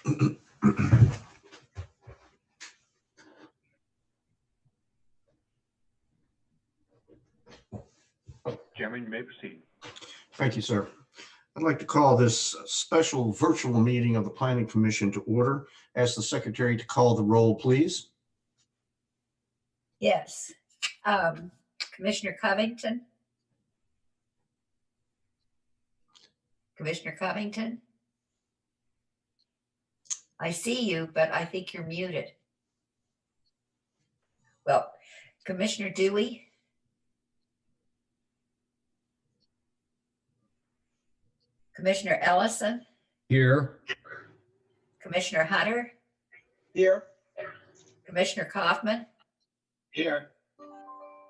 Chairman, you may proceed. Thank you, sir. I'd like to call this special virtual meeting of the Planning Commission to order. Ask the secretary to call the roll, please. Yes. Commissioner Covington? Commissioner Covington? I see you, but I think you're muted. Well, Commissioner Dewey? Commissioner Ellison? Here. Commissioner Hunter? Here. Commissioner Kaufman? Here.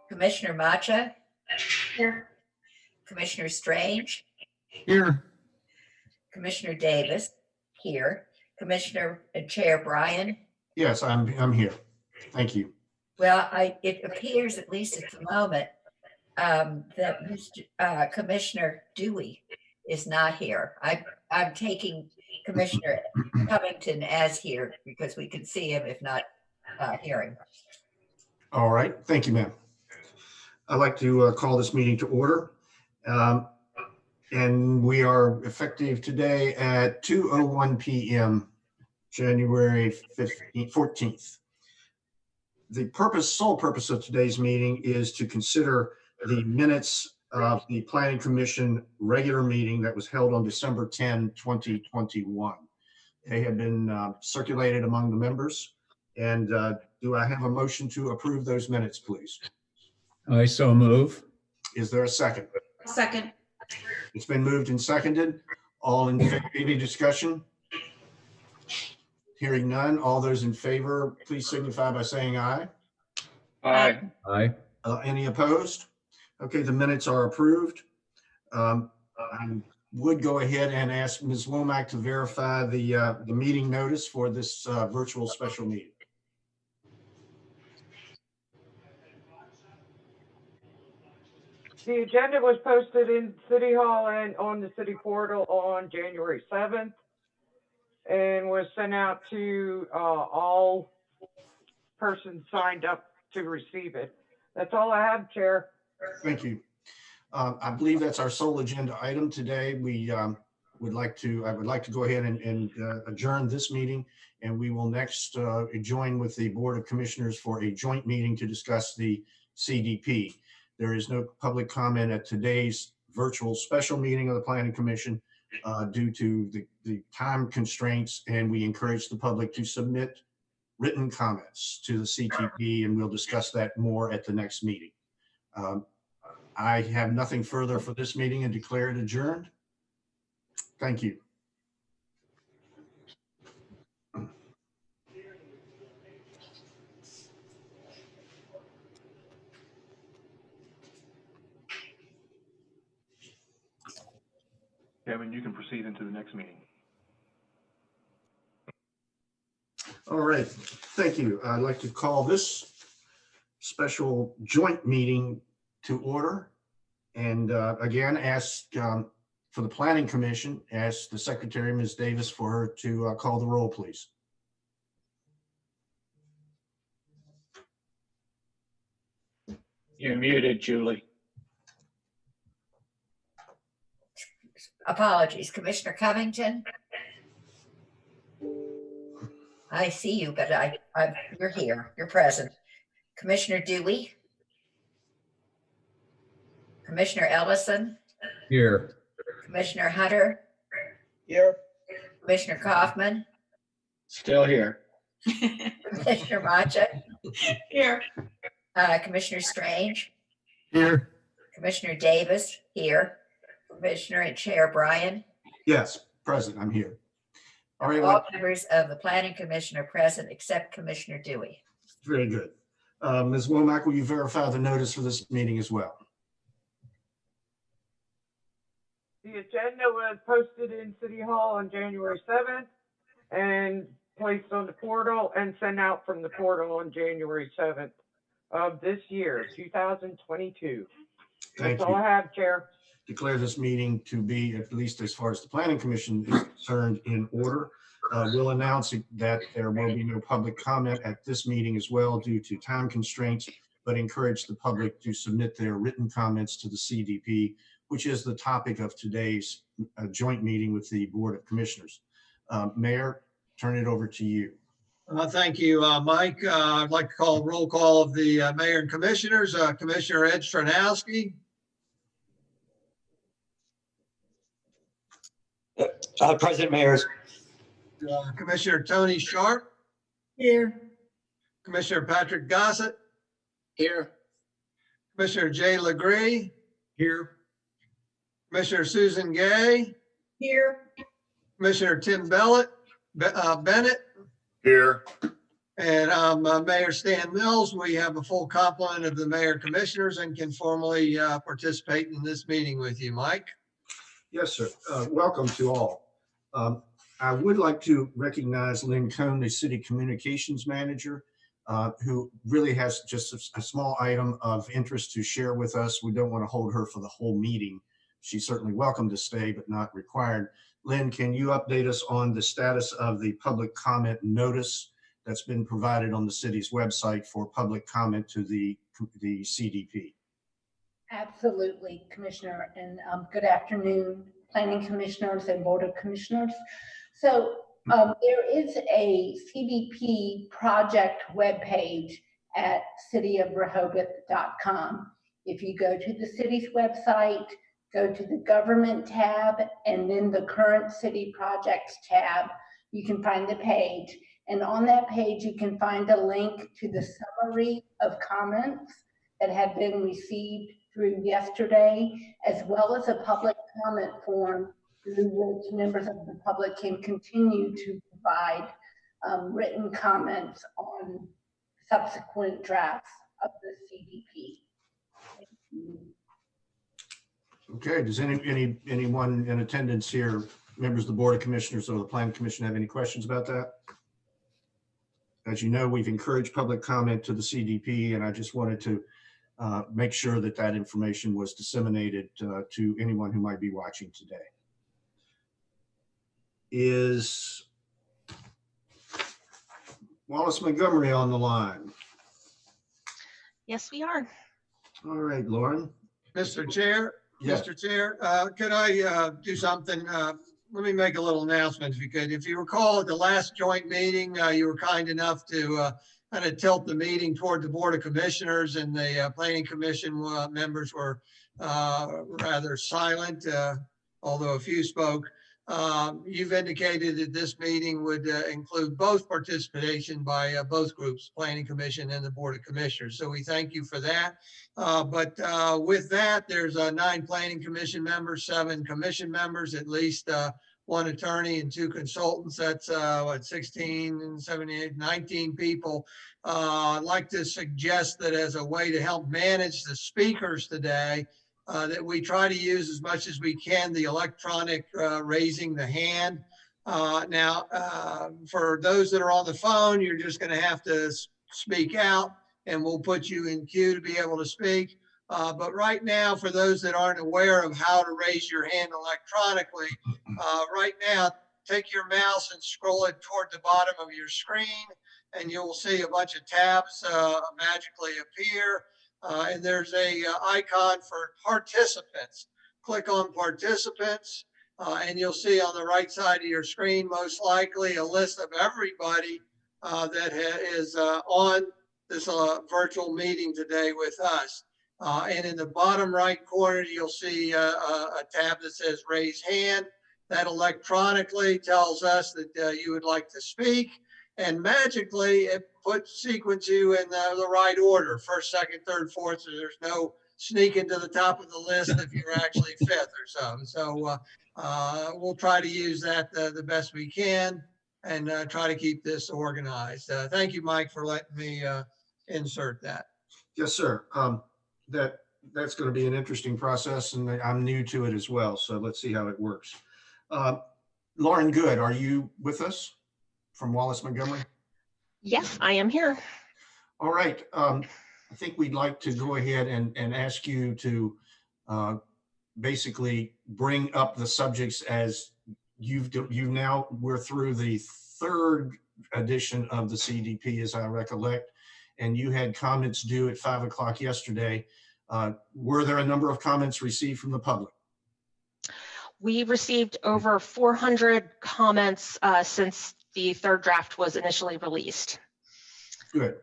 Commissioner Macha? Here. Commissioner Strange? Here. Commissioner Davis? Here. Commissioner and Chair Bryan? Yes, I'm here. Thank you. Well, it appears, at least at the moment, that Commissioner Dewey is not here. I'm taking Commissioner Covington as here because we can see him if not hearing. All right. Thank you, ma'am. I'd like to call this meeting to order. And we are effective today at 2:01 p.m., January 14th. The sole purpose of today's meeting is to consider the minutes of the Planning Commission regular meeting that was held on December 10, 2021. They have been circulated among the members. And do I have a motion to approve those minutes, please? I so move. Is there a second? Second. It's been moved and seconded. All in favor, any discussion? Hearing none, all those in favor, please signify by saying aye. Aye. Aye. Any opposed? Okay, the minutes are approved. I would go ahead and ask Ms. Womack to verify the meeting notice for this virtual special meeting. The agenda was posted in City Hall and on the city portal on January 7th and was sent out to all persons signed up to receive it. That's all I have, Chair. Thank you. I believe that's our sole agenda item today. I would like to go ahead and adjourn this meeting, and we will next join with the Board of Commissioners for a joint meeting to discuss the CDP. There is no public comment at today's virtual special meeting of the Planning Commission due to the time constraints, and we encourage the public to submit written comments to the CTP, and we'll discuss that more at the next meeting. I have nothing further for this meeting and declare it adjourned. Thank you. Kevin, you can proceed into the next meeting. All right, thank you. I'd like to call this special joint meeting to order. And again, ask for the Planning Commission, ask the Secretary, Ms. Davis, for her to call the roll, please. You're muted, Julie. Apologies. Commissioner Covington? I see you, but you're here. You're present. Commissioner Dewey? Commissioner Ellison? Here. Commissioner Hunter? Here. Commissioner Kaufman? Still here. Commissioner Macha? Here. Commissioner Strange? Here. Commissioner Davis? Here. Commissioner and Chair Bryan? Yes, present, I'm here. All right, All members of the Planning Commission are present except Commissioner Dewey. very good. Ms. Womack, will you verify the notice for this meeting as well? The agenda was posted in City Hall on January 7th and placed on the portal and sent out from the portal on January 7th of this year, 2022. Thank That's all I you. have, Chair. Declare this meeting to be, at least as far as the Planning Commission is concerned, in order. We'll announce that there will be no public comment at this meeting as well due to time constraints, but encourage the public to submit their written comments to the CDP, which is the topic of today's joint meeting with the Board of Commissioners. Mayor, turn it over to you. Thank you, Mike. I'd like to call roll call of the mayor and commissioners. Commissioner Ed Stranowski, President Mayors. Commissioner Tony Sharp, Here. Commissioner Patrick Gossett, Here. Commissioner Jay Legree, Here. Commissioner Susan Gay, Here. Commissioner Tim Bennett, Here. and Mayor Stan Mills. We have a full complement of the mayor commissioners and can formally participate in this meeting with you, Mike. Yes, sir. Welcome to all. I would like to recognize Lynn Cohn, the City Communications Manager, who really has just a small item of interest to share with us. We don't want to hold her for the whole meeting. She's certainly welcome to stay, but not required. Lynn, can you update us on the status of the public comment notice that's been provided on the city's website for public comment to the CDP? Absolutely, Commissioner, and good afternoon, Planning Commissioners and Board of Commissioners. So there is a CDP project webpage at cityofrehoboth.com. If you go to the city's website, go to the government tab, and then the current city projects tab, you can find the page. And on that page, you can find a link to the summary of comments that have been received through yesterday, as well as a public comment form through which members of the public can continue to provide written comments on subsequent drafts of the CDP. Thank you. Okay, does anyone in attendance here, members of the Board of Commissioners or the Planning Commission, have any questions about that? As you know, we've encouraged public comment to the CDP, and I just wanted to make sure that that information was disseminated to anyone who might be watching today. Is Wallace Montgomery on the line? Yes, we are. All right, Lauren. Mr. Chair, Yes. Mr. Chair, could I do something? Let me make a little announcement if you could. If you recall at the last joint meeting, you were kind enough to kind of tilt the meeting toward the Board of Commissioners, and the Planning Commission members were rather silent, although a few spoke. You've indicated that this meeting would include both participation by both groups, Planning Commission and the Board of Commissioners. So we thank you for that. But with that, there's 9 Planning Commission members, 7 commission members, at least 1 attorney and 2 consultants. That's 16, 17, 19 people. I'd like to suggest that as a way to help manage the speakers today, that we try to use as much as we can the electronic raising the hand. Now, for those that are on the phone, you're just going to have to speak out, and we'll put you in queue to be able to speak. But right now, for those that aren't aware of how to raise your hand electronically, right now, take your mouse and scroll it toward the bottom of your screen, and you'll see a bunch of tabs magically appear. And there's a icon for participants. Click on participants, and you'll see on the right side of your screen, most likely, a list of everybody that is on this virtual meeting today with us. And in the bottom right corner, you'll see a tab that says raise hand. That electronically tells us that you would like to speak. And magically, it sequence you in the right order, 1st, 2nd, 3rd, 4th. So there's no sneaking to the top of the list if you're actually 5th or so. So we'll try to use that the best we can and try to keep this organized. Thank you, Mike, for letting me insert that. Yes, sir. That's going to be an interesting process, and I'm new to it as well. So let's see how it works. Lauren Good, are you with us from Wallace Montgomery? Yes, I am here. All right. I think we'd like to go ahead and ask you to basically bring up the subjects as we're through the third edition of the CDP, as I recollect, and you had comments due at 5 o'clock yesterday. Were there a number of comments received from the public? We received over 400 comments since the third draft was initially released. Good.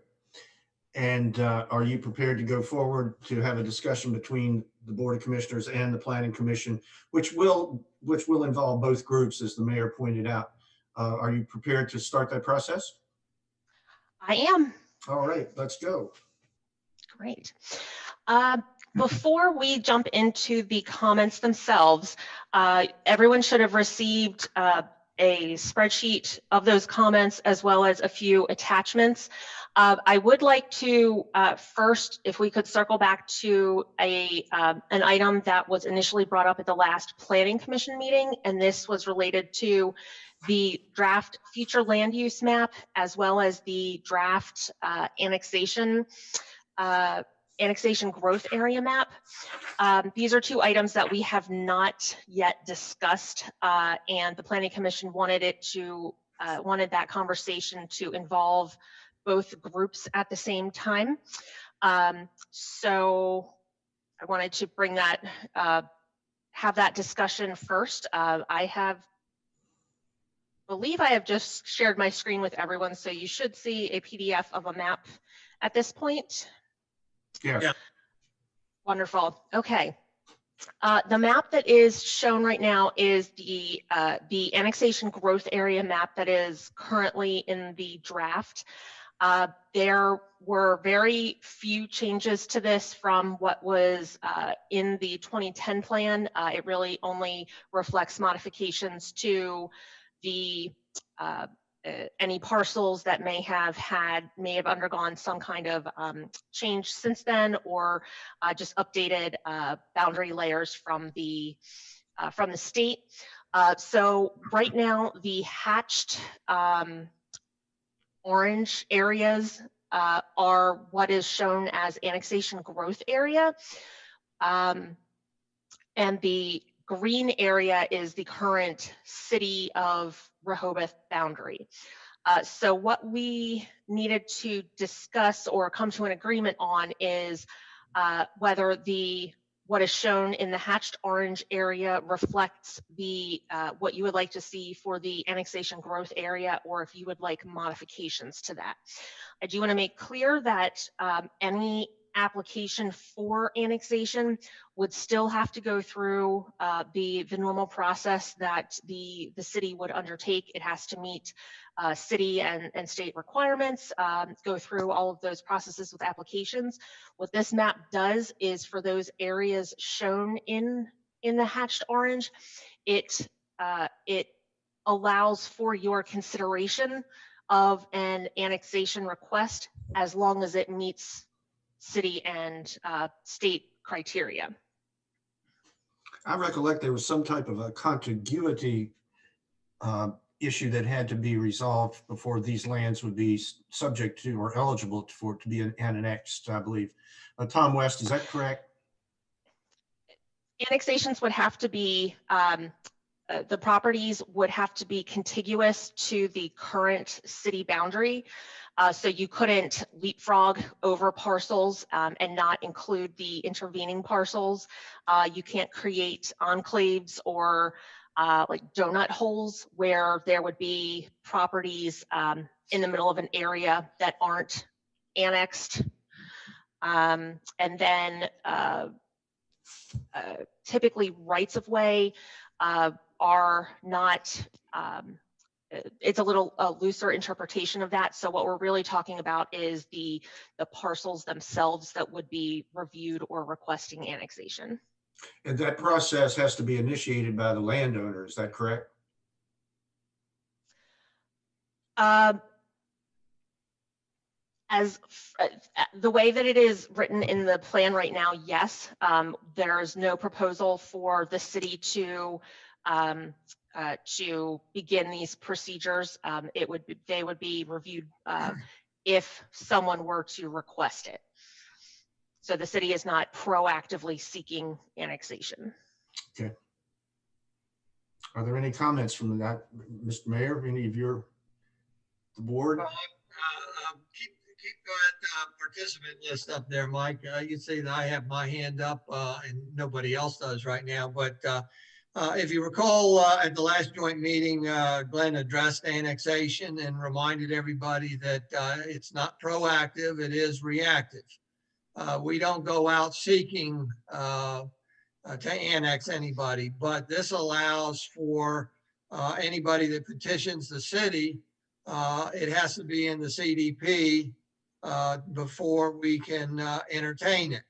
And are you prepared to go forward to have a discussion between the Board of Commissioners and the Planning Commission, which will involve both groups, as the mayor pointed out? Are you prepared to start that process? I am. All right, let's go. Great. Before we jump into the comments themselves, everyone should have received a spreadsheet of those comments as well as a few attachments. I would like to first, if we could circle back to an item that was initially brought up at the last Planning Commission meeting, and this was related to the draft future land use map as well as the draft annexation growth area map. These are two items that we have not yet discussed, and the Planning Commission wanted that conversation to involve both groups at the same time. So I wanted to bring that, have that discussion first. I believe I have just shared my screen with everyone, so you should see a PDF of a map at this point. Yes. Yeah. Wonderful. Okay. The map that is shown right now is the annexation growth area map that is currently in the draft. There were very few changes to this from what was in the 2010 plan. It really only reflects modifications to the any parcels that may have undergone some kind of change since then, or just updated boundary layers from the state. So right now, the hatched orange areas are what is shown as annexation growth area, and the green area is the current city of Rehoboth boundary. So what we needed to discuss or come to an agreement on is whether what is shown in the hatched orange area reflects what you would like to see for the annexation growth area, or if you would like modifications to that. I do want to make clear that any application for annexation would still have to go through the normal process that the city would undertake. It has to meet city and state requirements, go through all of those processes with applications. What this map does is, for those areas shown in the hatched orange, it allows for your consideration of an annexation request as long as it meets city and state criteria. I recollect there was some type of a contiguity issue that had to be resolved before these lands would be subject to or eligible for it to be annexed, I believe. Tom West, is that correct? Annexations would have to be, the properties would have to be contiguous to the current city boundary. So you couldn't leapfrog over parcels and not include the intervening parcels. You can't create enclaves or like donut holes where there would be properties in the middle of an area that aren't annexed. And then typically rights of way are not, it's a little looser interpretation of that. So what we're really talking about is the parcels themselves that would be reviewed or requesting annexation. And that process has to be initiated by the landowner, is that correct? As the way that it is written in the plan right now, yes, there's no proposal for the city to begin these procedures. They would be reviewed if someone were to request it. So the city is not proactively seeking annexation. Okay. Are there any comments from that, Mr. Mayor? Any of your the board? Keep that participant list up there, Mike. You see that I have my hand up and nobody else does right now. But if you recall, at the last joint meeting, Glenn addressed annexation and reminded everybody that it's not proactive, it is reactive. We don't go out seeking to annex anybody, but this allows for anybody that petitions the city, it has to be in the CDP before we can entertain it.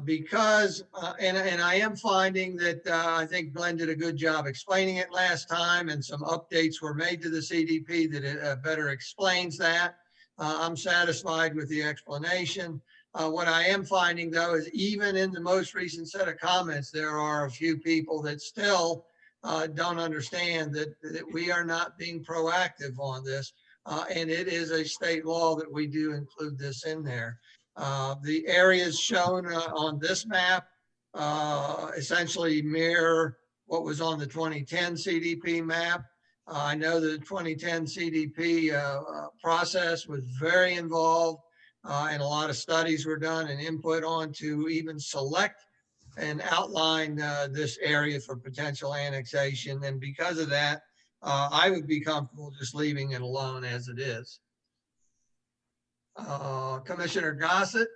Because I am finding that I think Glenn did a good job explaining it last time, and some updates were made to the CDP that it better explains that. I'm satisfied with the explanation. What I am finding, though, is even in the most recent set of comments, there are a few people that still don't understand that we are not being proactive on this. And it is a state law that we do include this in there. The areas shown on this map essentially mirror what was on the 2010 CDP map. I know the 2010 CDP process was very involved. And a lot of studies were done and input on to even select and outline this area for potential annexation. And because of that, I would be comfortable just leaving it alone as it is. Commissioner Gossett?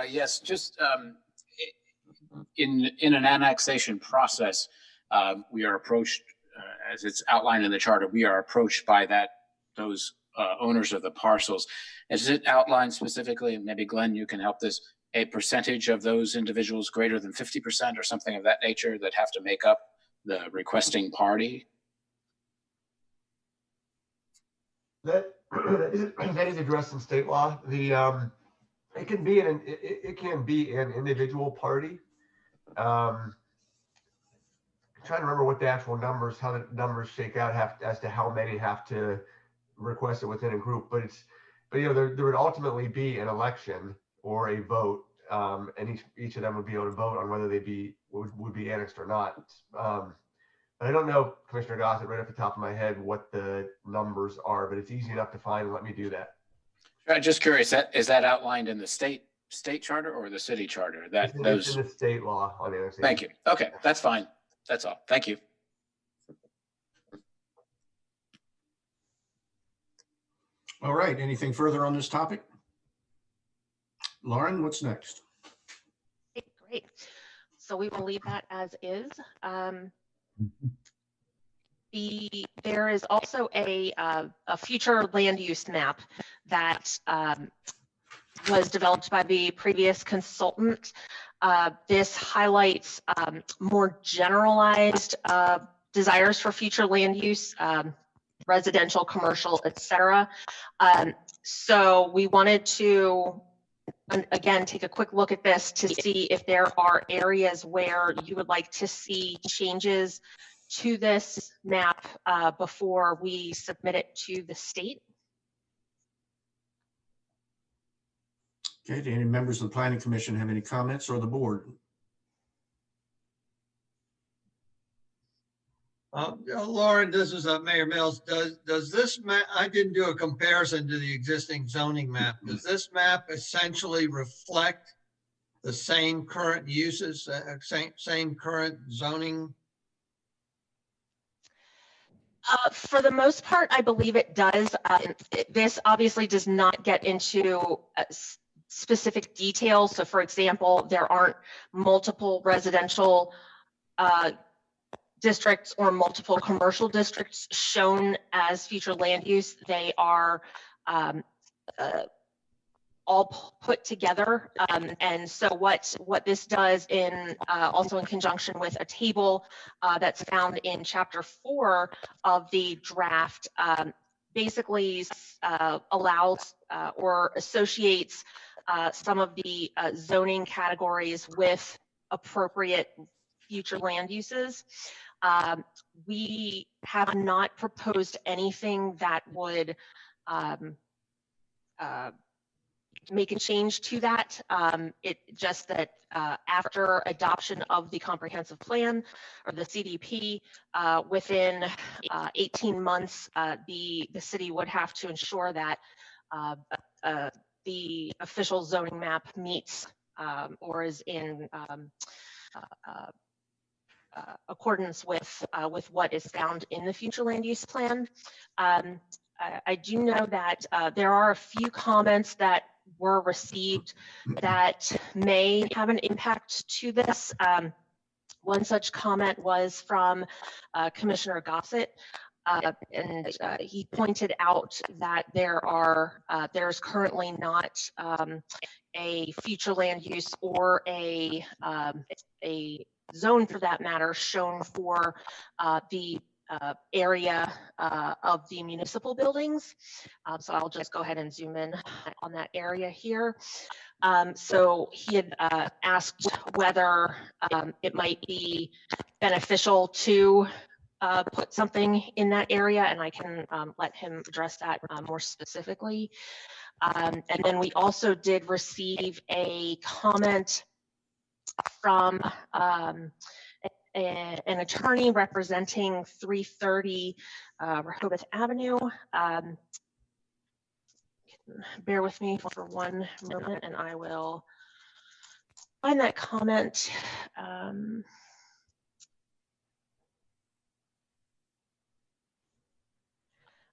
Yes, just in an annexation process, we are approached, as it's outlined in the charter, we are approached by those owners of the parcels. Is it outlined specifically, and maybe Glenn, you can help this, a percentage of those individuals greater than 50% or something of that nature that have to make up the requesting party? That is addressed in state law. It can be an individual party. I'm trying to remember what the actual numbers, how the numbers shake out as to how many have to request it within a group, but you know, there would ultimately be an election or a vote, and each of them would be able to vote on whether they would be annexed or not. But I don't know, Commissioner Gossett, right off the top of my head what the numbers are, but it's easy enough to find, and let me do that. I'm just curious, is that outlined in the state charter or the city charter? It's in the state law on annexation. Thank you. Okay, that's fine. That's all. Thank you. All right, anything further on this topic? Lauren, what's next? Great. So we will leave that as is. There is also a future land use map that was developed by the previous consultant. This highlights more generalized desires for future land use, residential, commercial, etc. So we wanted to, again, take a quick look at this to see if there are areas where you would like to see changes to this map before we submit it to the state. Okay, do any members of the Planning Commission have any comments, or the board? Lauren, this is Mayor Mills. Does this map, I didn't do a comparison to the existing zoning map. Does this map essentially reflect the same current uses, same current zoning? For the most part, I believe it does. This obviously does not get into specific details. So for example, there aren't multiple residential districts or multiple commercial districts shown as future land use. They are all put together. And so what this does also in conjunction with a table that's found in Chapter 4 of the draft basically allows or associates some of the zoning categories with appropriate future land uses. We have not proposed anything that would make a change to that. It just that after adoption of the comprehensive plan or the CDP, within 18 months, the city would have to ensure that the official zoning map meets or is in accordance with what is found in the future land use plan. I do know that there are a few comments that were received that may have an impact to this. One such comment was from Commissioner Gossett, and he pointed out that there's currently not a future land use or a zone, for that matter, shown for the area of the municipal buildings. So I'll just go ahead and zoom in on that area here. So he had asked whether it might be beneficial to put something in that area, and I can let him address that more specifically. And then we also did receive a comment from an attorney representing 330 Rehoboth Avenue. Bear with me for one moment and I will find that comment.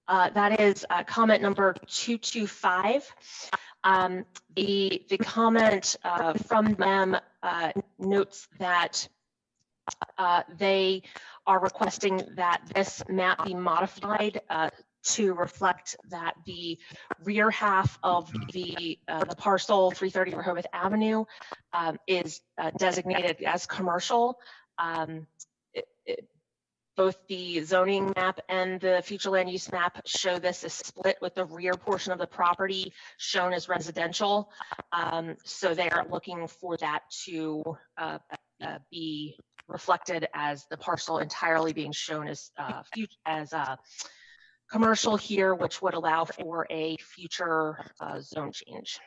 That is comment number 225. The comment from them notes that they are requesting that this map be modified to reflect that the rear half of the parcel 330 Rehoboth Avenue is designated as commercial. Both the zoning map and the future land use map show this as split, with the rear portion of the property shown as residential. So they are looking for that to be reflected as the parcel entirely being shown as commercial here, which would allow for a future zone change.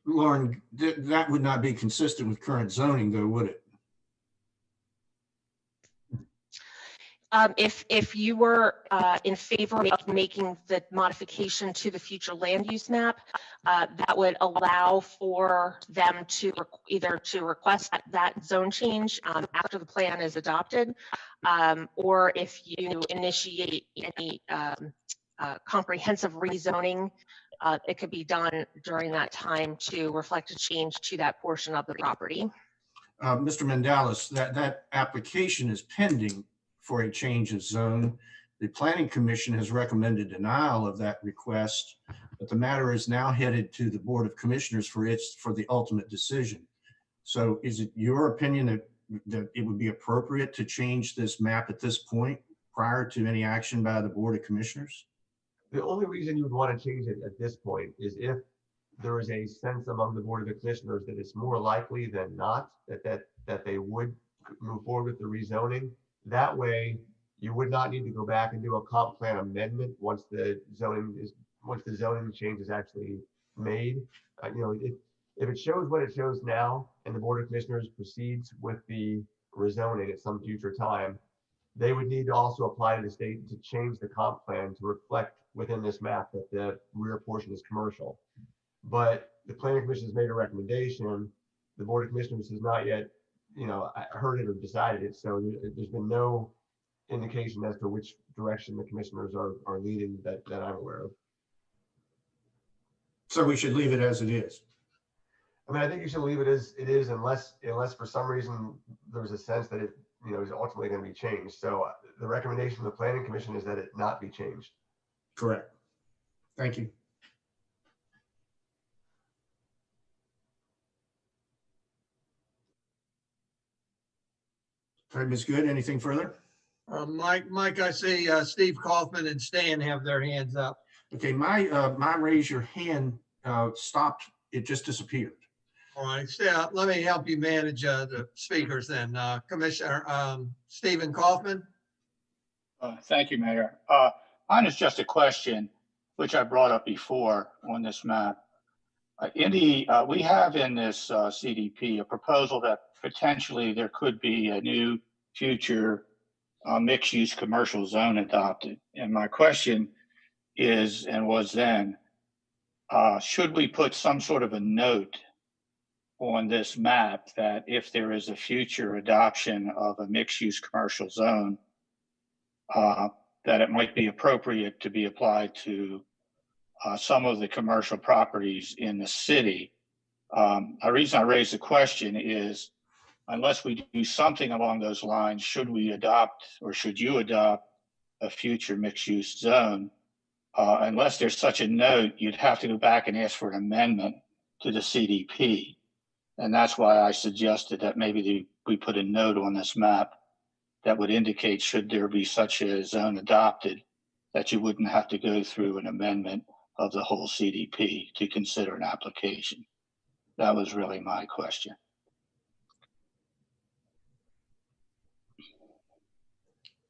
Lauren, that would not be consistent with current zoning, though, would it? If you were in favor of making the modification to the future land use map, that would allow for them to either to request that zone change after the plan is adopted, or if you initiate any comprehensive rezoning, it could be done during that time to reflect a change to that portion of the property. Mr. Mandalis, that application is pending for a change of zone. The Planning Commission has recommended denial of that request, but the matter is now headed to the Board of Commissioners for the ultimate decision. So is it your opinion that it would be appropriate to change this map at this point prior to any action by the Board of Commissioners? The only reason you would want to change it at this point is if there is a sense among the Board of Commissioners that it's more likely than not that they would move forward with the rezoning. That way, you would not need to go back and do a comp plan amendment once the zoning change is actually made. If it shows what it shows now, and the Board of Commissioners proceeds with the rezoning at some future time, they would need to also apply to the state to change the comp plan to reflect within this map that the rear portion is commercial. But the Planning Commission has made a recommendation. The Board of Commissioners has not yet heard it or decided it. So there's been no indication as to which direction the commissioners are leading that I'm aware of. So we should leave it as it is. I mean, I think you should leave it as it is unless for some reason there's a sense that it is ultimately going to be changed. So the recommendation of the Planning Commission is that it not be changed. Correct. Thank you. All right, Ms. Good, anything further? Mike, I see Steve Kaufman and Stan have their hands up. Okay, my raise your hand stopped. It just disappeared. All right, so let me help you manage the speakers then. Commissioner Stephen Kaufman. Thank you, Mayor. Mine is just a question, which I brought up before on this map. We have in this CDP a proposal that potentially there could be a new future mixed-use commercial zone adopted. And my question is, and was then, should we put some sort of a note on this map that if there is a future adoption of a mixed-use commercial zone, that it might be appropriate to be applied to some of the commercial properties in the city. The reason I raise the question is, unless we do something along those lines, should we adopt, or should you adopt, a future mixed-use zone? Unless there's such a note, you'd have to go back and ask for an amendment to the CDP. And that's why I suggested that maybe we put a note on this map that would indicate, should there be such a zone adopted, that you wouldn't have to go through an amendment of the whole CDP to consider an application. That was really my question.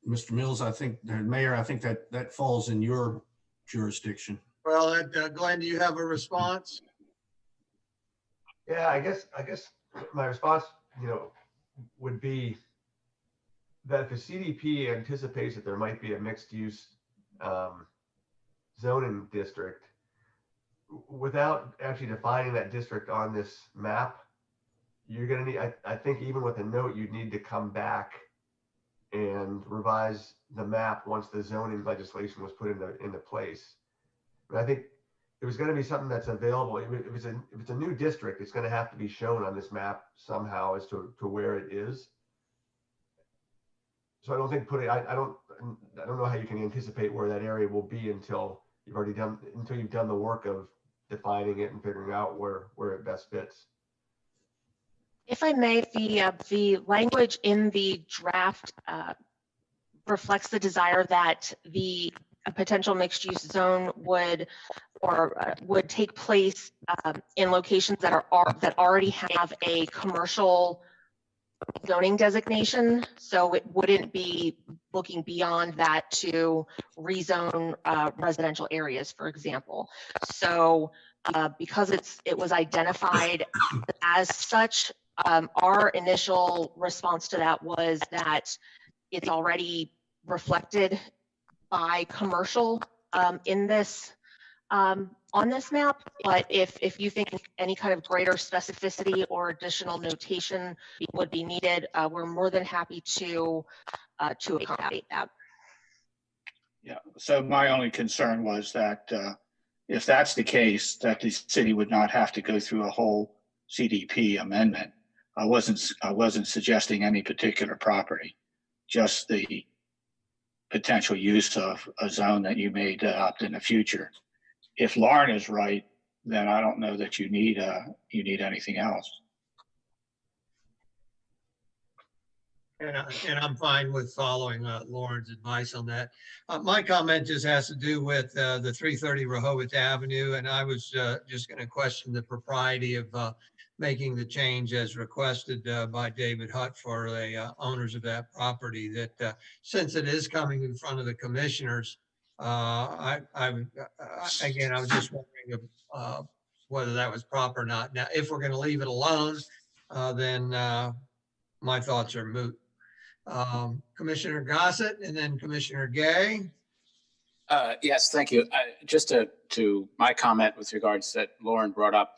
Mr. Mills, I think, Mayor, I think that falls in your jurisdiction. Well, Glenn, do you have a response? Yeah, I guess my response, would be that if the CDP anticipates that there might be a mixed use zoning district, without actually defining that district on this map, you're going to need, I think even with a note, you'd need to come back and revise the map once the zoning legislation was put into place. But I think it was going to be something that's available. If it's a new district, it's going to have to be shown on this map somehow as to where it is. So I don't think I don't know how you can anticipate where that area will be until you've done the work of defining it and figuring out where it best fits. If I may, the language in the draft reflects the desire that a potential mixed-use zone would take place in locations that already have a commercial zoning designation. So it wouldn't be looking beyond that to rezone residential areas, for example. So because it was identified as such, our initial response to that was that it's already reflected by commercial in this on this map. But if you think any kind of greater specificity or additional notation would be needed, we're more than happy to accommodate that. Yeah. So my only concern was that if that's the case, that the city would not have to go through a whole CDP amendment. I wasn't suggesting any particular property, just the potential use of a zone that you may adopt in the future. If Lauren is right, then I don't know that you need anything else. And I'm fine with following Lauren's advice on that. My comment just has to do with the 330 Rehoboth Avenue, and I was just going to question the propriety of making the change as requested by David Hutt for the owners of that property, that since it is coming in front of the commissioners, again, I was just wondering whether that was proper or not. Now, if we're going to leave it alone, then my thoughts are moot. Commissioner Gossett and then Commissioner Gay. Yes, thank you. Just to my comment with regards that Lauren brought up,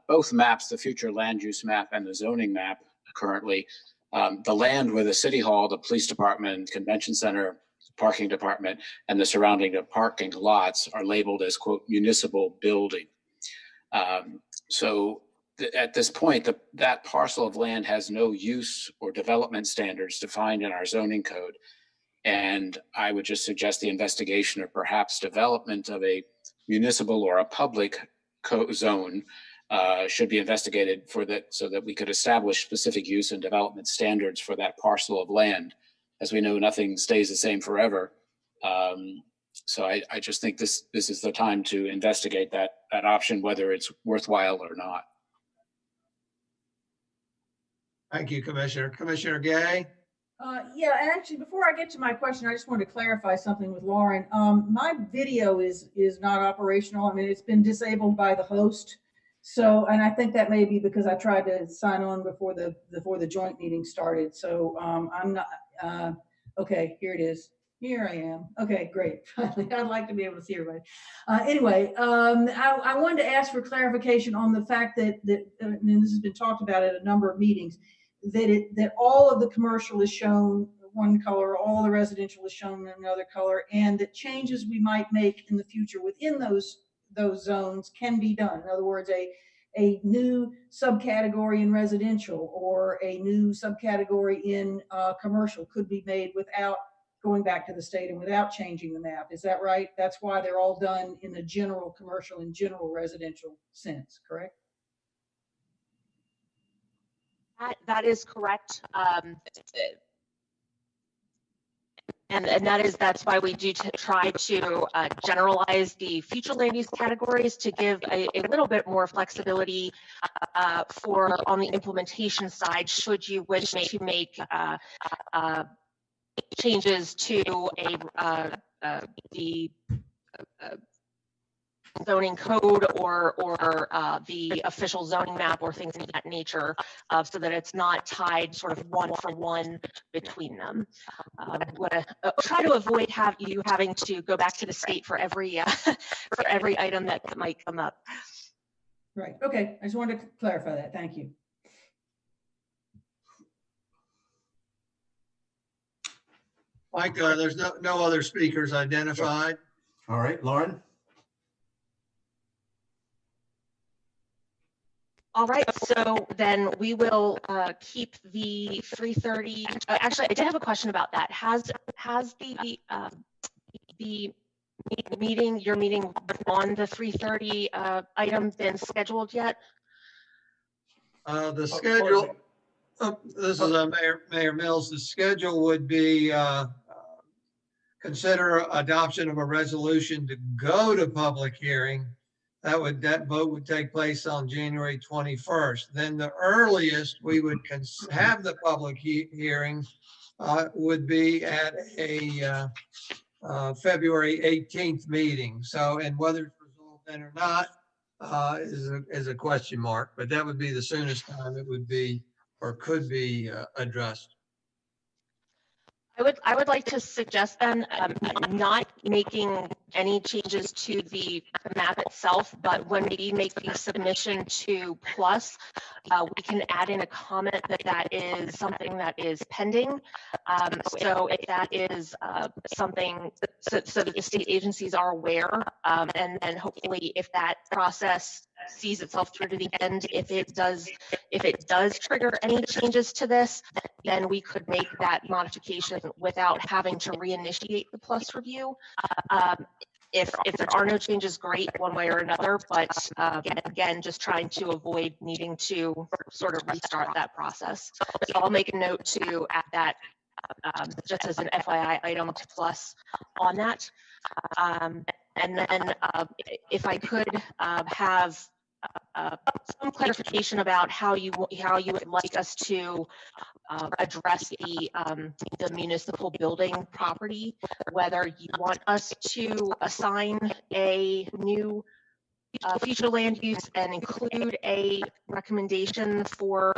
both maps, the future land use map and the zoning map currently, the land with the city hall, the police department, convention center, parking department, and the surrounding parking lots are labeled as, quote, municipal building. So at this point, that parcel of land has no use or development standards defined in our zoning code. And I would just suggest the investigation of perhaps development of a municipal or a public zone should be investigated for that, so that we could establish specific use and development standards for that parcel of land. As we know, nothing stays the same forever. So I just think this is the time to investigate that option, whether it's worthwhile or not. Thank you, Commissioner. Commissioner Gay? Yeah, actually, before I get to my question, I just wanted to clarify something with Lauren. My video is not operational. I mean, it's been disabled by the host. So, and I think that may be because I tried to sign on before the joint meeting started. So I'm not, okay, here it is. Here I am. Okay, great. Finally, I'd like to be able to see everybody. Anyway, I wanted to ask for clarification on the fact that, and this has been talked about at a number of meetings, that all of the commercial is shown one color, all the residential is shown another color, and that changes we might make in the future within those zones can be done. In other words, a new subcategory in residential or a new subcategory in commercial could be made without going back to the state and without changing the map. Is that right? That's why they're all done in the general commercial and general residential sense, correct? That is correct. And that's why we do try to generalize the future land use categories to give a little bit more flexibility for on the implementation side, should you wish to make changes to the zoning code or the official zoning map or things of that nature, so that it's not tied sort of one for one between them. Try to avoid having to go back to the state for every for every item that might come up. Right. Okay. I just wanted to clarify that. Thank you. Mike, there's no other speakers identified. All right, Lauren. All right, so then we will keep the 3:30. Actually, I did have a question about that. Has the meeting, your meeting on the 3:30 item been scheduled yet? The schedule, this is Mayor Mills, the schedule would be consider adoption of a resolution to go to public hearing. That vote would take place on January 21st. Then the earliest we would have the public hearing would be at a February 18th meeting. So, and whether it's resolved then or not is a question mark, but that would be the soonest time it would be or could be addressed. I would like to suggest then not making any changes to the map itself, but when we make the submission to Plus, we can add in a comment that is something that is pending. So if that is something, so that the state agencies are aware, and then hopefully if that process sees itself through to the end, if it does trigger any changes to this, then we could make that modification without having to reinitiate the Plus review. If there are no changes, great, one way or another, but again, just trying to avoid needing to sort of restart that process. So I'll make a note to add that just as an FYI item to Plus on that. And then if I could have some clarification about how you would like us to address the municipal building property, whether you want us to assign a new future land use and include a recommendation for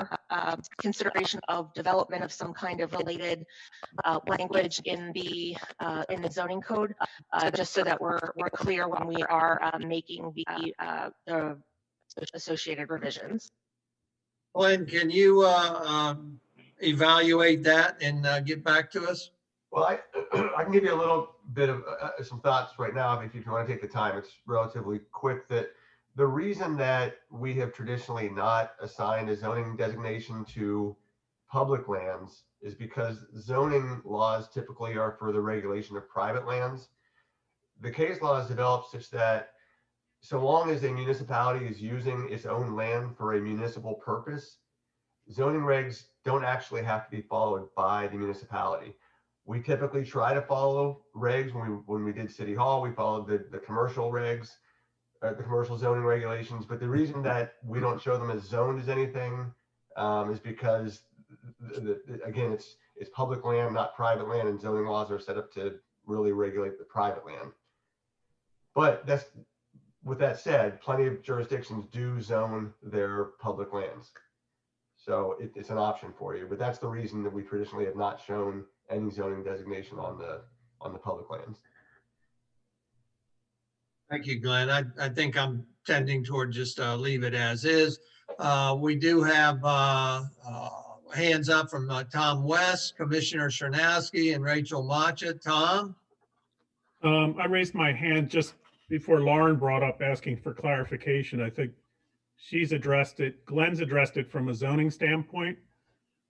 consideration of development of some kind of related language in the zoning code, just so that we're clear when we are making the associated revisions. Glenn, can you evaluate that and get back to us? Well, I can give you a little bit of some thoughts right now, if you want to take the time. It's relatively quick. That the reason that we have traditionally not assigned a zoning designation to public lands is because zoning laws typically are for the regulation of private lands. The case law is developed such that so long as a municipality is using its own land for a municipal purpose, zoning regs don't actually have to be followed by the municipality. We typically try to follow regs. When we did City Hall, we followed the commercial regs, the commercial zoning regulations. But the reason that we don't show them as zoned as anything is because, again, it's public land, not private land, and zoning laws are set up to really regulate the private land. But with that said, plenty of jurisdictions do zone their public lands. So it's an option for you, but that's the reason that we traditionally have not shown any zoning designation on the public lands. Thank you, Glenn. I think I'm tending toward just leave it as is. We do have hands up from Tom West, Commissioner Chernowski, and Rachel Macha. Tom? I raised my hand just before Lauren brought up asking for clarification. I think she's addressed it, Glenn's addressed it from a zoning standpoint.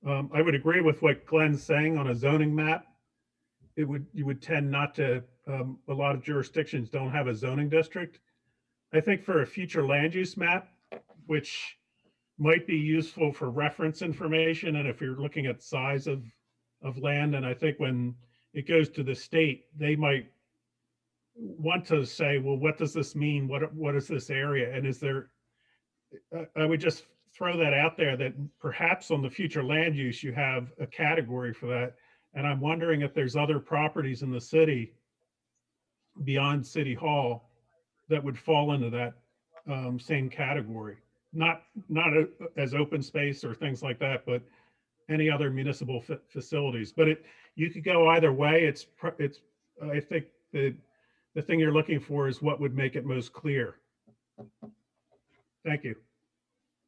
I would agree with what Glenn's saying on a zoning map. You would tend not to, a lot of jurisdictions don't have a zoning district. I think for a future land use map, which might be useful for reference information, and if you're looking at size of land, and I think when it goes to the state, they might want to say, well, what does this mean? What is this area? And is there, I would just throw that out there that perhaps on the future land use, you have a category for that. And I'm wondering if there's other properties in the city beyond City Hall that would fall into that same category. Not as open space or things like that, but any other municipal facilities. But you could go either way. I think the thing you're looking for is what would make it most clear. Thank you.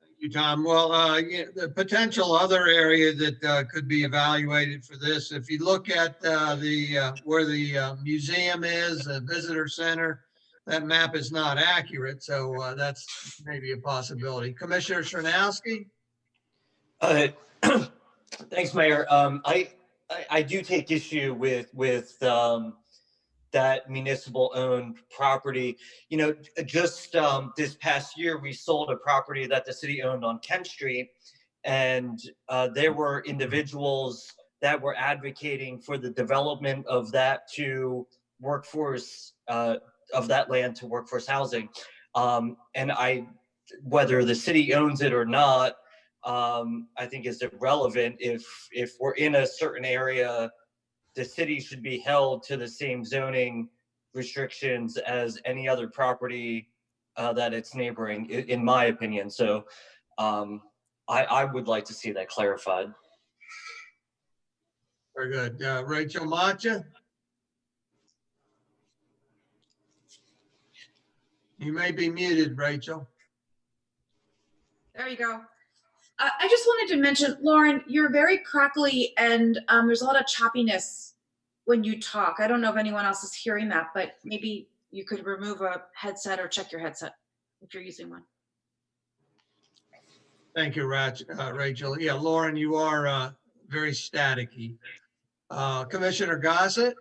Thank you, Tom. Well, the potential other area that could be evaluated for this, if you look at where the museum is, the visitor center, that map is not accurate. So that's maybe a possibility. Commissioner Chernowski? Thanks, Mayor. I do take issue with that municipal owned property. You know, just this past year, we sold a property that the city owned on Kent Street, and there were individuals that were advocating for the development of that to workforce, of that land to workforce housing. And whether the city owns it or not, I think is irrelevant. If we're in a certain area, the city should be held to the same zoning restrictions as any other property that it's neighboring, in my opinion. So I would like to see that clarified. Very good. Rachel Macha? You may be muted, Rachel. There you go. I just wanted to mention, Lauren, you're very crackly and there's a lot of choppiness when you talk. I don't know if anyone else is hearing that, but maybe you could remove a headset or check your headset if you're using one. Thank you, Rachel. Yeah, Lauren, you are very staticky. Commissioner Gossett?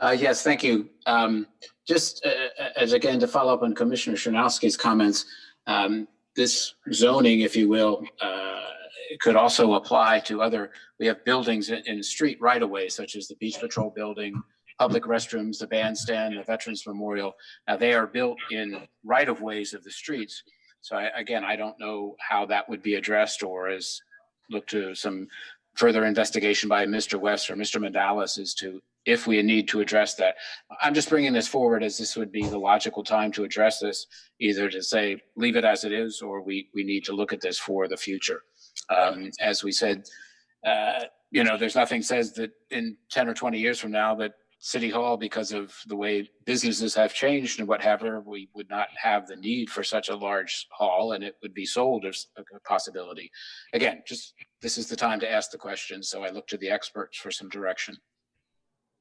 Yes, thank you. Just as again, to follow up on Commissioner Chernowski's comments, this zoning, if you will, could also apply to other, we have buildings in street right-of-way, such as the Beach Patrol building, public restrooms, the bandstand, the Veterans Memorial. Now, they are built in right-of-ways of the streets. So again, I don't know how that would be addressed, or as look to some further investigation by Mr. West or Mr. Mandalis as to if we need to address that. I'm just bringing this forward as this would be the logical time to address this, either to say, leave it as it is, or we need to look at this for the future. As we said, you know, there's nothing says that in 10 or 20 years from now that City Hall, because of the way businesses have changed and what have you, we would not have the need for such a large hall, and it would be sold as a possibility. Again, just this is the time to ask the question, so I look to the experts for some direction.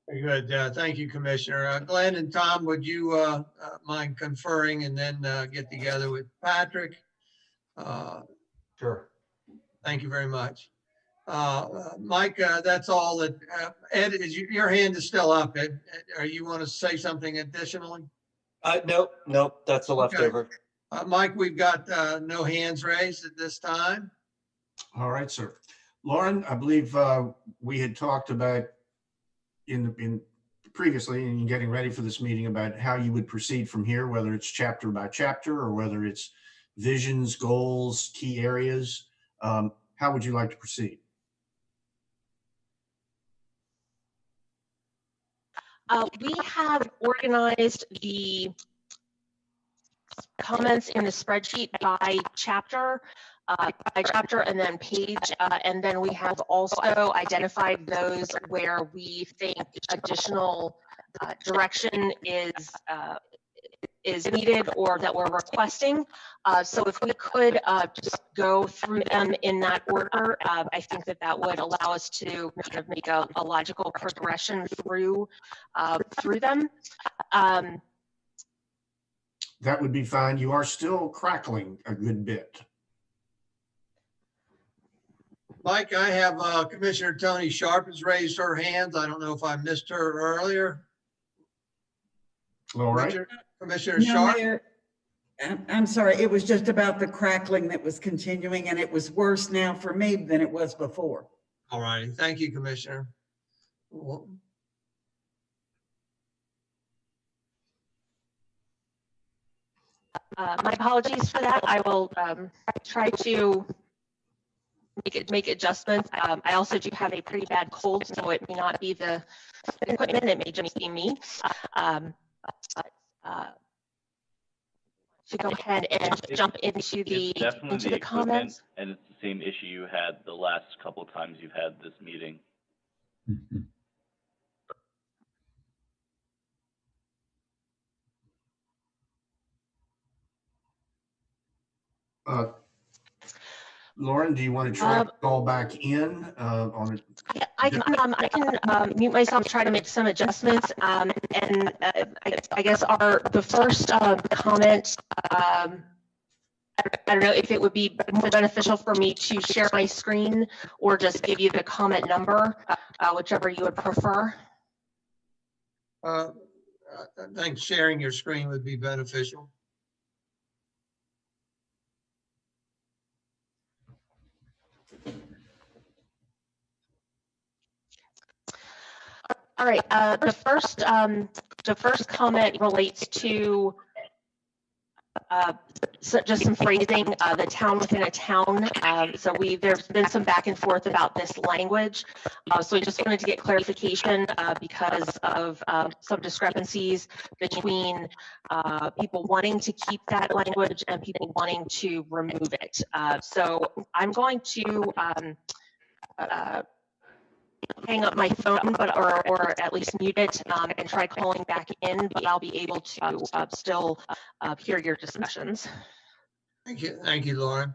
Very good. Thank you, Commissioner. Glenn and Tom, would you mind conferring and then get together with Patrick? Sure. Thank you very much. Mike, that's all that, Ed, your hand is still up. Ed, you want to say something additionally? Nope, that's a leftover. Okay. Mike, we've got no hands raised at this time. All right, sir. Lauren, I believe we had talked about in previously in getting ready for this meeting about how you would proceed from here, whether it's chapter by chapter or whether it's visions, goals, key areas. How would you like to proceed? We have organized the comments in the spreadsheet by chapter, and then page, and then we have also identified those where we think additional direction is needed or that we're requesting. So if we could just go through them in that order, I think that would allow us to kind of make a logical progression through them. That would be fine. You are still crackling a good bit. Mike, I have Commissioner Tony Sharp has raised her hand. I don't know if I missed her earlier. All right. Commissioner No, Sharp? Mayor, I'm sorry. It was just about the crackling that was continuing, and it was worse now for me than it was before. All righty. Thank you, Commissioner. My apologies for that. I will try to make adjustments. I also do have a pretty bad cold, so it may not be the equipment. It may just be me. To go ahead and jump into the comments. And it's the same issue you had the last couple of times you've had this meeting. Lauren, do you want to try to call back in on it? I can mute myself, try to make some adjustments, and I guess the first comment. I don't know if it would be more beneficial for me to share my screen or just give you the comment number, whichever you would prefer. I think sharing your screen would be beneficial. All right. The first comment relates to just some phrasing. The town within a town. So there's been some back and forth about this language. So we just wanted to get clarification because of some discrepancies between people wanting to keep that language and people wanting to remove it. So I'm going to hang up my phone, or at least mute it and try calling back in, but I'll be able to still hear your discussions. Thank you, Lauren.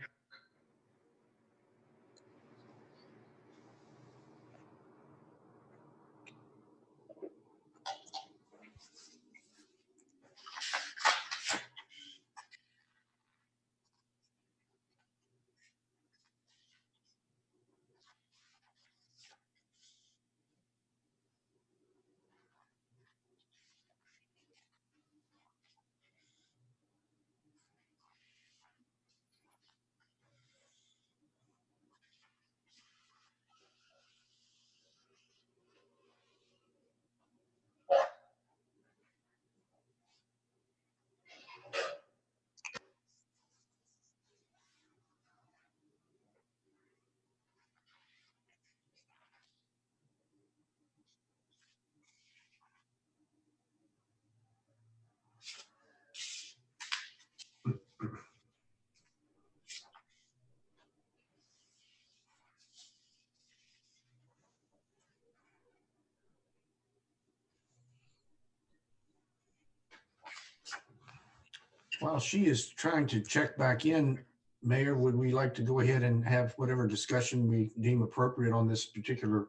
While she is trying to check back in, Mayor, would we like to go ahead and have whatever discussion we deem appropriate on this particular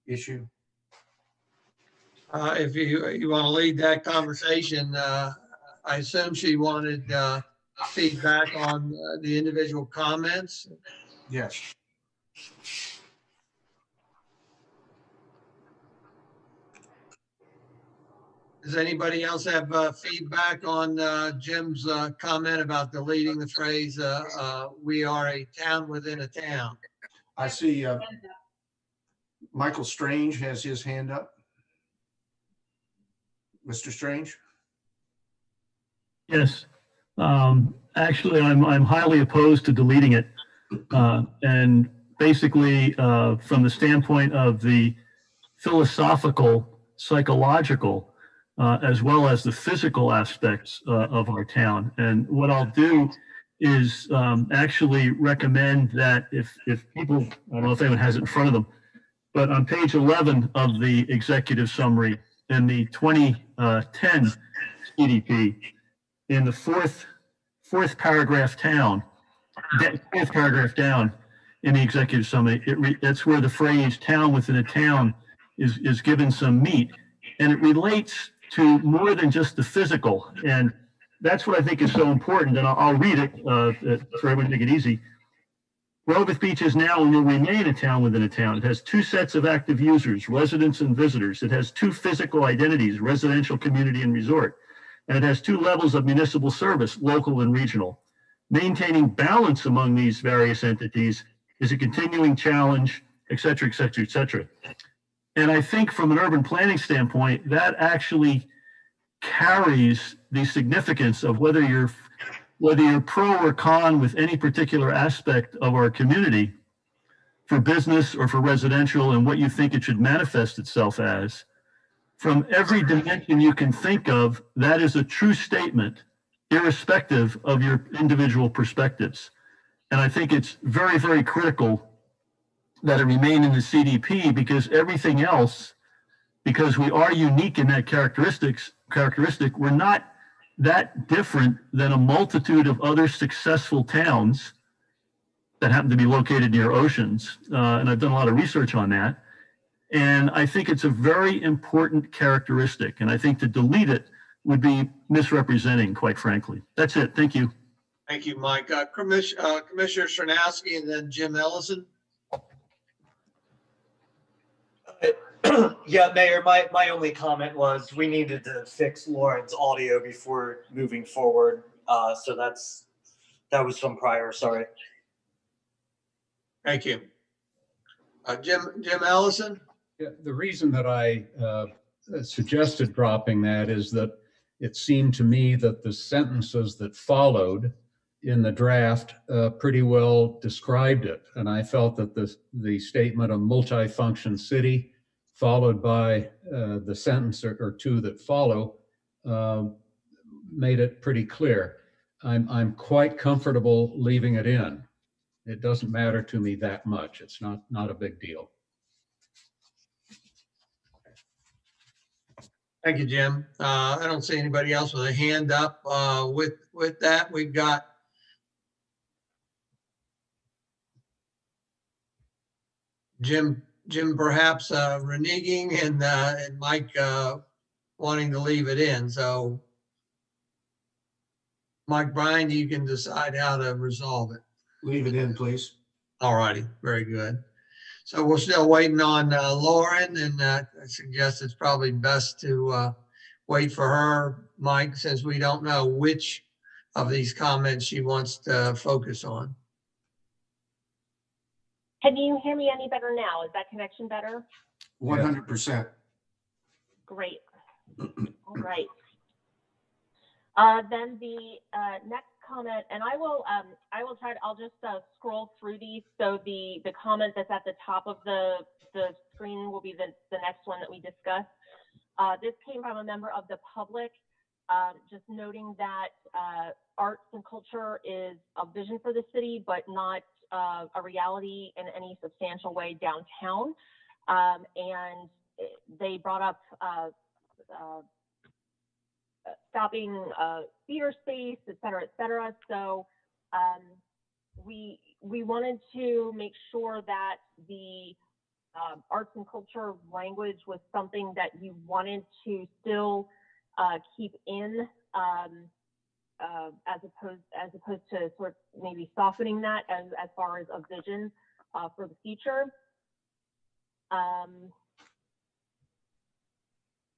issue? If you want to lead that conversation, I assume she wanted feedback on the individual comments. Yes. Does anybody else have feedback on Jim's comment about deleting the phrase, we are a town within a town? I see Michael Strange has his hand up. Mr. Strange? Yes. Actually, I'm highly opposed to deleting it. And basically, from the standpoint of the philosophical, psychological as well as the physical aspects of our town. And what I'll do is actually recommend that if people, I don't know if anyone has it in front of them, but on page 11 of the executive summary in the 2010 CDP, in the fourth paragraph down in the executive summary, that's where the phrase "town within a town" is given some meat, and it relates to more than just the physical. And that's what I think is so important. And I'll read it for everyone to make it easy. Rehoboth Beach is now and will remain a town within a town. It has two sets of active users, residents and visitors. It has two physical identities, residential, community, and resort. And it has two levels of municipal service, local and regional. Maintaining balance among these various entities is a continuing challenge, et cetera, et cetera, et cetera. And I think from an urban planning standpoint, that actually carries the significance of whether you're pro or con with any particular aspect of our community for business or for residential and what you think it should manifest itself as. From every dimension you can think of, that is a true statement, irrespective of your individual perspectives. And I think it's very, very critical that it remain in the CDP, because everything else, because we are unique in that characteristic, we're not that different than a multitude of other successful towns that happen to be located near oceans. And I've done a lot of research on that. And I think it's a very important characteristic. And I think to delete it would be misrepresenting, quite frankly. That's it. Thank you. Thank you, Mike. Commissioner Sernowski and then Jim Ellison. Yeah, Mayor, my only comment was we needed to fix Lauren's audio before moving forward. So that was from prior, sorry. Thank you. Jim Ellison? Yeah, the reason that I suggested dropping that is that it seemed to me that the sentences that followed in the draft pretty well described it. And I felt that the statement of multifunction city followed by the sentence or two that follow made it pretty clear. I'm quite comfortable leaving it in. It doesn't matter to me that much. It's not a big deal. Thank you, Jim. I don't see anybody else with a hand up. With that, we've got Jim perhaps reneging and Mike wanting to leave it in. So Mike Bryan, you can decide how to resolve it. Leave it in, please. All righty, very good. So we're still waiting on Lauren, and I suggest it's probably best to wait for her, Mike, since we don't know which of these comments she wants to focus on. Can you hear me any better now? Is that connection better? 100%. Great. All right. Then the next comment, and I will try to, I'll just scroll through these. So the comment that's at the top of the screen will be the next one that we discuss. This came from a member of the public, just noting that arts and culture is a vision for the city, but not a reality in any substantial way downtown. And they brought up stopping theater space, et cetera, et cetera. So we wanted to make sure that the arts and culture language was something that you wanted to still keep in, as opposed to sort of maybe softening that as far as a vision for the future.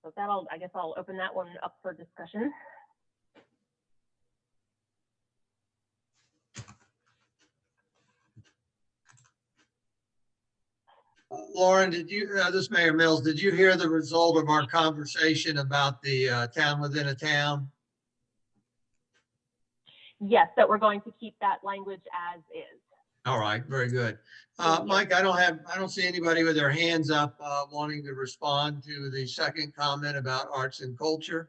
So I guess I'll open that one up for discussion. Lauren, did you, this is Mayor Mills, did you hear the result of our conversation about the town within a town? Yes, that we're going to keep that language as is. All right, very good. Thank you. Mike, I don't see anybody with their hands up wanting to respond to the second comment about arts and culture.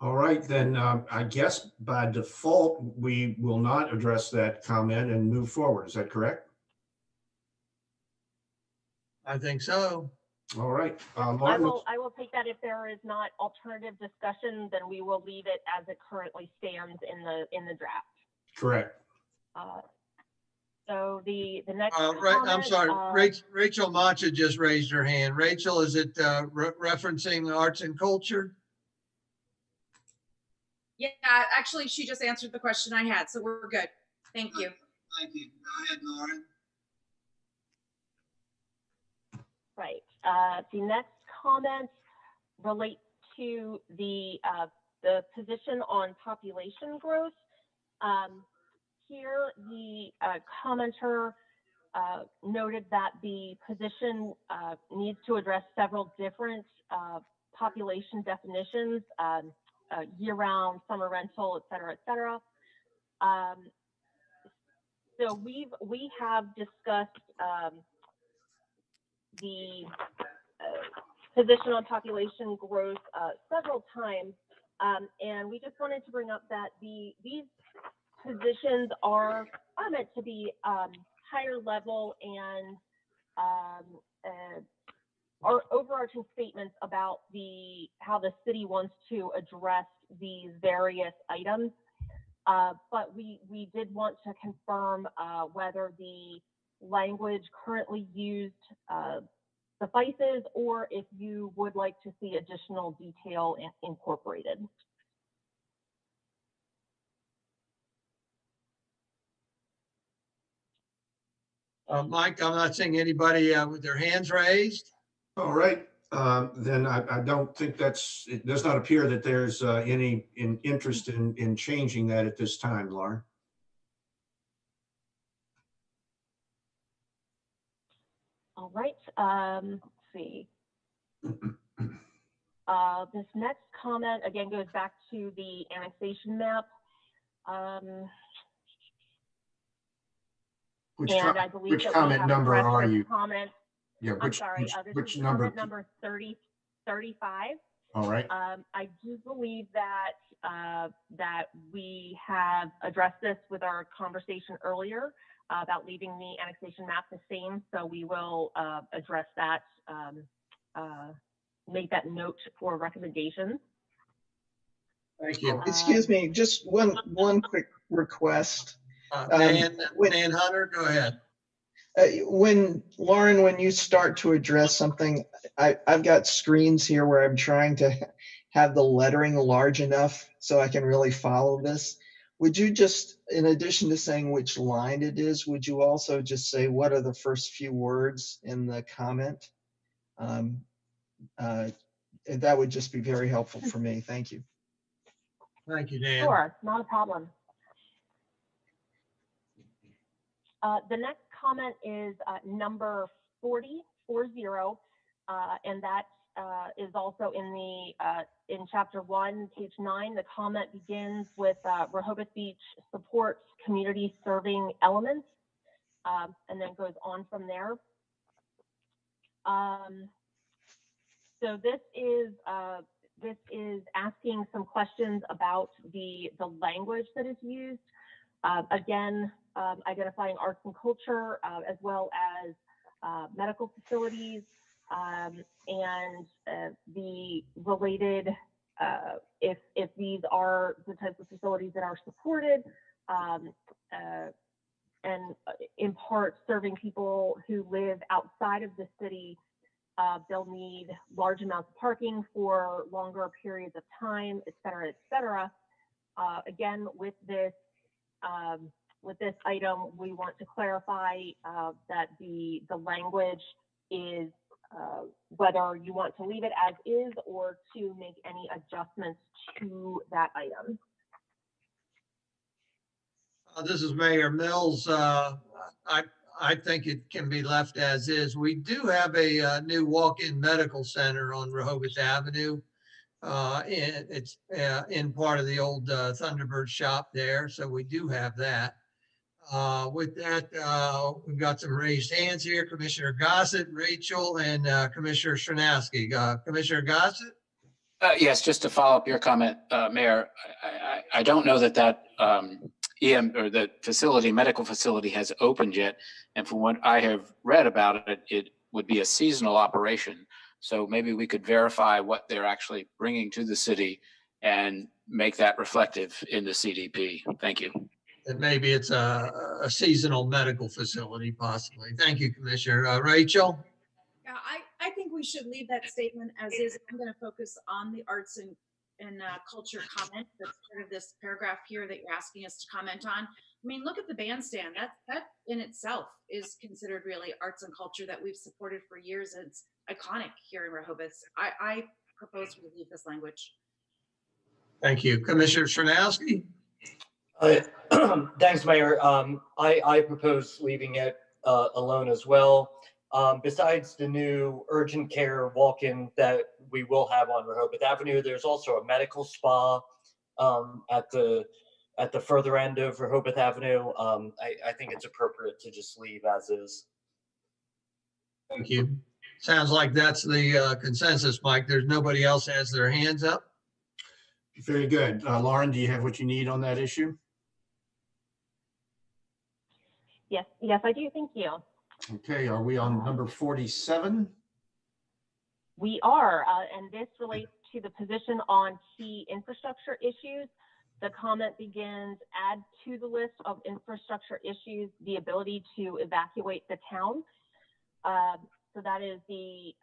All right, then I guess by default, we will not address that comment and move forward. Is that correct? I think so. All right. I Martin, will take that. If there is not alternative discussion, then we will leave it as it currently stands in the draft. correct. So the next I'm comment, sorry, Rachel Macha just raised her hand. Rachel, is it referencing arts and culture? Yeah, actually, she just answered the question I had, so we're good. Thank you. Thank you. Go ahead, Lauren. Right. The next comment relates to the position on population growth. Here, the commenter noted that the position needs to address several different population definitions, year-round, summer rental, et cetera, et cetera. So we have discussed the position on population growth several times, and we just wanted to bring up that these positions are meant to be higher level and are overarching statements about how the city wants to address these various items. But we did want to confirm whether the language currently used suffices, or if you would like to see additional detail incorporated. Mike, I'm not seeing anybody with their hands raised. All right. Then I don't think it does not appear that there's any interest in changing that at this time, Lauren. All right, let's see. This next comment again goes back to the annexation map. Which comment number are you? Comment. Yeah, I'm sorry, which this is number? comment number 35. All right. I do believe that that we have addressed this with our conversation earlier about leaving the annexation map the same. So we will address that, make that note for recommendations. Thank you. Excuse me, just one quick request. Nan Hunter, go ahead. Lauren, when you start to address something, I've got screens here where I'm trying to have the lettering large enough so I can really follow this. Would you just, in addition to saying which line it is, would you also just say what are the first few words in the comment? That would just be very helpful for me. Thank you. Thank you, Dan. Sure, not a problem. The next comment is number 40, and that is also in chapter 1, page 9. The comment begins with Rehoboth Beach supports community serving elements, and then goes on from there. So this is asking some questions about the language that is used. Again, identifying arts and culture, as well as medical facilities, and the related, if these are the types of facilities that are supported, and in part serving people who live outside of the city, they'll need large amounts of parking for longer periods of time, et cetera, et cetera. Again, with this item, we want to clarify that the language is whether you want to leave it as is or to make any adjustments to that item. This is Mayor Mills. I think it can be left as is. We do have a new walk-in medical center on Rehoboth Avenue. And it's in part of the old Thunderbird shop there. So we do have that. With that, we've got some raised hands here. Commissioner Gossett, Rachel, and Commissioner Srnowski. Commissioner Gossett? Yes, just to follow up your comment, Mayor, I don't know that EM or the medical facility has opened yet. And from what I have read about it, it would be a seasonal operation. So maybe we could verify what they're actually bringing to the city and make that reflective in the CDP. Thank you. And maybe it's a seasonal medical facility, possibly. Thank you, Commissioner. Rachel? Yeah, I think we should leave that statement as is. I'm going to focus on the arts and culture comment that's part of this paragraph here that you're asking us to comment on. I mean, look at the bandstand. That in itself is considered really arts and culture that we've supported for years. It's iconic here in Rehoboth. I propose we leave this language. Thank you. Commissioner Srnowski? Thanks, Mayor. I propose leaving it alone as well. Besides the new urgent care walk-in that we will have on Rehoboth Avenue, there's also a medical spa at the further end of Rehoboth Avenue. I think it's appropriate to just leave as is. Thank you. Sounds like that's the consensus, Mike. There's nobody else has their hands up. Very good. Lauren, do you have what you need on that issue? Yes, I do. Thank you. Okay, are we on number 47? We are, and this relates to the position on key infrastructure issues. The comment begins, add to the list of infrastructure issues the ability to evacuate the town. So that is the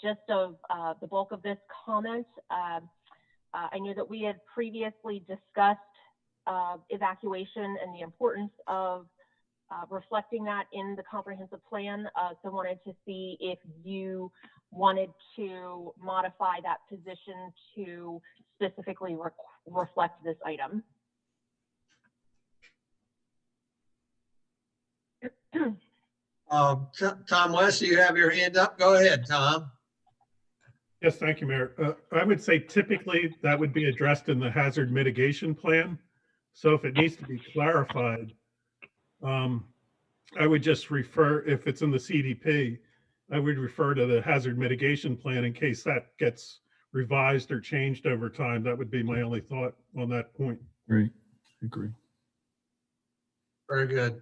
gist of the bulk of this comment. I knew that we had previously discussed evacuation and the importance of reflecting that in the comprehensive plan. So wanted to see if you wanted to modify that position to specifically reflect this item. Tom West, you have your hand up. Go ahead, Tom. Yes, thank you, Mayor. I would say typically that would be addressed in the hazard mitigation plan. So if it needs to be clarified, I would just refer, if it's in the CDP, I would refer to the hazard mitigation plan in case that gets revised or changed over time. That would be my only thought on that point. Great, agree. Very good.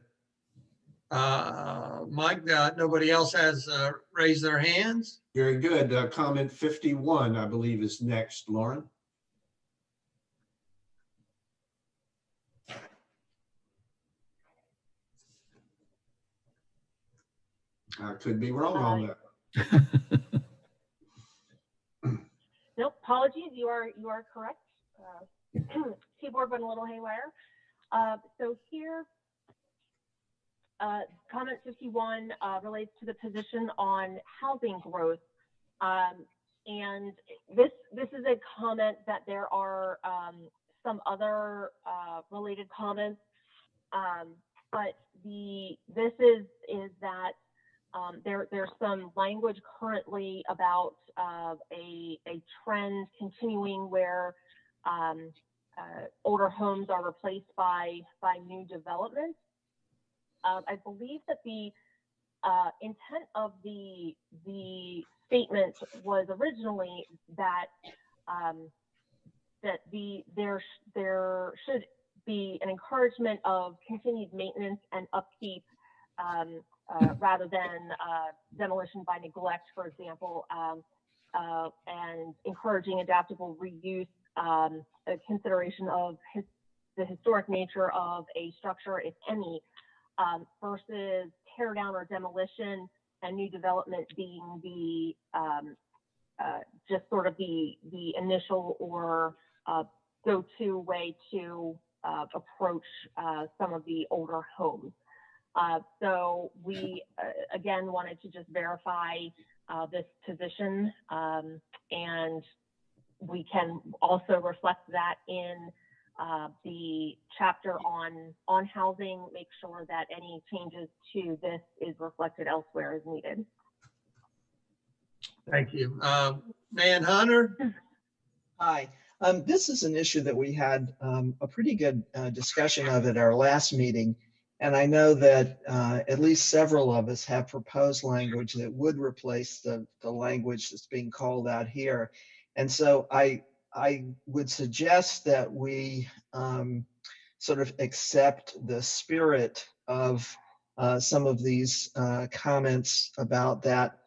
Mike, nobody else has raised their hands? Very good. Comment 51, I believe, is next. Lauren? I could be wrong on that. Nope, apologies, you are correct. Keyboard went a little haywire. So here, comment 51 relates to the position on housing growth. And this is a comment that there are some other related comments, but this is that there's some language currently about a trend continuing where older homes are replaced by new development. I believe that the intent of the statement was originally that there should be an encouragement of continued maintenance and upkeep rather than demolition by neglect, for example, and encouraging adaptable reuse, a consideration of the historic nature of a structure, if any, versus tear down or demolition and new development being the just sort of the initial or go-to way to approach some of the older homes. So we, again, wanted to just verify this position, and we can also reflect that in the chapter on housing, make sure that any changes to this is reflected elsewhere as needed. Thank you. Nan Hunter? Hi. This is an issue that we had a pretty good discussion of at our last meeting. And I know that at least several of us have proposed language that would replace the language that's being called out here. And so I would suggest that we sort of accept the spirit of some of these comments about that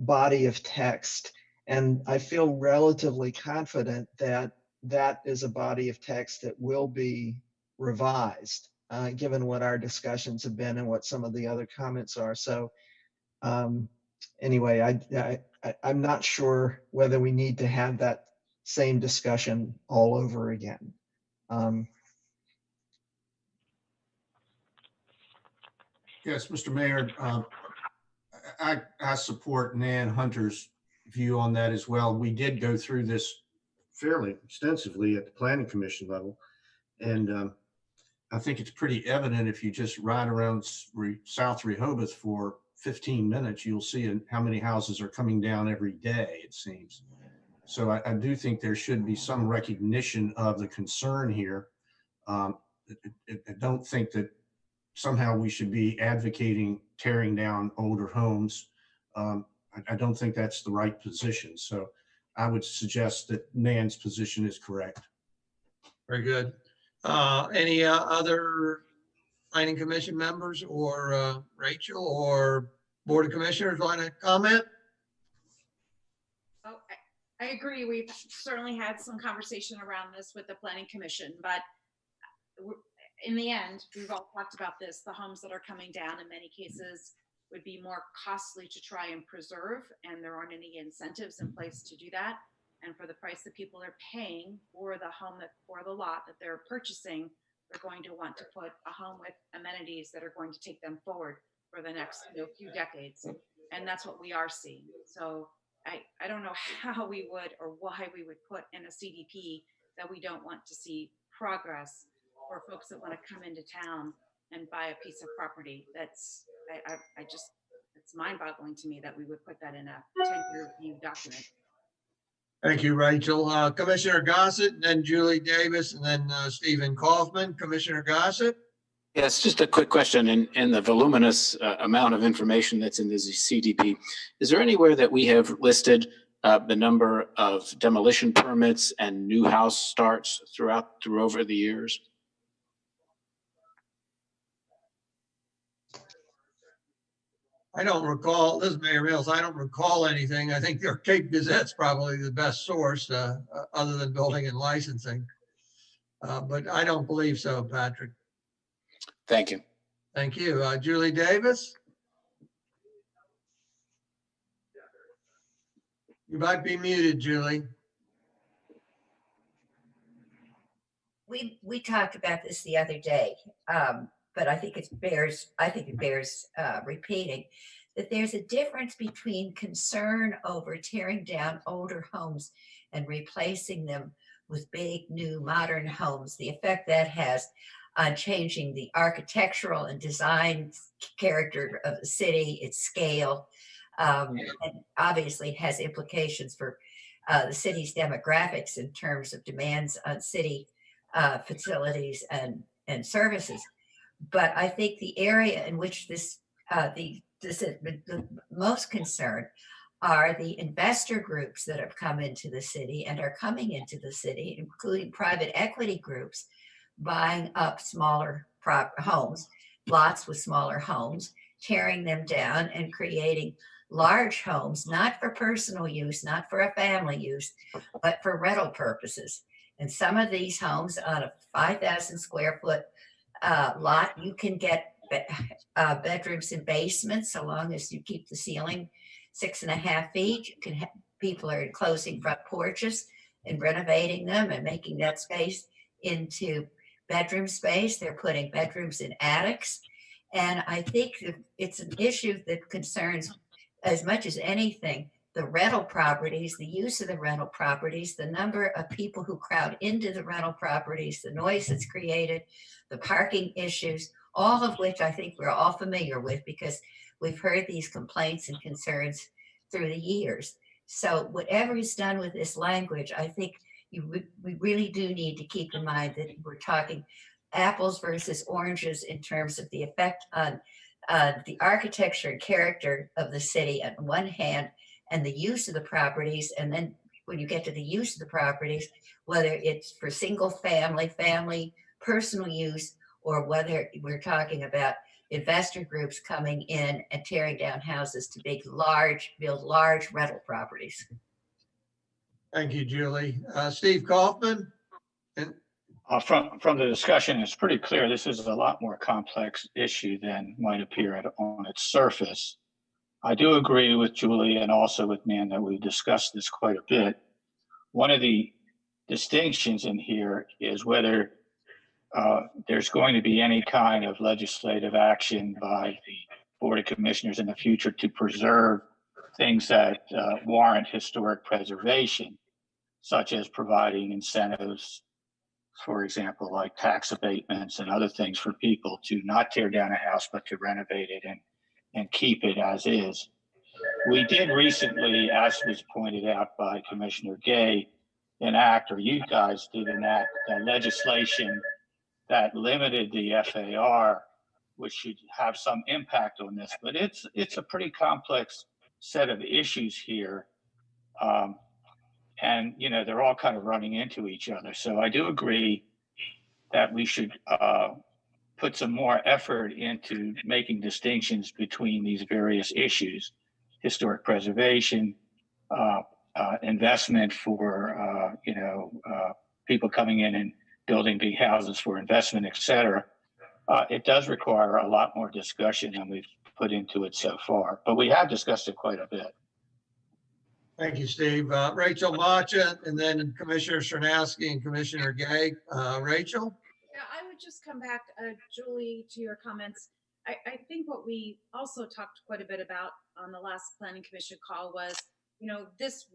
body of text. And I feel relatively confident that that is a body of text that will be revised, given what our discussions have been and what some of the other comments are. So anyway, I'm not sure whether we need to have that same discussion all over again. Yes, Mr. Mayor, I support Nan Hunter's view on that as well. We did go through this fairly extensively at the Planning Commission level. And I think it's pretty evident if you just ride around South Rehoboth for 15 minutes, you'll see how many houses are coming down every day, it seems. So I do think there should be some recognition of the concern here. I don't think that somehow we should be advocating tearing down older homes. I don't think that's the right position. So I would suggest that Nan's position is correct. Very good. Any other planning commission members or Rachel or Board of Commissioners want to comment? Oh, I agree. We've certainly had some conversation around this with the Planning Commission, but in the end, we've all talked about this. The homes that are coming down in many cases would be more costly to try and preserve, and there aren't any incentives in place to do that. And for the price that people are paying for the home or the lot that they're purchasing, they're going to want to put a home with amenities that are going to take them forward for the next few decades. And that's what we are seeing. So I don't know how we would or why we would put in a CDP that we don't want to see progress for folks that want to come into town and buy a piece of property. That's, it's mind-boggling to me that we would put that in a 10-year review document. Thank you, Rachel. Commissioner Gossett, and then Julie Davis, and then Stephen Kaufman. Commissioner Gossett? Yes, just a quick question. In the voluminous amount of information that's in the CDP, is there anywhere that we have listed the number of demolition permits and new house starts through over the years? I don't recall, this is Mayor Mills, I don't recall anything. I think your Cape Gazette's probably the best source other than building and licensing. But I don't believe so, Patrick. Thank you. Thank you. Julie Davis? You might be muted, Julie. We talked about this the other day, but I think it bears repeating that there's a difference between concern over tearing down older homes and replacing them with big, new, modern homes, the effect that has on changing the architectural and design character of the city, its scale, and obviously it has implications for the city's demographics in terms of demands on city facilities and services. But I think the area in which this the most concerned are the investor groups that have come into the city and are coming into the city, including private equity groups, buying up smaller homes, lots with smaller homes, tearing them down and creating large homes, not for personal use, not for a family use, but for rental purposes. And some of these homes on a 5,000 square foot lot, you can get bedrooms and basements so long as you keep the ceiling 6.5 feet. You can people are enclosing front porches and renovating them and making that space into bedroom space. They're putting bedrooms in attics. And I think it's an issue that concerns, as much as anything, the rental properties, the use of the rental properties, the number of people who crowd into the rental properties, the noise that's created, the parking issues, all of which I think we're all familiar with because we've heard these complaints and concerns through the years. So whatever is done with this language, I think we really do need to keep in mind that we're talking apples versus oranges in terms of the effect on the architecture and character of the city on one hand, and the use of the properties. And then when you get to the use of the properties, whether it's for single family, personal use, or whether we're talking about investor groups coming in and tearing down houses to build large rental properties. Thank you, Julie. Steve Kaufman? From the discussion, it's pretty clear this is a lot more complex issue than might appear on its surface. I do agree with Julie and also with Nan that we've discussed this quite a bit. One of the distinctions in here is whether there's going to be any kind of legislative action by the Board of Commissioners in the future to preserve things that warrant historic preservation, such as providing incentives, for example, like tax abatements and other things for people to not tear down a house, but to renovate it and keep it as is. We did recently, as was pointed out by Commissioner Gay, enact, or you guys did enact legislation that limited the FAR, which should have some impact on this, but it's a pretty complex set of issues here. And, you know, they're all kind of running into each other. So I do agree that we should put some more effort into making distinctions between these various issues: historic preservation, investment for, people coming in and building big houses for investment, et cetera. It does require a lot more discussion than we've put into it so far, but we have discussed it quite a bit. Thank you, Steve. Rachel Macha, and then Commissioner Sernowski and Commissioner Gay. Rachel? Yeah, I would just come back, Julie, to your comments. I think what we also talked quite a bit about on the last Planning Commission call was, this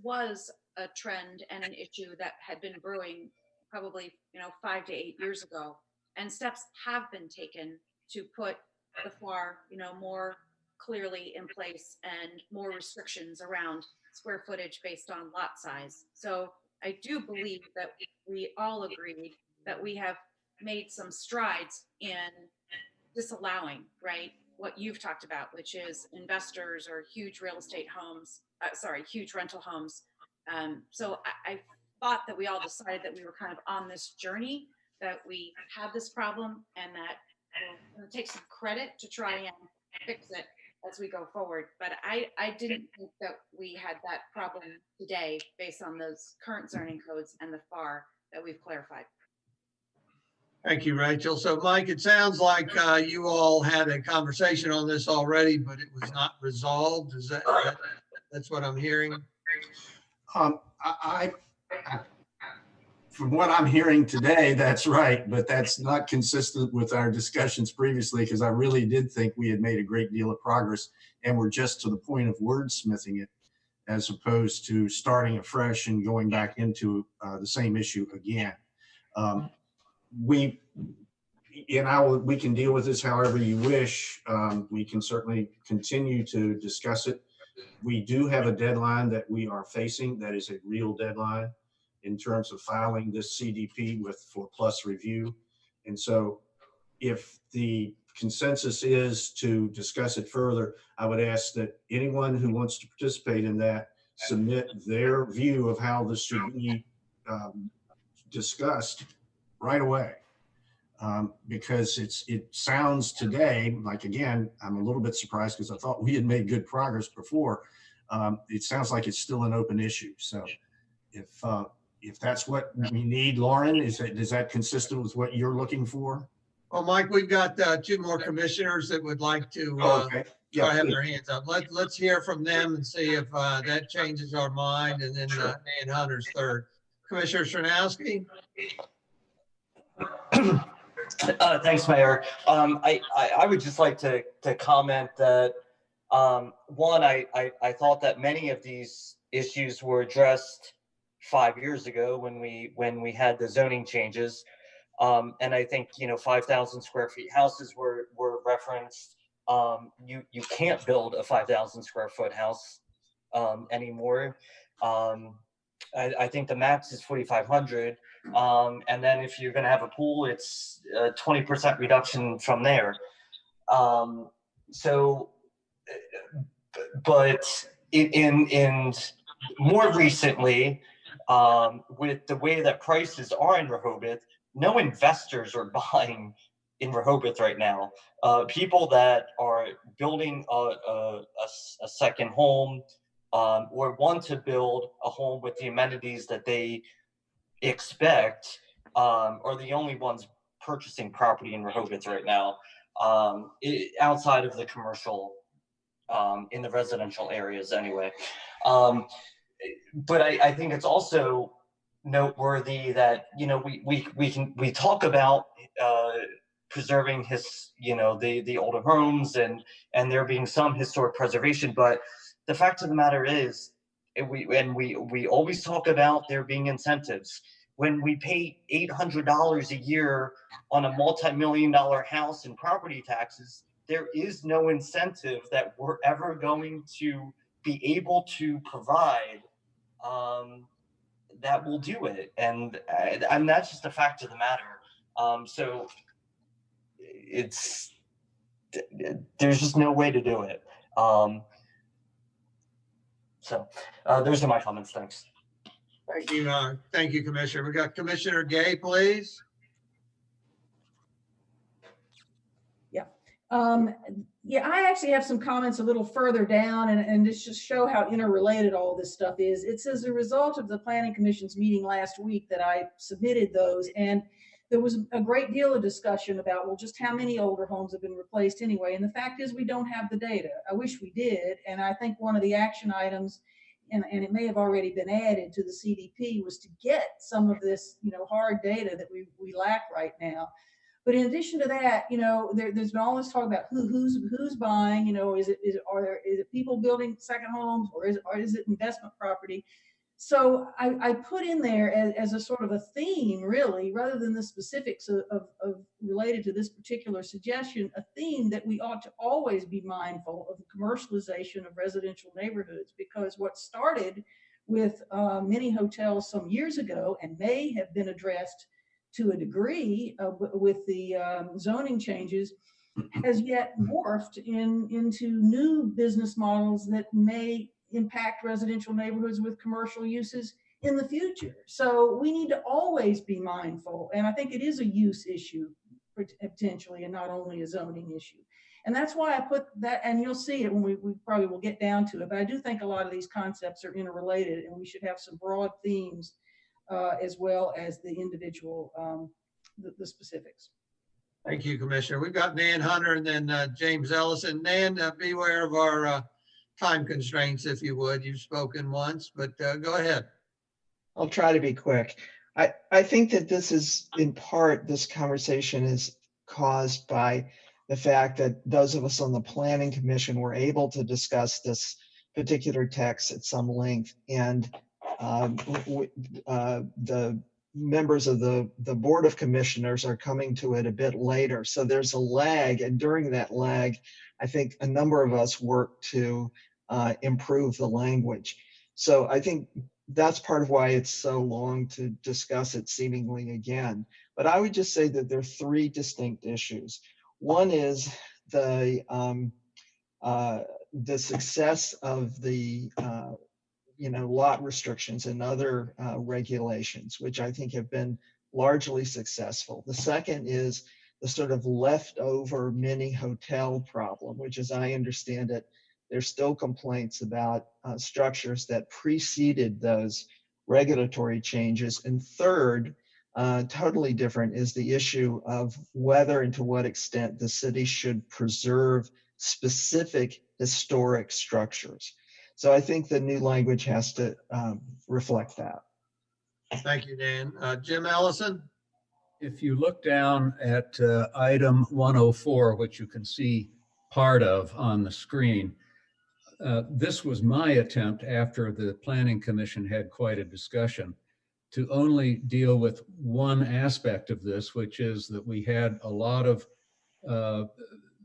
was a trend and an issue that had been brewing probably, 5 to 8 years ago, and steps have been taken to put the FAR, more clearly in place and more restrictions around square footage based on lot size. So I do believe that we all agreed that we have made some strides in disallowing, right, what you've talked about, which is investors or huge real estate homes, huge rental homes. So I thought that we all decided that we were kind of on this journey, that we had this problem, and that we're going to take some credit to try and fix it as we go forward. But I didn't think that we had that problem today based on those current zoning codes and the FAR that we've clarified. Thank you, Rachel. So Mike, it sounds like you all had a conversation on this already, but it was not resolved. Is that's what I'm hearing? From what I'm hearing today, that's right, but that's not consistent with our discussions previously, because I really did think we had made a great deal of progress and we're just to the point of wordsmithing it, as opposed to starting afresh and going back into the same issue again. We can deal with this however you wish. We can certainly continue to discuss it. We do have a deadline that we are facing. That is a real deadline in terms of filing this CDP for plus review. And so if the consensus is to discuss it further, I would ask that anyone who wants to participate in that submit their view of how this should be discussed right away. Because it sounds today, like, again, I'm a little bit surprised because I thought we had made good progress before. It sounds like it's still an open issue. So if that's what we need, Lauren, is that consistent with what you're looking for? Well, Mike, we've got 2 more commissioners that would like to have their hands up. Let's hear from them and see if that changes our mind. And then Dan Hunter's third. Commissioner Sernowski? Thanks, Mayor. I would just like to comment that, one, I thought that many of these issues were addressed 5 years ago when we had the zoning changes. And I think, 5,000 square feet houses were referenced. You can't build a 5,000 square foot house anymore. I think the max is 4,500. And then if you're going to have a pool, it's a 20% reduction from there. But in more recently, with the way that prices are in Rehoboth, no investors are buying in Rehoboth right now. People that are building a second home or want to build a home with the amenities that they expect are the only ones purchasing property in Rehoboth right now, outside of the commercial, in the residential areas anyway. But I think it's also noteworthy that, you know, we talk about preserving the older homes and there being some historic preservation, but the fact of the matter is, we always talk about there being incentives. When we pay $800 a year on a multi-million-dollar house in property taxes, there is no incentive that we're ever going to be able to provide that will do it. And that's just a fact of the matter. So there's just no way to do it. So those are my comments. Thanks. Thank you. Thank you, Commissioner. We got Commissioner Gay, please. Yeah, I actually have some comments a little further down, and this just show how interrelated all this stuff is. It's as a result of the Planning Commission's meeting last week that I submitted those, and there was a great deal of discussion about, well, just how many older homes have been replaced anyway. And the fact is, we don't have the data. I wish we did, and I think one of the action items, and it may have already been added to the CDP, was to get some of this, hard data that we lack right now. But in addition to that, there's been all this talk about who's buying. Is it people building second homes, or is it investment property? So I put in there as a sort of a theme, really, rather than the specifics of related to this particular suggestion, a theme that we ought to always be mindful of the commercialization of residential neighborhoods, because what started with many hotels some years ago and may have been addressed to a degree with the zoning changes has yet morphed into new business models that may impact residential neighborhoods with commercial uses in the future. So we need to always be mindful. And I think it is a use issue potentially, and not only a zoning issue. And that's why I put that, and you'll see it when we probably will get down to it. But I do think a lot of these concepts are interrelated, and we should have some broad themes as well as the individual, the specifics. Thank you, Commissioner. We've got Nan Hunter and then James Ellison. Nan, beware of our time constraints, if you would. You've spoken once, but go ahead. I'll try to be quick. I think that this is, in part, this conversation is caused by the fact that those of us on the Planning Commission were able to discuss this particular text at some length, and the members of the Board of Commissioners are coming to it a bit later. So there's a lag, and during that lag, I think a number of us worked to improve the language. So I think that's part of why it's so long to discuss it seemingly again. But I would just say that there are three distinct issues. One is the success of the lot restrictions and other regulations, which I think have been largely successful. The second is the sort of leftover mini hotel problem, which, as I understand it, there's still complaints about structures that preceded those regulatory changes. And third, totally different, is the issue of whether and to what extent the city should preserve specific historic structures. So I think the new language has to reflect that. Thank you, Dan. Jim Ellison? If you look down at item 104, which you can see part of on the screen, this was my attempt, after the Planning Commission had quite a discussion, to only deal with one aspect of this, which is that we had a lot of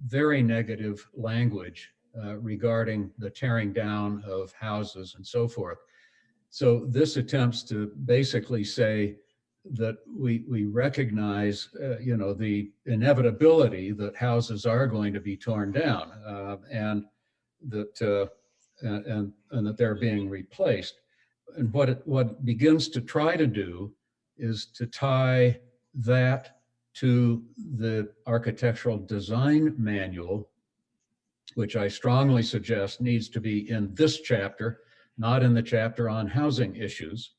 very negative language regarding the tearing down of houses and so forth. So this attempts to basically say that we recognize, the inevitability that houses are going to be torn down, and that and that they're being replaced. And what it begins to try to do is to tie that to the architectural design manual, which I strongly suggest needs to be in this chapter, not in the chapter on housing issues,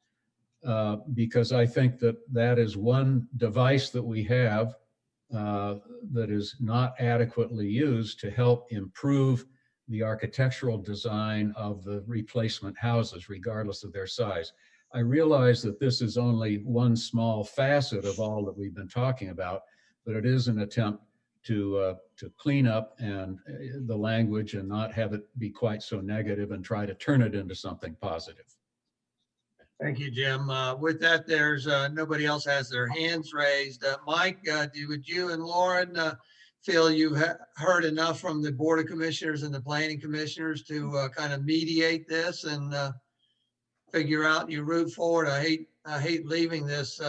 because I think that is one device that we have that is not adequately used to help improve the architectural design of the replacement houses, regardless of their size. I realize that this is only one small facet of all that we've been talking about, but it is an attempt to clean up and the language and not have it be quite so negative and try to turn it into something positive. Thank you, Jim. With that, there's nobody else has their hands raised. Mike, would you and Lauren feel you heard enough from the Board of Commissioners and the Planning Commissioners to kind of mediate this and figure out your route forward? I hate leaving this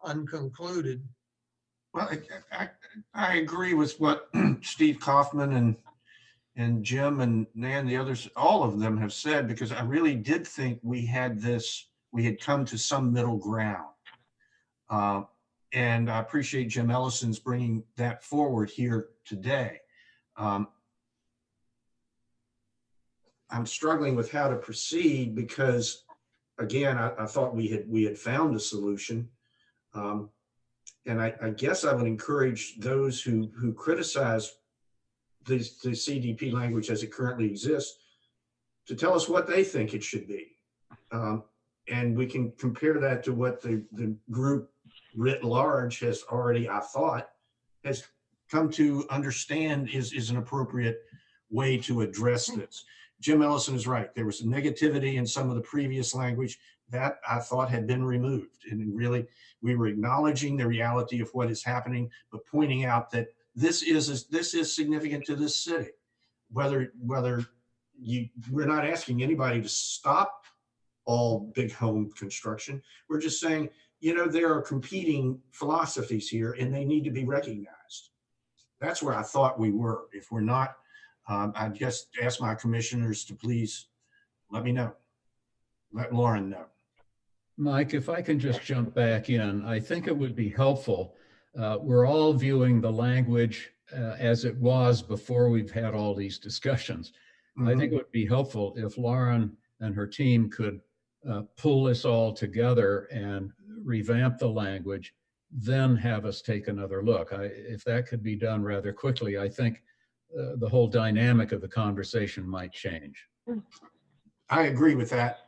unconcluded. Well, I agree with what Steve Kaufman and Jim and Nan, the others, all of them have said, because I really did think we had come to some middle ground. And I appreciate Jim Ellison's bringing that forward here today. I'm struggling with how to proceed because, again, I thought we had found a solution. And I guess I would encourage those who criticize the CDP language as it currently exists to tell us what they think it should be. And we can compare that to what the group writ large has already, I thought, has come to understand is an appropriate way to address this. Jim Ellison is right. There was negativity in some of the previous language that I thought had been removed. And really, we were acknowledging the reality of what is happening, but pointing out that this is significant to this city. We're not asking anybody to stop all big home construction. We're just saying, there are competing philosophies here and they need to be recognized. That's where I thought we were. If we're not, I just ask my commissioners to please let me know. Let Lauren know. Mike, if I can just jump back in, I think it would be helpful. We're all viewing the language as it was before we've had all these discussions. I think it would be helpful if Lauren and her team could pull this all together and revamp the language, then have us take another look. If that could be done rather quickly, I think the whole dynamic of the conversation might change. I agree with that.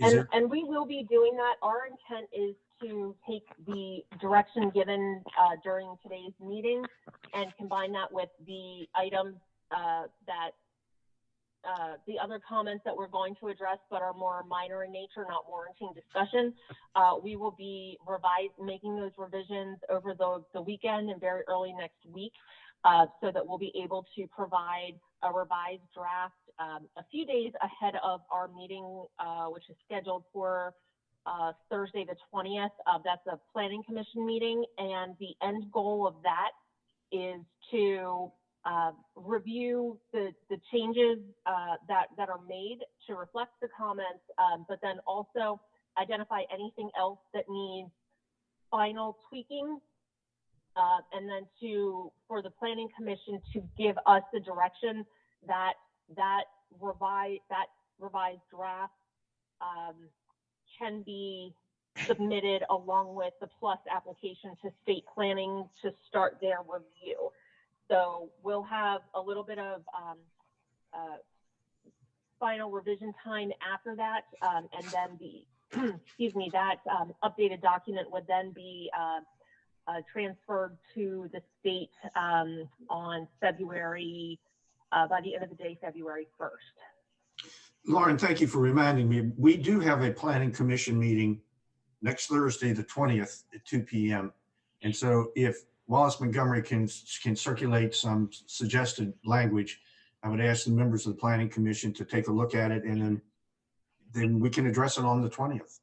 And we will be doing that. Our intent is to take the direction given during today's meeting and combine that with the items that the other comments that we're going to address but are more minor in nature, not warranting discussion. We will be making those revisions over the weekend and very early next week so that we'll be able to provide a revised draft a few days ahead of our meeting, which is scheduled for Thursday the 20th. That's a Planning Commission meeting, and the end goal of that is to review the changes that are made to reflect the comments, but then also identify anything else that needs final tweaking, and then for the Planning Commission to give us the direction that revised draft can be submitted along with the plus application to state planning to start their review. So we'll have a little bit of final revision time after that, and then that updated document would then be transferred to the state on February, by the end of the day, February 1st. Lauren, thank you for reminding me. We do have a Planning Commission meeting next Thursday, the 20th at 2 p.m. And so if Wallace Montgomery can circulate some suggested language, I would ask the members of the Planning Commission to take a look at it and then then we can address it on the 20th.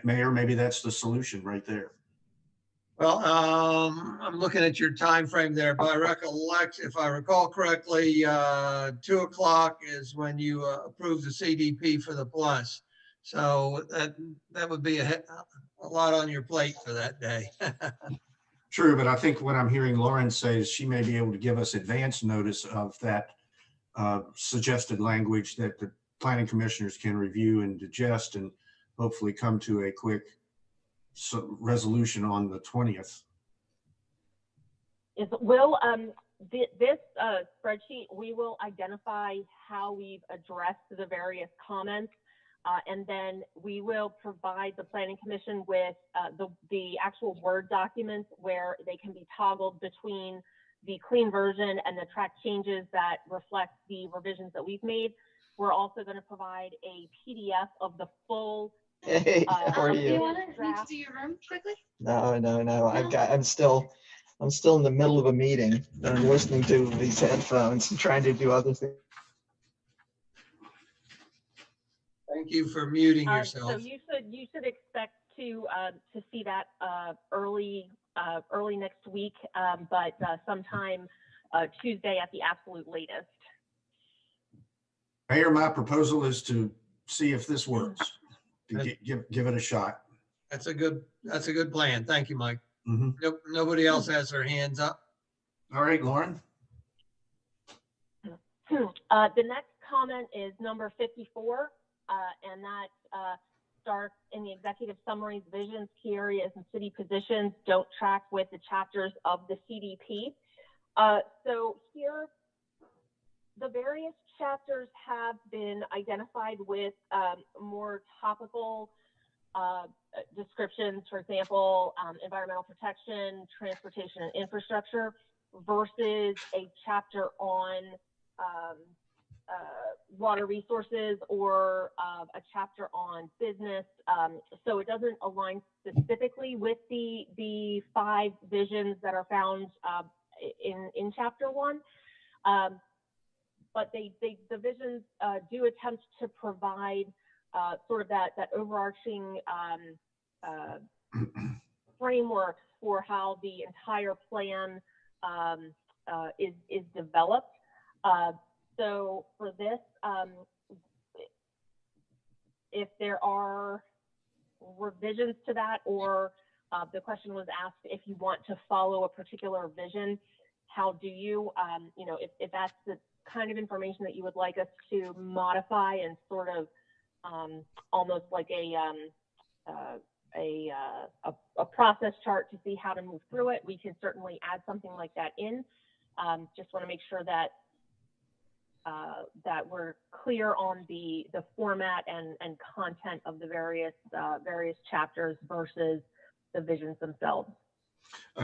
Mayor, maybe that's the solution right there. Well, I'm looking at your time frame there. If I recall correctly, 2 o'clock is when you approve the CDP for the plus. So that would be a lot on your plate for that day. True, but I think what I'm hearing Lauren say is she may be able to give us advance notice of that suggested language that the planning commissioners can review and digest and hopefully come to a quick resolution on the 20th. This spreadsheet, we will identify how we've addressed the various comments, and then we will provide the Planning Commission with the actual Word documents where they can be toggled between the clean version and the track changes that reflect the revisions that we've made. We're also going to provide a PDF of the full. Hey, how are Do you you? want to leave to your room quickly? No. I'm still in the middle of a meeting. I'm listening to these headphones and trying to do other things. Thank you for muting yourself. So you should expect to see that early next week, but sometime Tuesday at the absolute latest. Mayor, my proposal is to see if this works. Give it a shot. That's a good plan. Thank you, Mike. Mm-hmm. Nobody else has their hands up. All right, Lauren. The next comment is number 54, and that starts in the executive summaries, visions, key areas, and city positions don't track with the chapters of the CDP. So here, the various chapters have been identified with more topical descriptions, for example, environmental protection, transportation and infrastructure, versus a chapter on water resources or a chapter on business. So it doesn't align specifically with the 5 visions that are found in chapter 1. But the visions do attempt to provide sort of that overarching framework for how the entire plan is developed. So for this, if there are revisions to that, or the question was asked if you want to follow a particular vision, how do you, if that's the kind of information that you would like us to modify and sort of almost like a process chart to see how to move through it, we can certainly add something like that in. Just want to make sure that that we're clear on the format and content of the various chapters versus the visions themselves.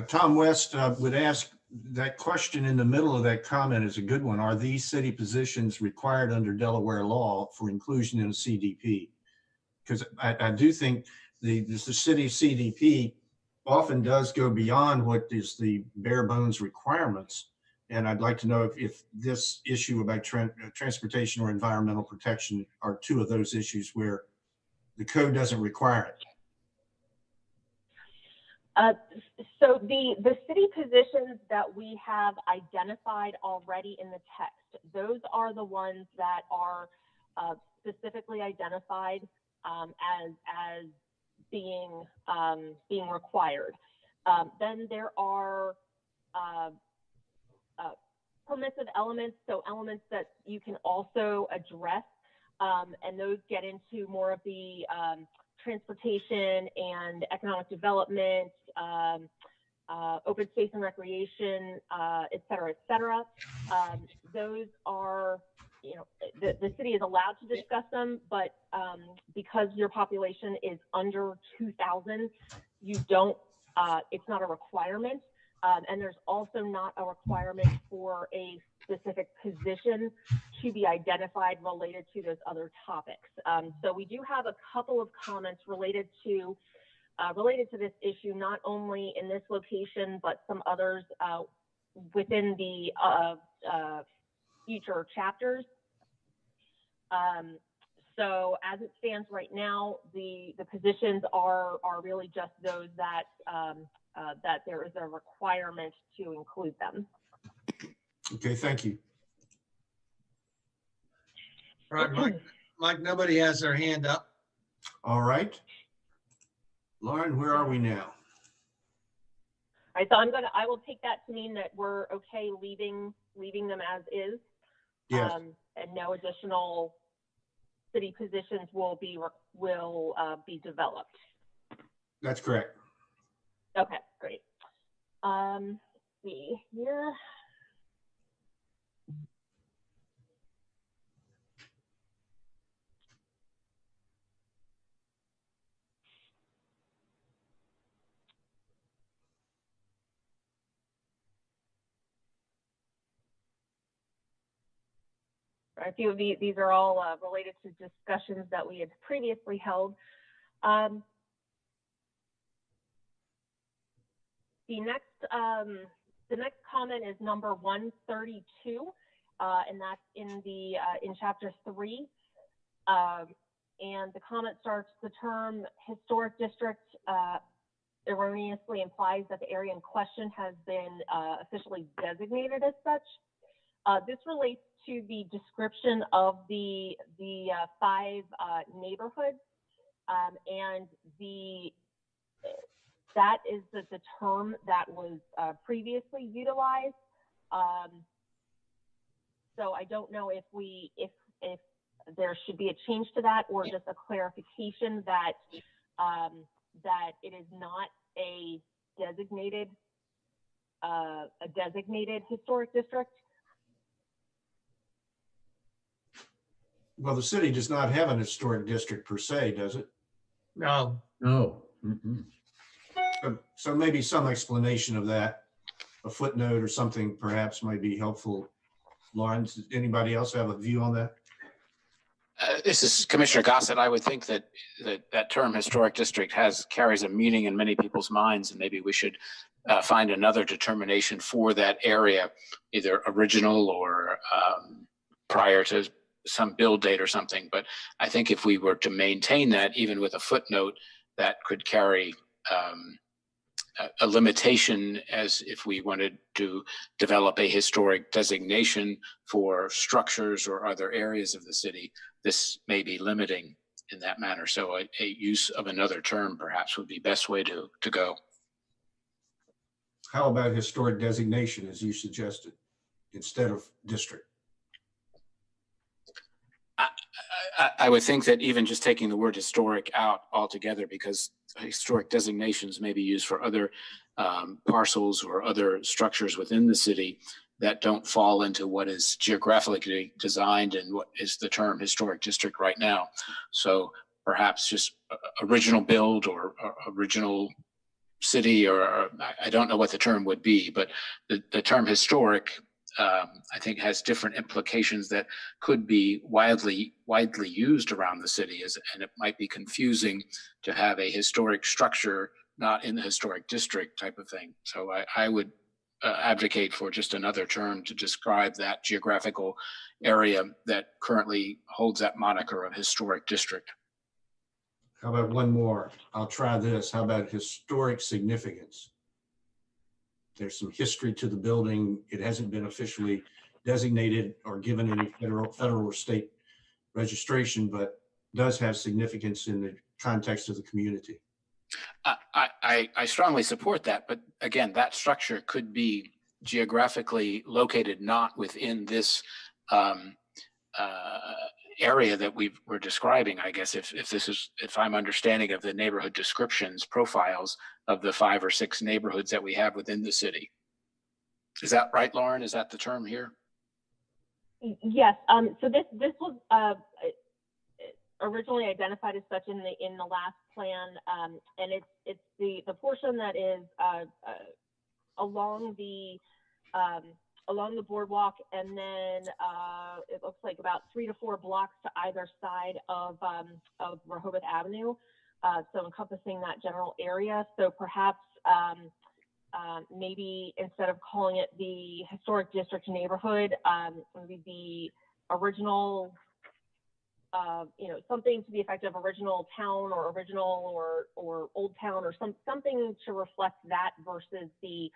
Tom West would ask, that question in the middle of that comment is a good one. Are these city positions required under Delaware law for inclusion in a CDP? Because I do think the city CDP often does go beyond what is the bare bones requirements. And I'd like to know if this issue about transportation or environmental protection are 2 of those issues where the code doesn't require it. So the city positions that we have identified already in the text, those are the ones that are specifically identified as being required. Then there are permissive elements, so elements that you can also address, and those get into more of the transportation and economic development, open space and recreation, et cetera, et cetera. Those are, the city is allowed to discuss them, but because your population is under 2,000, you don't, it's not a requirement. And there's also not a requirement for a specific position to be identified related to those other topics. So we do have a couple of comments related to this issue, not only in this location, but some others within the future chapters. So as it stands right now, the positions are really just those that that there is a requirement to include them. Okay, thank you. All right, Mike, nobody has their hand up. All right. Lauren, where are we now? All right, so I will take that to mean that we're okay leaving them as is. Yes. And no additional city positions will be developed. That's correct. Okay, great. See here. A few of these are all related to discussions that we had previously held. The next comment is number 132, and that's in chapter 3. And the comment starts: the term historic district erroneously implies that the area in question has been officially designated as such. This relates to the description of the 5 neighborhoods, and that is the term that was previously utilized. So I don't know if there should be a change to that, or just a clarification that that it is not a designated historic district. Well, the city does not have an historic district per se, does it? No. No. Mm-mm. So maybe some explanation of that, a footnote or something perhaps might be helpful. Lauren, does anybody else have a view on that? This is Commissioner Gossett. I would think that that term historic district carries a meaning in many people's minds, and maybe we should find another determination for that area, either original or prior to some build date or something. But I think if we were to maintain that, even with a footnote, that could carry a limitation, as if we wanted to develop a historic designation for structures or other areas of the city. This may be limiting in that manner. So a use of another term perhaps would be best way to go. How about historic designation, as you suggested, instead of district? I would think that even just taking the word historic out altogether, because historic designations may be used for other parcels or other structures within the city that don't fall into what is geographically designed and what is the term historic district right now. So perhaps just original build or original city, or I don't know what the term would be, but the term historic I think has different implications that could be widely used around the city, and it might be confusing to have a historic structure not in the historic district type of thing. So I would advocate for just another term to describe that geographical area that currently holds that moniker of historic district. How about one more? I'll try this. How about historic significance? There's some history to the building. It hasn't been officially designated or given any federal or state registration, but does have significance in the context of the community. I strongly support that, but again, that structure could be geographically located not within this area that we're describing. I guess if I'm understanding of the neighborhood descriptions profiles of the 5 or 6 neighborhoods that we have within the city. Is that right, Lauren? Is that the term here? Yes. So this was originally identified as such in the last plan, and it's the portion that is along the boardwalk, and then it looks like about 3 to 4 blocks to either side of Rehoboth Avenue, so encompassing that general area. So perhaps maybe instead of calling it the historic district neighborhood, maybe the original something to the effect of original town or original or old town or something to reflect that versus the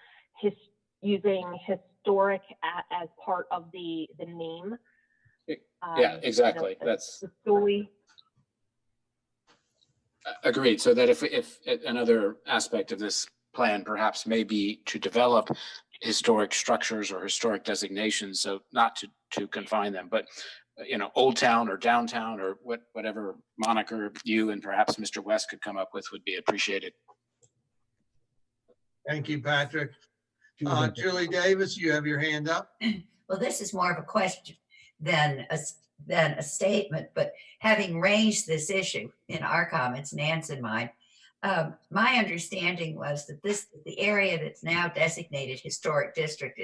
using historic as part of the name. Yeah, exactly. That's the story. Agreed. So that if another aspect of this plan perhaps may be to develop historic structures or historic designations, so not to confine them, but Old Town or Downtown or whatever moniker you and perhaps Mr. West could come up with would be appreciated. Thank you, Patrick. Julie Davis, you have your hand up. Well, this is more of a question than a statement, but having raised this issue in our comments, Nan's and mine, my understanding was that the area that's now designated historic district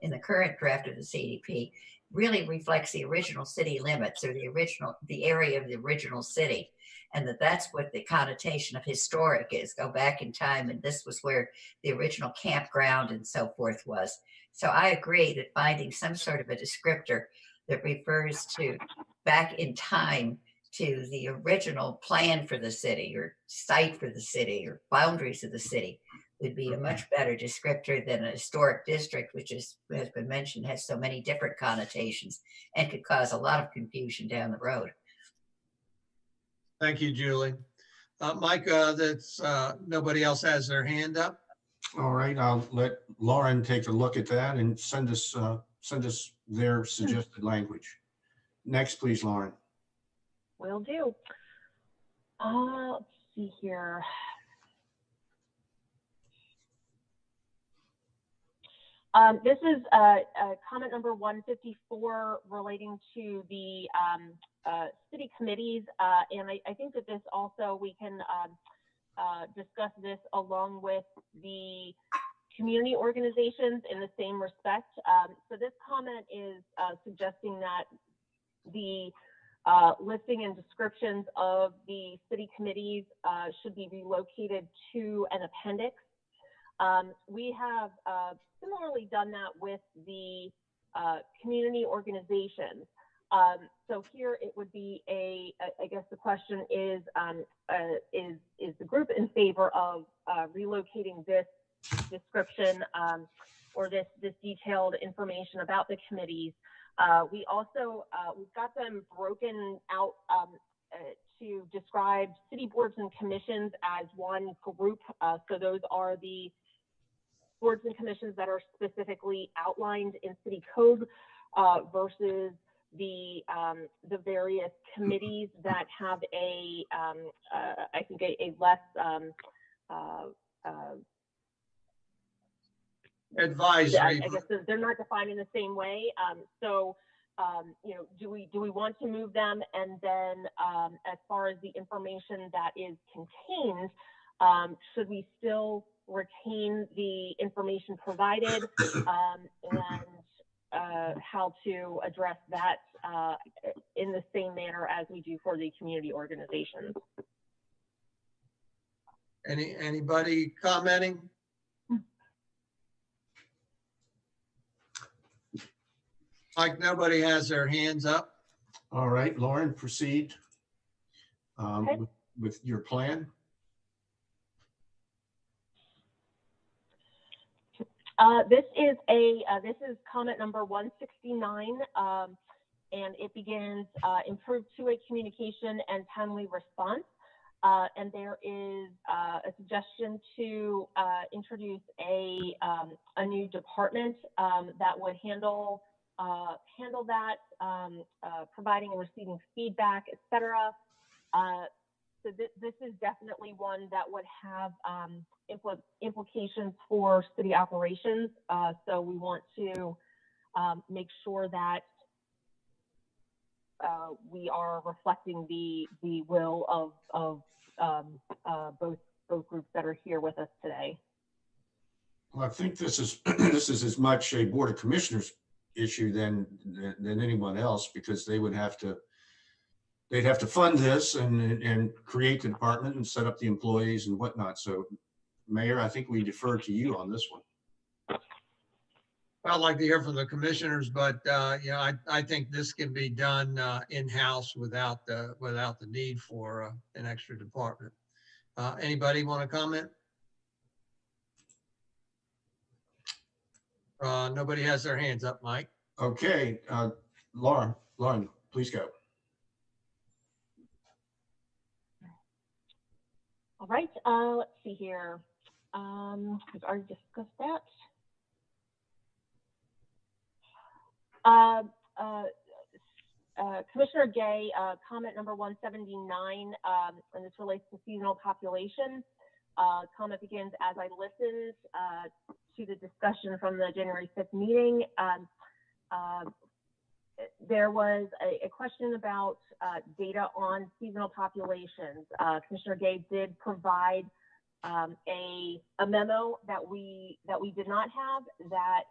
in the current draft of the CDP really reflects the original city limits or the area of the original city. And that's what the connotation of historic is. Go back in time, and this was where the original campground and so forth was. So I agree that finding some sort of a descriptor that refers to back in time to the original plan for the city or site for the city or boundaries of the city would be a much better descriptor than a historic district, which has been mentioned, has so many different connotations and could cause a lot of confusion down the road. Thank you, Julie. Mike, nobody else has their hand up. All right, I'll let Lauren take a look at that and send us their suggested language. Next, please, Lauren. Will do. Let's see here. This is comment number 154 relating to the city committees. And I think that this also, we can discuss this along with the community organizations in the same respect. So this comment is suggesting that the listing and descriptions of the city committees should be relocated to an appendix. We have similarly done that with the community organizations. So here it would be I guess the question is the group in favor of relocating this description or this detailed information about the committees? We also, we've got them broken out to describe city boards and commissions as one group. So those are the boards and commissions that are specifically outlined in city code versus the various committees that have I think a less advisory. I guess they're not defined in the same way. So, do we want to move them? And then, as far as the information that is contained, should we still retain the information provided, and how to address that in the same manner as we do for the community organizations? Anybody commenting? Like nobody has their hands up. All right, Lauren, proceed with your plan. This is comment number 169, and it begins improved two-way communication and timely response. And there is a suggestion to introduce a new department that would handle that, providing and receiving feedback, etc. So this is definitely one that would have implications for city operations. So we want to make sure that we are reflecting the will of both groups that are here with us today. Well, I think this is as much a Board of Commissioners issue than anyone else, because they'd have to fund this and create the department and set up the employees and whatnot. So, Mayor, I think we defer to you on this one. I'd like to hear from the commissioners, but, you know, I think this can be done in-house without the need for an extra department. Anybody want to comment? Nobody has their hands up, Mike. Okay, Lauren, please go. All right, let's see here. We've already discussed that. Commissioner Gay, comment number 179, and this relates to seasonal population. Comment begins, as I listened to the discussion from the January 5th meeting, there was a question about data on seasonal populations. Commissioner Gay did provide a memo that we did not have that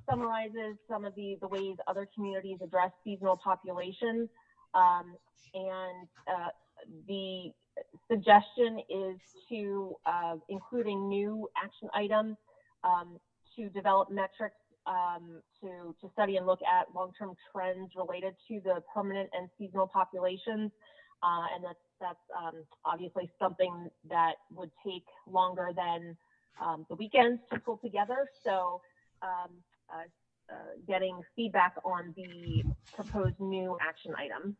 summarizes some of the ways other communities address seasonal populations, and the suggestion is to including new action items to develop metrics to study and look at long-term trends related to the permanent and seasonal populations, and that's obviously something that would take longer than the weekends to pull together. So getting feedback on the proposed new action item.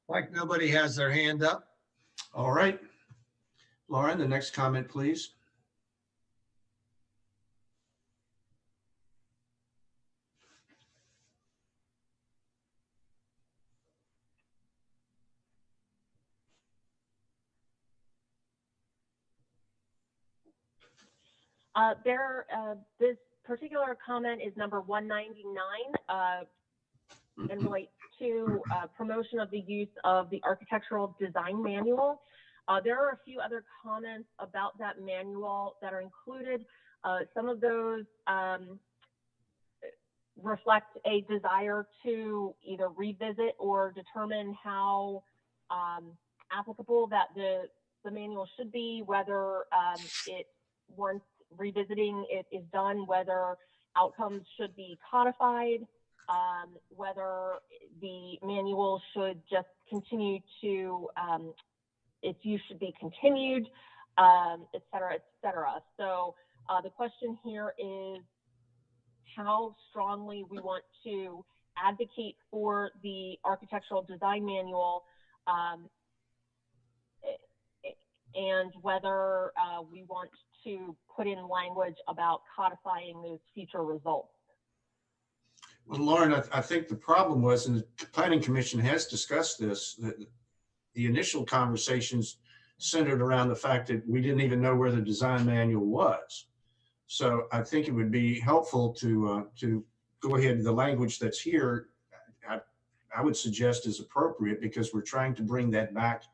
Like nobody has their hand up. All right. Lauren, the next comment, please. This particular comment is number 199 and relates to promotion of the use of the architectural design manual. There are a few other comments about that manual that are included. Some of those reflect a desire to either revisit or determine how applicable that the manual should be, whether it, once revisiting it is done, whether outcomes should be codified, whether the manual should just continue to, its use should be continued, et cetera, et cetera. So the question here is how strongly we want to advocate for the architectural design manual, and whether we want to put in language about codifying those future results. Well, Lauren, I think the problem was, and the Planning Commission has discussed this, that the initial conversations centered around the fact that we didn't even know where the design manual was. So I think it would be helpful to go ahead. The language that's here, I would suggest is appropriate, because we're trying to bring that back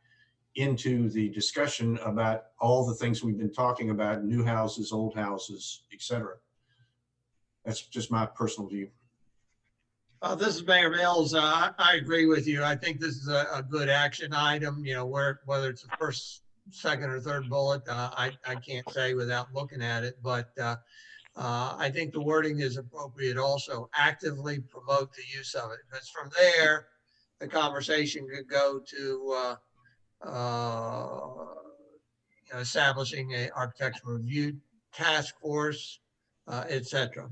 into the discussion about all the things we've been talking about, new houses, old houses, et cetera. That's just my personal view. This is Mayor Mills. I agree with you. I think this is a good action item, you know, whether it's the first, second, or third bullet, I can't say without looking at it, but I think the wording is appropriate also. Actively promote the use of it. Because from there, the conversation could go to you know, establishing an architectural review task force, et cetera.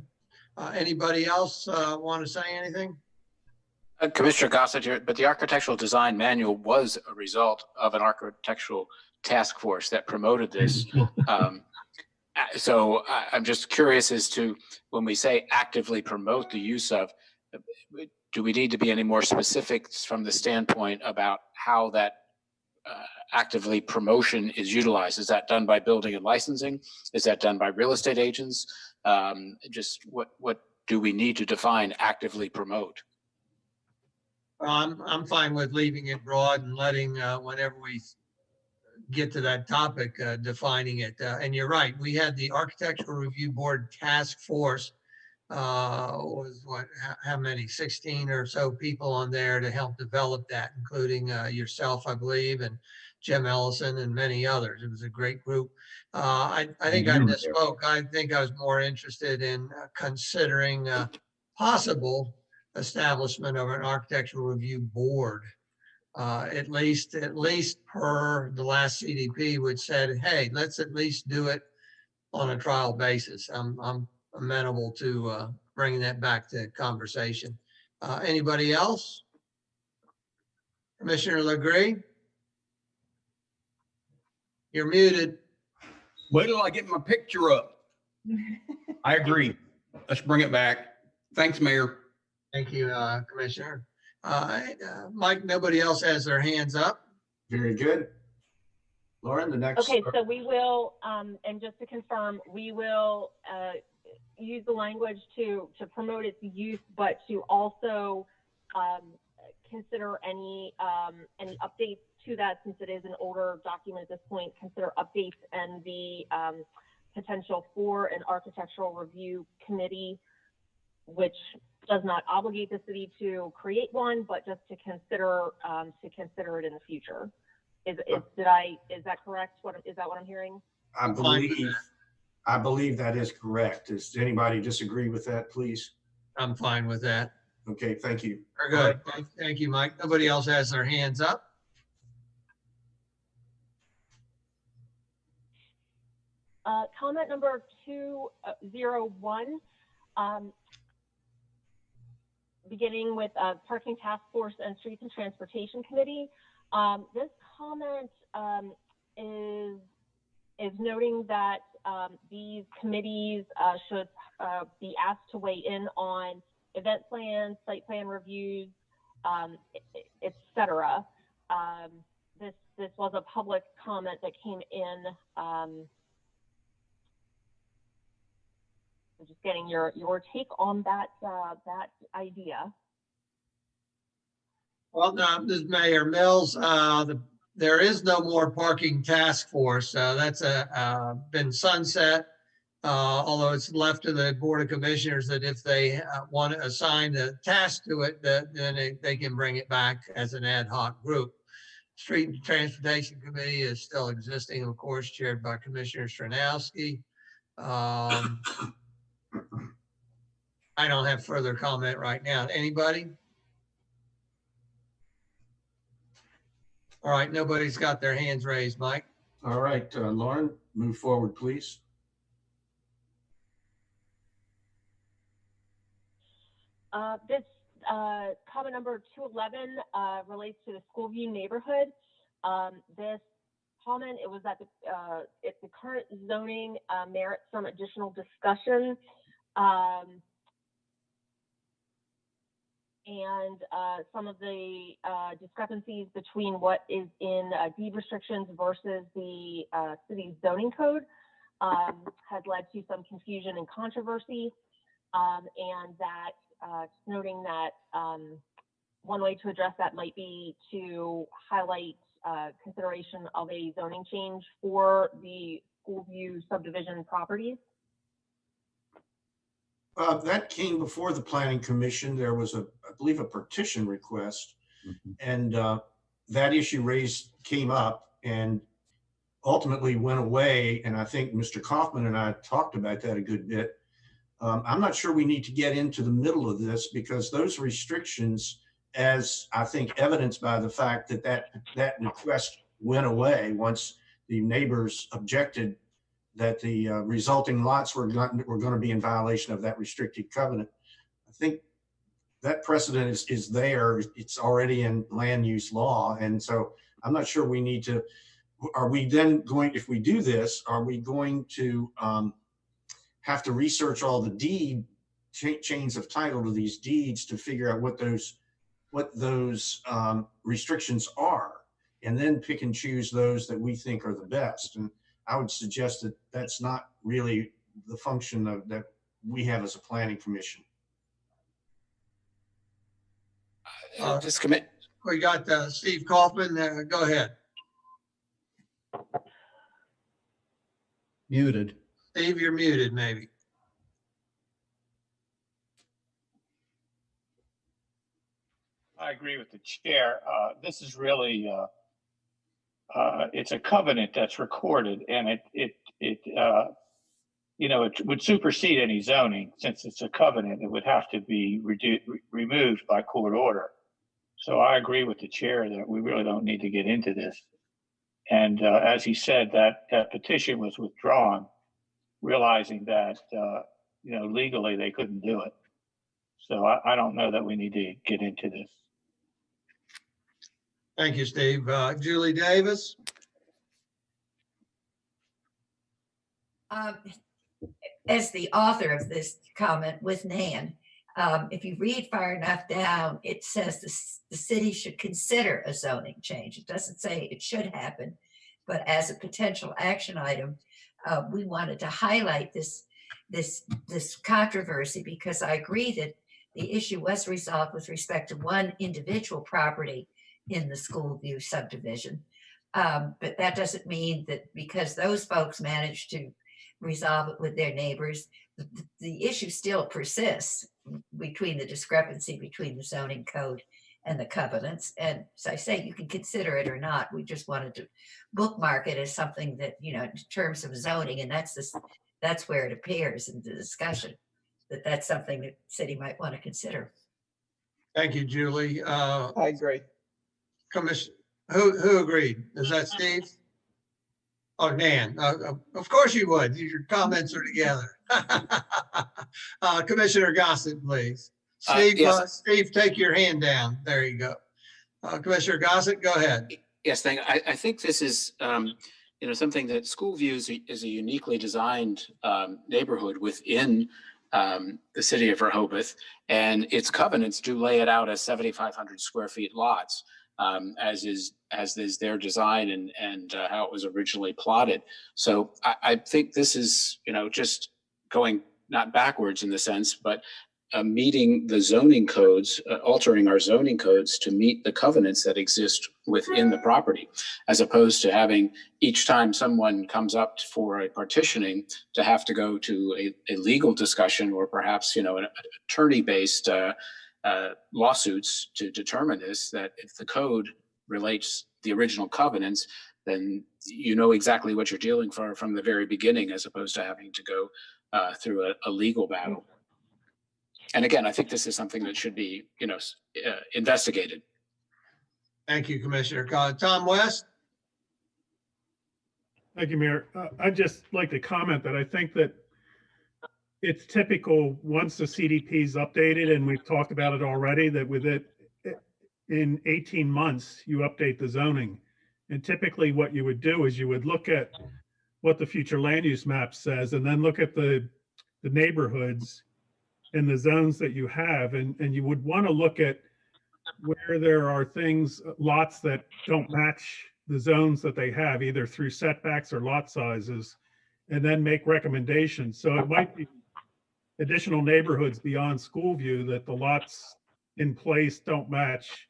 Anybody else want to say anything? Commissioner Gossett here, but the architectural design manual was a result of an architectural task force that promoted this. So I'm just curious as to, when we say actively promote the use of, do we need to be any more specific from the standpoint about how that actively promotion is utilized? Is that done by building and licensing? Is that done by real estate agents? Just what do we need to define actively promote? I'm fine with leaving it broad and letting, whenever we get to that topic, defining it. And you're right, we had the Architectural Review Board Task Force, was what, how many, 16 or so people on there to help develop that, including yourself, I believe, and Jim Ellison and many others. It was a great group. I think I You were there. misspoke. I think I was more interested in considering possible establishment of an architectural review board. At least per the last CDP, which said, hey, let's at least do it on a trial basis. I'm amenable to bringing that back to conversation. Anybody else? Commissioner Legree? You're muted. Wait till I get my picture up. I agree. Let's bring it back. Thanks, Mayor. Thank you, Commissioner. Mike, nobody else has their hands up. Very good. Lauren, the next. Okay, so we will, and just to confirm, we will use the language to promote its use, but to also consider any updates to that, since it is an older document at this point. Consider updates and the potential for an architectural review committee, which does not obligate the city to create one, but just to consider it in the future. Is that correct? Is that what I'm hearing? I believe that is correct. Does anybody disagree with that, please? I'm fine with that. Okay, thank you. Very good. Thank you, Mike. Nobody else has their hands up. Comment number 201, beginning with Parking Task Force and Streets and Transportation Committee. This comment is noting that these committees should be asked to weigh in on event plans, site plan reviews, etc. This was a public comment that came in. I'm just getting your take on that idea. Well, no, this is Mayor Mills. There is no more parking task force. That's been sunset. Although it's left to the Board of Commissioners that if they want to assign the task to it, then they can bring it back as an ad hoc group. Street and Transportation Committee is still existing, of course, chaired by Commissioner Stranowski. I don't have further comment right now. Anybody? All right, nobody's got their hands raised, Mike. All right, Lauren, move forward, please. This comment number 211 relates to the Schoolview neighborhood. This comment, it was that if the current zoning merits some additional discussion, and some of the discrepancies between what is in deed restrictions versus the city's zoning code has led to some confusion and controversy, and that noting that one way to address that might be to highlight consideration of a zoning change for the Schoolview subdivision properties. That came before the Planning Commission. There was I believe, a petition request, and that issue came up and ultimately went away. And I think Mr. Kaufman and I talked about that a good bit. I'm not sure we need to get into the middle of this, because those restrictions, as I think evidenced by the fact that request went away once the neighbors objected that the resulting lots were going to be in violation of that restricted covenant. I think that precedent is there. It's already in land use law. And so I'm not sure we need to, are we then going, if we do this, are we going to have to research all the chains of title to these deeds to figure out what those restrictions are, and then pick and choose those that we think are the best? And I would suggest that that's not really the function that we have as a planning commission. Just commit. We got Steve Kaufman. Go ahead. Muted. Steve, you're muted, maybe. I agree with the chair. This is really it's a covenant that's recorded, and it would supersede any zoning. Since it's a covenant, it would have to be removed by court order. So I agree with the chair that we really don't need to get into this. And as he said, that petition was withdrawn, realizing that legally they couldn't do it. So I don't know that we need to get into this. Thank you, Steve. Julie Davis. As the author of this comment with Nan, if you read far enough down, it says the city should consider a zoning change. It doesn't say it should happen, but as a potential action item, we wanted to highlight this controversy, because I agree that the issue was resolved with respect to one individual property in the Schoolview subdivision. But that doesn't mean that because those folks managed to resolve it with their neighbors, the issue still persists between the discrepancy between the zoning code and the covenants. And as I say, you can consider it or not. We just wanted to bookmark it as something that, in terms of zoning, and that's where it appears in the discussion, that's something that the city might want to consider. Thank you, Julie. I agree. Commissioner, who agreed? Is that Steve? Oh, Nan. Of course you would. Your comments are together. Commissioner Gossett, please. Steve, yes. Steve, take your hand down. There you go. Commissioner Gossett, go ahead. Yes, thank you. I think this is something that Schoolview is a uniquely designed neighborhood within the city of Rehoboth, and its covenants do lay it out as 7,500 square feet lots, as is their design and how it was originally plotted. So I think this is just going not backwards in the sense, but meeting the zoning codes, altering our zoning codes to meet the covenants that exist within the property, as opposed to having each time someone comes up for a partitioning to have to go to a legal discussion or perhaps, an attorney-based lawsuits to determine this, that if the code relates the original covenants, then you know exactly what you're dealing for from the very beginning, as opposed to having to go through a legal battle. And again, I think this is something that should be, investigated. Thank you, Commissioner. Tom West. Thank you, Mayor. I'd just like to comment that I think that it's typical once the CDP is updated, and we've talked about it already, that with it in 18 months, you update the zoning. And typically what you would do is you would look at what the future land use map says, and then look at the neighborhoods and the zones that you have, and you would want to look at where there are lots that don't match the zones that they have, either through setbacks or lot sizes, and then make recommendations. So it might be additional neighborhoods beyond Schoolview that the lots in place don't match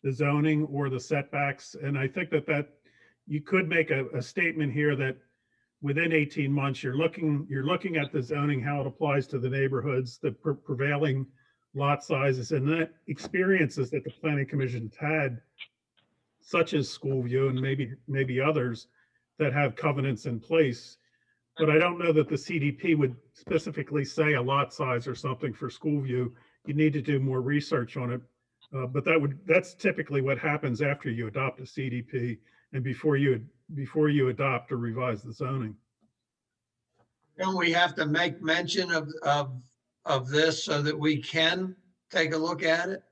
the zoning or the setbacks. And I think that you could make a statement here that within 18 months, you're looking at the zoning, how it applies to the neighborhoods, the prevailing lot sizes, and that experiences that the Planning Commission's had, such as Schoolview and maybe others that have covenants in place. But I don't know that the CDP would specifically say a lot size or something for Schoolview. You need to do more research on it. But that's typically what happens after you adopt a CDP and before you adopt or revise the zoning. Don't we have to make mention of this so that we can take a look at it?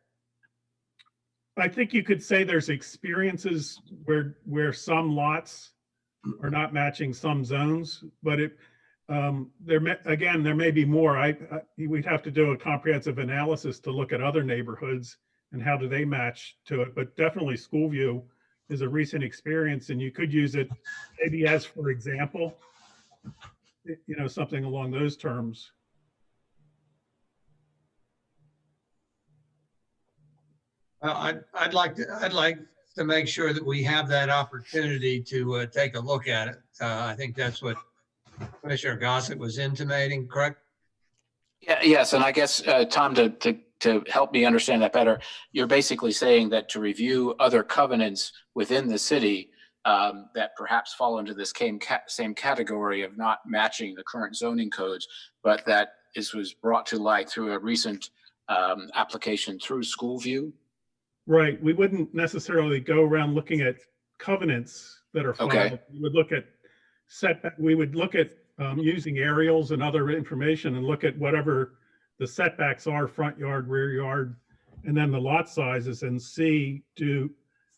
I think you could say there's experiences where some lots are not matching some zones, but there may be more. We'd have to do a comprehensive analysis to look at other neighborhoods and how do they match to it. But definitely Schoolview is a recent experience, and you could use it maybe as, for example, something along those terms. I'd like to make sure that we have that opportunity to take a look at it. I think that's what Commissioner Gossett was intimating, correct? Yeah, yes, and I guess Tom, to help me understand that better, you're basically saying that to review other covenants within the city that perhaps fall into this same category of not matching the current zoning codes, but that this was brought to light through a recent application through SchoolView? Right. We wouldn't necessarily go around looking at covenants that are filed. Okay. We would look at setback. We would look at using aerials and other information and look at whatever the setbacks are, front yard, rear yard, and then the lot sizes, and see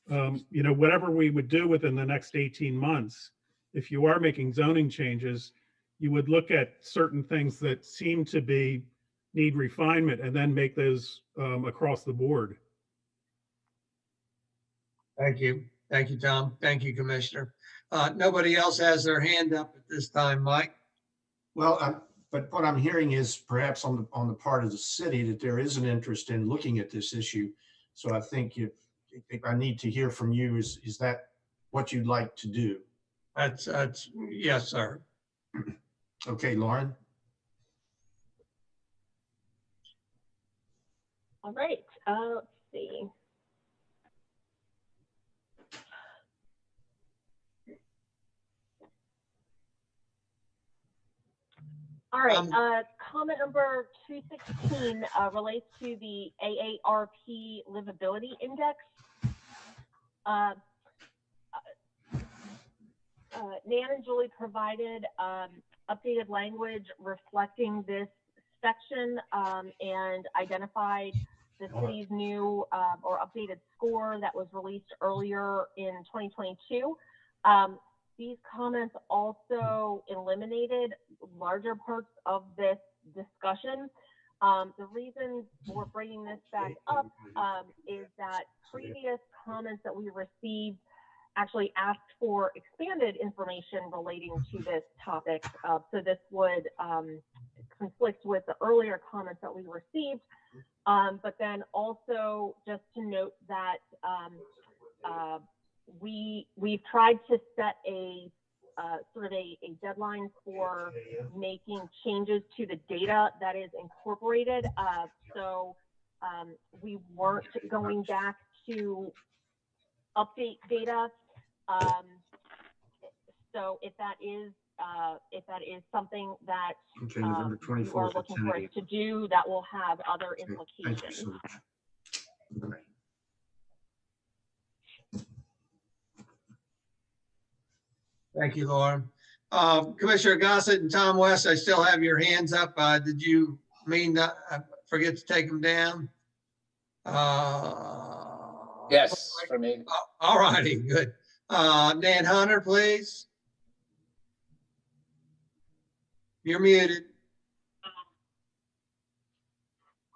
whatever we would do within the next 18 months. If you are making zoning changes, you would look at certain things that seem to need refinement and then make those across the board. Thank you. Thank you, Tom. Thank you, Commissioner. Nobody else has their hand up at this time, Mike. Well, but what I'm hearing is perhaps on the part of the city that there is an interest in looking at this issue. So I think if I need to hear from you, is that what you'd like to do? That's yes, sir. Okay, Lauren. All right, let's see. All right, comment number 216 relates to the AARP Livability Index. Nan and Julie provided updated language reflecting this section and identified the city's new or updated score that was released earlier in 2022. These comments also eliminated larger parts of this discussion. The reason we're bringing this back up is that previous comments that we received actually asked for expanded information relating to this topic. So this would conflict with the earlier comments that we received. But then also just to note that we've tried to set a sort of a deadline for making changes to the data that is incorporated. So we weren't going back to update data. So if that is something that Okay, November 24th you are looking for us to do, that will have other implications. Thank you so much. Okay. Thank you, Lauren. Commissioner Gossett and Tom West, I still have your hands up. Did you mean not forget to take them down? Yes, for me. All righty, good. Nan Hunter, please. You're muted.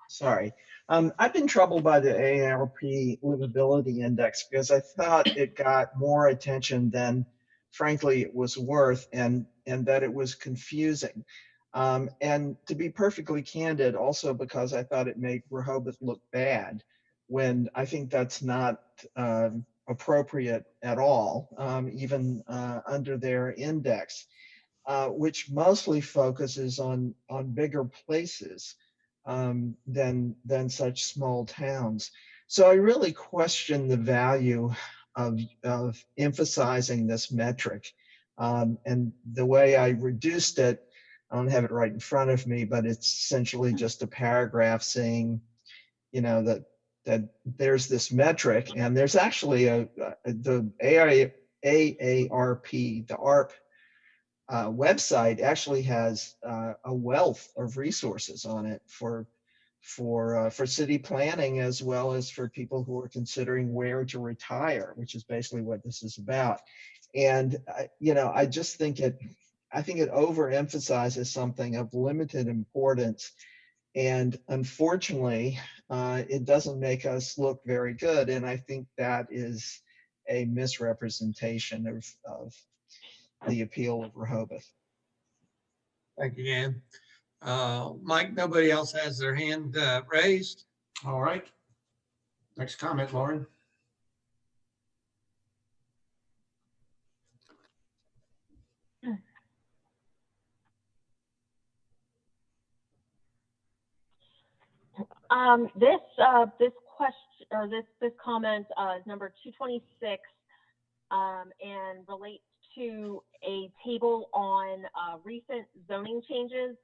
Sorry. I've been troubled by the AARP Livability Index because I thought it got more attention than frankly it was worth, and that it was confusing. And to be perfectly candid, also because I thought it made Rehoboth look bad, when I think that's not appropriate at all, even under their index, which mostly focuses on bigger places than such small towns. So I really question the value of emphasizing this metric. And the way I reduced it, I don't have it right in front of me, but it's essentially just a paragraph saying, you know, that there's this metric, and there's actually the AARP, the Aarp website actually has a wealth of resources on it for city planning, as well as for people who are considering where to retire, which is basically what this is about. And you know, I just think I think it overemphasizes something of limited importance, and unfortunately, it doesn't make us look very good. And I think that is a misrepresentation of the appeal of Rehoboth. Thank you, Ann. Mike, nobody else has their hand raised. All right. Next comment, Lauren. This question, or this comment is number 226. and relates to a table on recent zoning changes.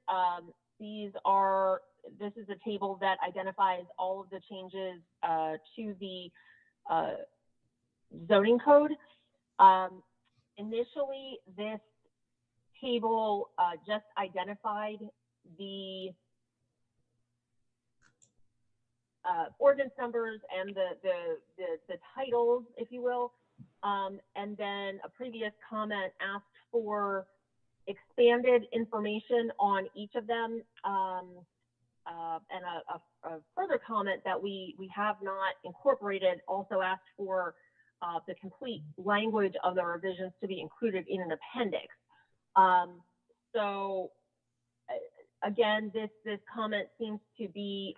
This is a table that identifies all of the changes to the zoning code. Initially, this table just identified the ordinance numbers and the titles, if you will. And then a previous comment asked for expanded information on each of them. And a further comment that we have not incorporated also asked for the complete language of the revisions to be included in an appendix. So again, this comment seems to be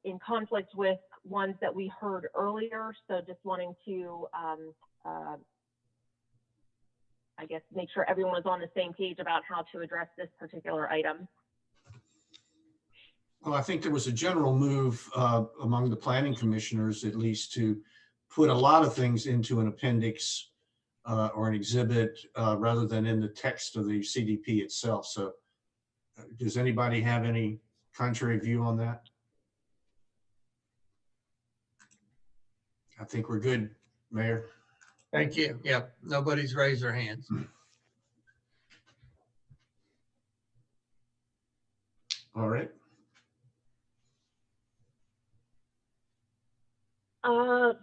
in conflict with ones that we heard earlier. So just wanting to, I guess, make sure everyone was on the same page about how to address this particular item. Well, I think there was a general move among the planning commissioners, at least, to put a lot of things into an appendix or an exhibit rather than in the text of the CDP itself. So does anybody have any contrary view on that? I think we're good, Mayor. Thank you. Yeah, nobody's raised their hands. All right.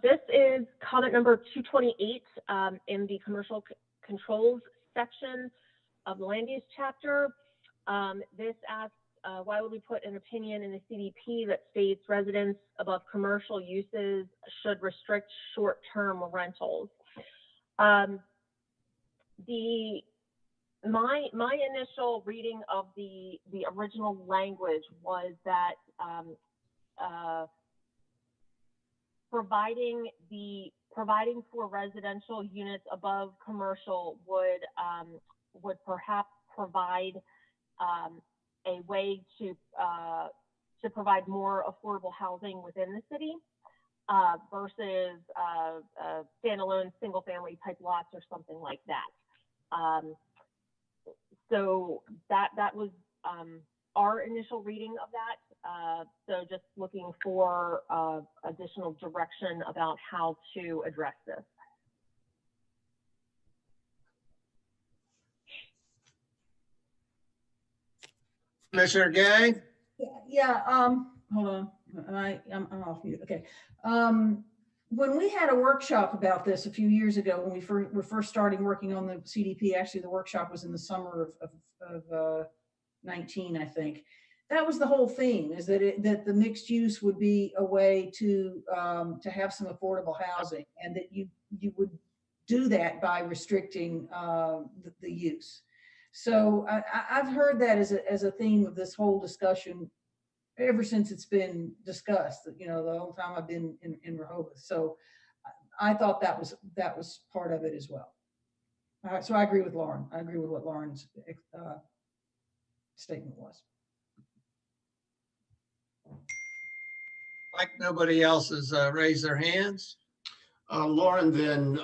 This is comment number 228 in the commercial controls section of the land use chapter. This asks, why would we put an opinion in the CDP that states residents above commercial uses should restrict short-term rentals? My initial reading of the original language was that providing for residential units above commercial would perhaps provide a way to provide more affordable housing within the city versus standalone single-family type lots or something like that. So that was our initial reading of that. So just looking for additional direction about how to address this. Commissioner Gay? Yeah, hold on. I'm off mute. Okay. When we had a workshop about this a few years ago, when we were first starting working on the CDP, actually the workshop was in the summer of 19, I think. That was the whole theme, is that that the mixed use would be a way to have some affordable housing, and that you would do that by restricting the use. So I've heard that as a theme of this whole discussion ever since it's been discussed, the whole time I've been in Rehoboth. So I thought that was part of it as well. So I agree with Lauren. I agree with what Lauren's statement was. Like nobody else has raised their hands. Lauren, then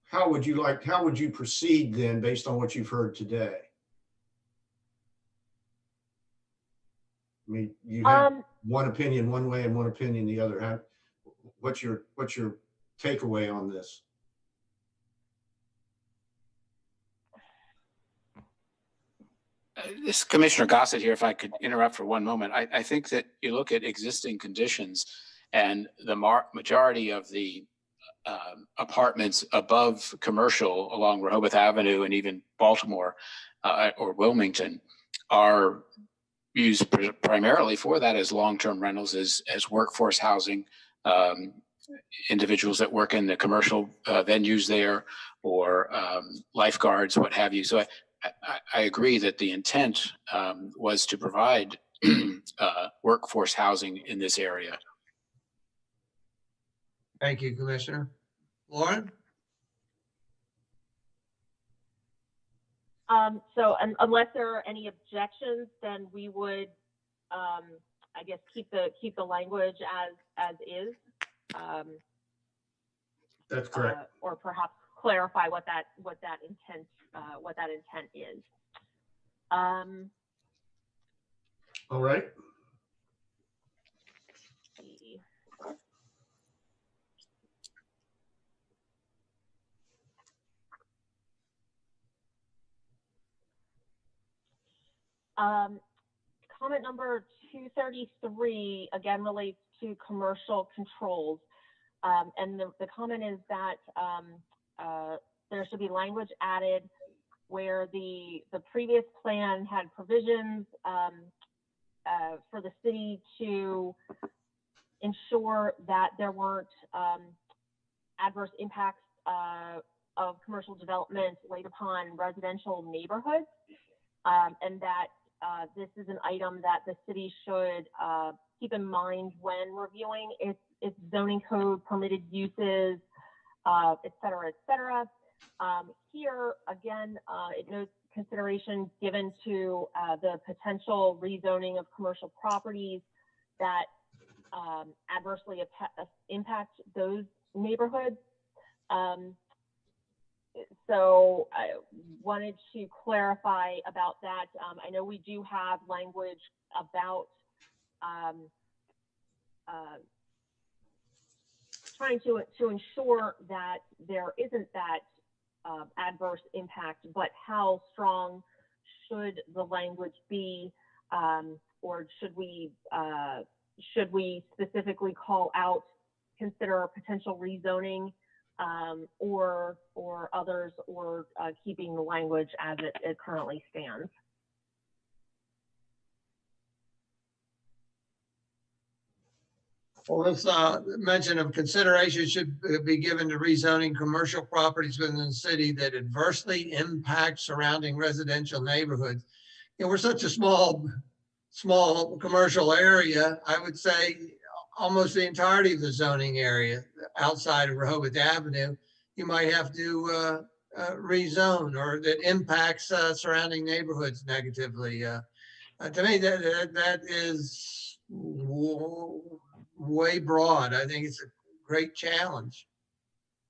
how would you proceed then based on what you've heard today? I mean, you have one opinion one way and one opinion the other. What's your takeaway on this? This Commissioner Gossett here, if I could interrupt for one moment. I think that you look at existing conditions and the majority of the apartments above commercial along Rehoboth Avenue and even Baltimore or Wilmington are used primarily for that as long-term rentals, as workforce housing, individuals that work in the commercial venues there, or lifeguards, what have you. So I agree that the intent was to provide workforce housing in this area. Thank you, Commissioner. Lauren? So unless there are any objections, then we would, I guess, keep the language as is. That's correct. Or perhaps clarify what that intent is. All right. Comment number 233 again relates to commercial controls. And the comment is that there should be language added where the previous plan had provisions for the city to ensure that there weren't adverse impacts of commercial development laid upon residential neighborhoods, and that this is an item that the city should keep in mind when reviewing its zoning code, permitted uses, et cetera, et cetera. Here, again, it notes consideration given to the potential rezoning of commercial properties that adversely impact those neighborhoods. So I wanted to clarify about that. I know we do have language about trying to ensure that there isn't that adverse impact, but how strong should the language be, or should we specifically call out, consider potential rezoning, or others, or keeping the language as it currently stands? Well, this mention of consideration should be given to rezoning commercial properties within the city that adversely impact surrounding residential neighborhoods. You know, we're such a small commercial area. I would say almost the entirety of the zoning area outside of Rehoboth Avenue, you might have to rezone, or that impacts surrounding neighborhoods negatively. To me, that is way broad. I think it's a great challenge.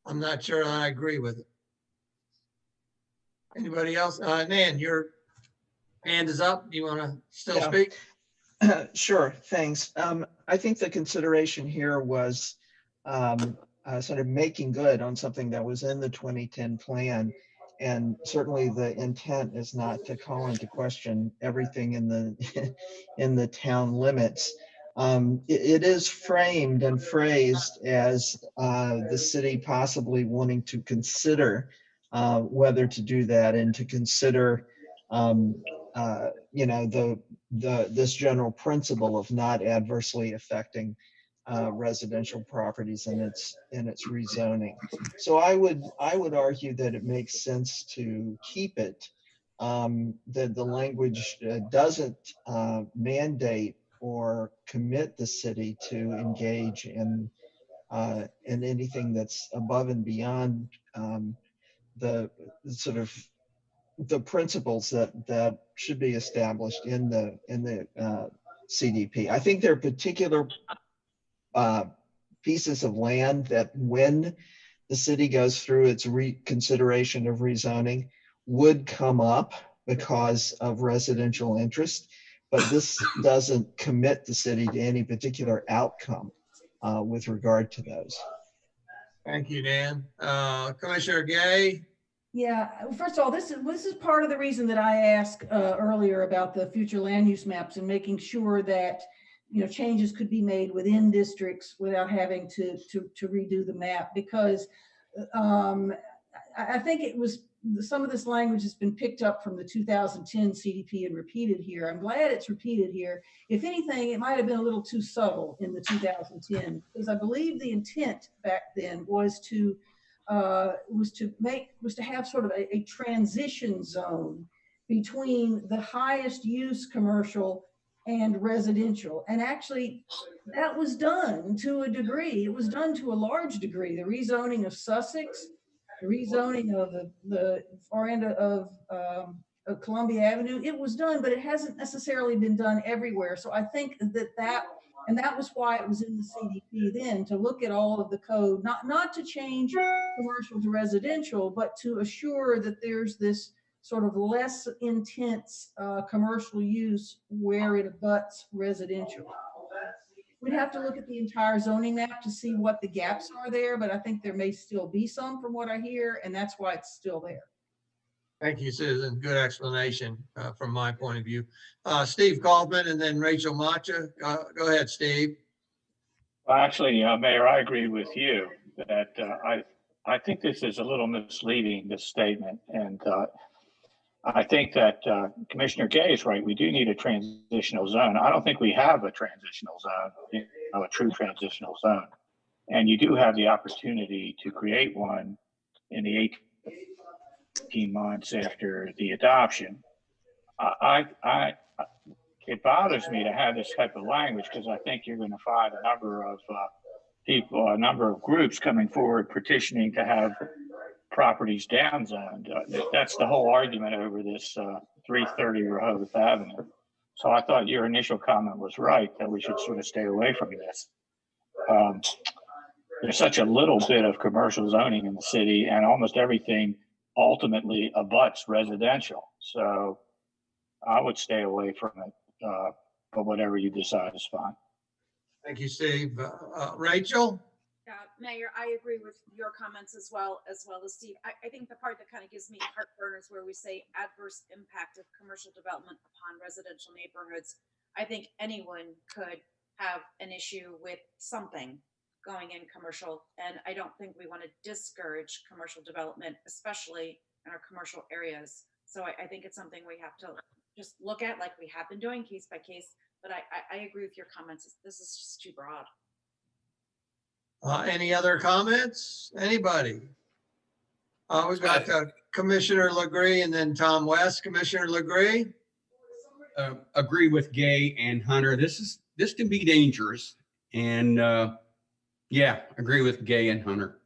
I'm not sure I agree with it. Anybody else? Nan, your hand is up. Do you want to still speak? Sure, thanks. I think the consideration here was sort of making good on something that was in the 2010 plan. And certainly the intent is not to call into question everything in the in the town limits. It is framed and phrased as the city possibly wanting to consider whether to do that, and to consider you know, this general principle of not adversely affecting residential properties in its rezoning. So I would argue that it makes sense to keep it. That the language doesn't mandate or commit the city to engage in anything that's above and beyond the sort of the principles that should be established in the CDP. I think there are particular pieces of land that, when the city goes through its reconsideration of rezoning, would come up because of residential interest, but this doesn't commit the city to any particular outcome with regard to those. Thank you, Dan. Commissioner Gay? Yeah, first of all, this is part of the reason that I asked earlier about the future land use maps, and making sure that, you know, changes could be made within districts without having to redo the map, because I think it was some of this language has been picked up from the 2010 CDP and repeated here. I'm glad it's repeated here. If anything, it might have been a little too subtle in the 2010, because I believe the intent back then was to have sort of a transition zone between the highest use commercial and residential. And actually that was done to a degree. It was done to a large degree. The rezoning of Sussex, the rezoning of the far end of Columbia Avenue, it was done, but it hasn't necessarily been done everywhere. So I think and that was why it was in the CDP then, to look at all of the code, not to change commercial to residential, but to assure that there's this sort of less intense commercial use where it abuts residential. We'd have to look at the entire zoning map to see what the gaps are there, but I think there may still be some from what I hear, and that's why it's still there. Thank you, Susan. Good explanation from my point of view. Steve Kaufman and then Rachel Macha. Go ahead, Steve. Well, actually, Mayor, I agree with you that I think this is a little misleading, this statement. And I think that Commissioner Gay is right. We do need a transitional zone. I don't think we have a transitional zone, a true transitional zone. And you do have the opportunity to create one in the 18 months after the adoption. It bothers me to have this type of language because I think you're going to find a number of people, a number of groups coming forward petitioning to have properties downzoned. That's the whole argument over this 330 Rehoboth Avenue. So I thought your initial comment was right, that we should sort of stay away from this. There's such a little bit of commercial zoning in the city, and almost everything ultimately abuts residential. So I would stay away from it, but whatever you decide is fine. Thank you, Steve. Rachel? Mayor, I agree with your comments as well as Steve. I think the part that kind of gives me heartburn is where we say adverse impact of commercial development upon residential neighborhoods. I think anyone could have an issue with something going in commercial, and I don't think we want to discourage commercial development, especially in our commercial areas. So I think it's something we have to just look at, like we have been doing, case by case. But I agree with your comments. This is just too broad. Any other comments? Anybody? We've got Commissioner Legree and then Tom West. Commissioner Legree? Agree with Gay and Hunter. This can be dangerous. And yeah, agree with Gay and Hunter.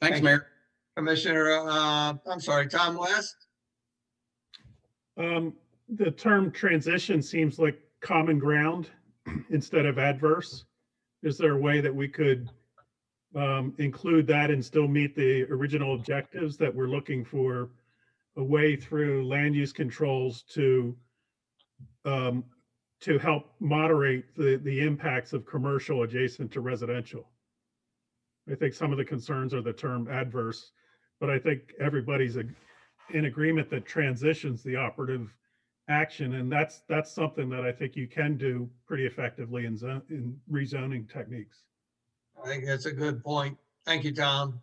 Thanks, Mayor. Commissioner, I'm sorry, Tom West? The term transition seems like common ground instead of adverse. Is there a way that we could include that and still meet the original objectives that we're looking for a way through land use controls to help moderate the impacts of commercial adjacent to residential? I think some of the concerns are the term adverse, but I think everybody's in agreement that transition's the operative action, and that's something that I think you can do pretty effectively in rezoning techniques. I think that's a good point. Thank you, Tom.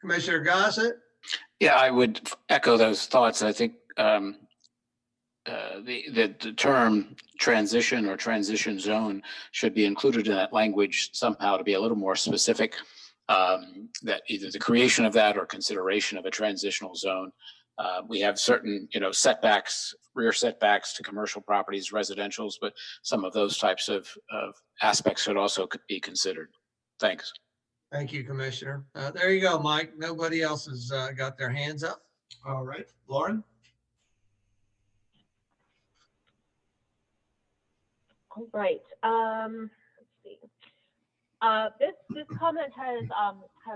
Commissioner Gossett? Yeah, I would echo those thoughts. I think the term transition or transition zone should be included in that language somehow to be a little more specific, that either the creation of that or consideration of a transitional zone. We have certain, setbacks, rear setbacks to commercial properties, residentials, but some of those types of aspects should also be considered. Thanks. Thank you, Commissioner. There you go, Mike. Nobody else has got their hands up. All right, Lauren? All right. Let's see. This comment has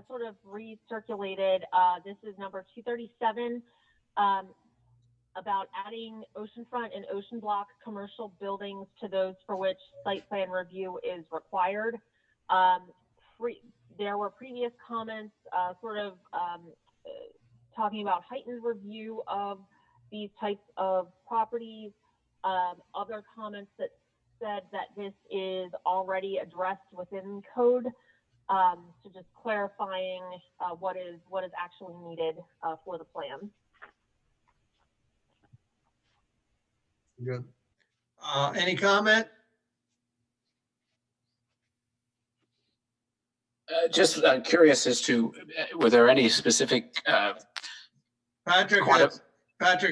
sort of recirculated. This is number 237 about adding oceanfront and ocean block commercial buildings to those for which site plan review is required. There were previous comments talking about heightened review of these types of properties. Other comments that said that this is already addressed within code. So just clarifying what is actually needed for the plan. Good. Any comment? Just curious as to, were there any specific? Patrick,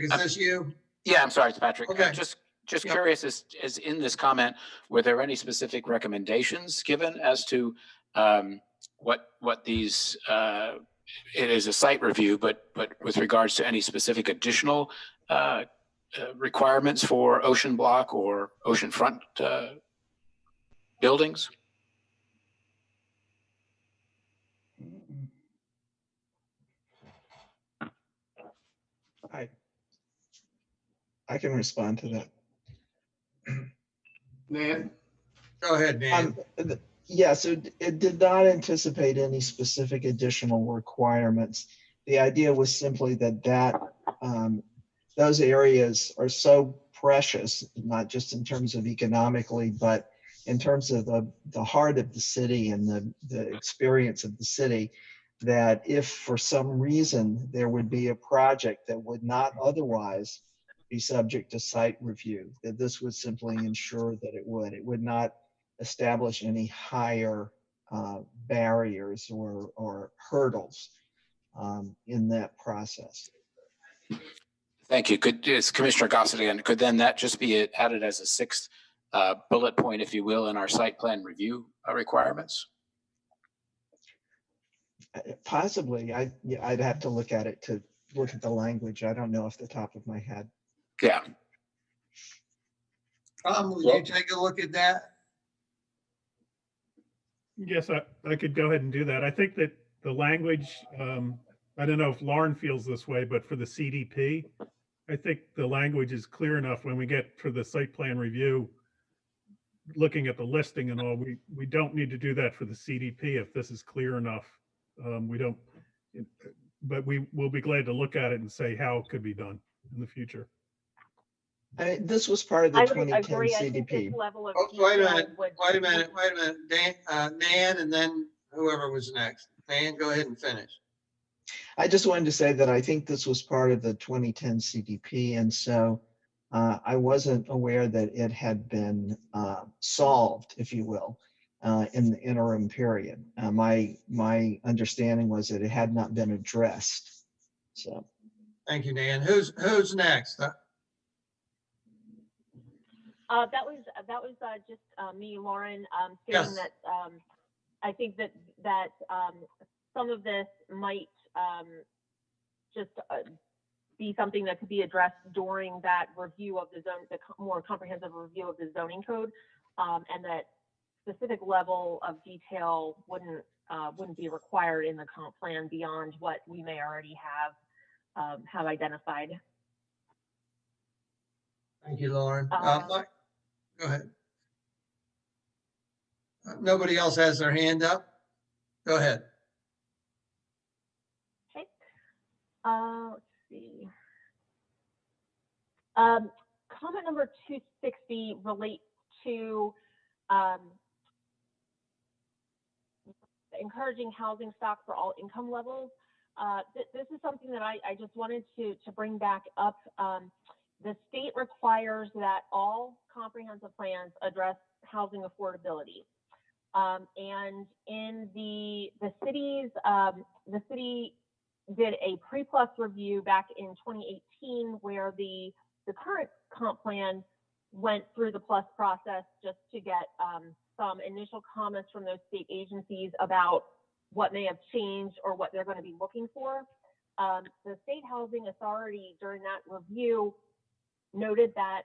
is this you? Yeah, I'm sorry, it's Patrick. Okay. Just curious as in this comment, were there any specific recommendations given as to what these, it is a site review, but with regards to any specific additional requirements for ocean block or oceanfront buildings? I can respond to that. Nan? Go ahead, Dan. Yeah, so it did not anticipate any specific additional requirements. The idea was simply that those areas are so precious, not just in terms of economically, but in terms of the heart of the city and the experience of the city, that if for some reason there would be a project that would not otherwise be subject to site review, that this would simply ensure that it would not establish any higher barriers or hurdles in that process. Thank you. It's Commissioner Gossett again. Could then that just be added as a sixth bullet point, if you will, in our site plan review requirements? Possibly. I'd have to look at it to look at the language. I don't know off the top of my head. Yeah. Would you take a look at that? Yes, I could go ahead and do that. I think that the language, I don't know if Lauren feels this way, but for the CDP, I think the language is clear enough when we get for the site plan review, looking at the listing and all, we don't need to do that for the CDP if this is clear enough. We don't, but we will be glad to look at it and say how it could be done in the future. This was part of the I would 2010 agree. I think CDP. this level of Wait a detail minute, would- wait a minute, Dan, Nan, and then whoever was next. Dan, go ahead and finish. I just wanted to say that I think this was part of the 2010 CDP, and so I wasn't aware that it had been solved, if you will, in the interim period. My understanding was that it had not been addressed. So, thank you, Dan. Who's next? That was just me, Lauren, stating Yes. that I think that some of this might just be something that could be addressed during that review of the zone, the more comprehensive review of the zoning code, and that specific level of detail wouldn't be required in the comp plan beyond what we may already have identified. Thank you, Lauren. Mike, go ahead. Nobody else has their hand up? Go ahead. Okay. Let's see. Comment number 260 relates to encouraging housing stock for all income levels. This is something that I just wanted to bring back up. The state requires that all comprehensive plans address housing affordability. And in the city did a pre-plus review back in 2018 where the current comp plan went through the plus process just to get some initial comments from those state agencies about what may have changed or what they're going to be looking for. The State Housing Authority during that review noted that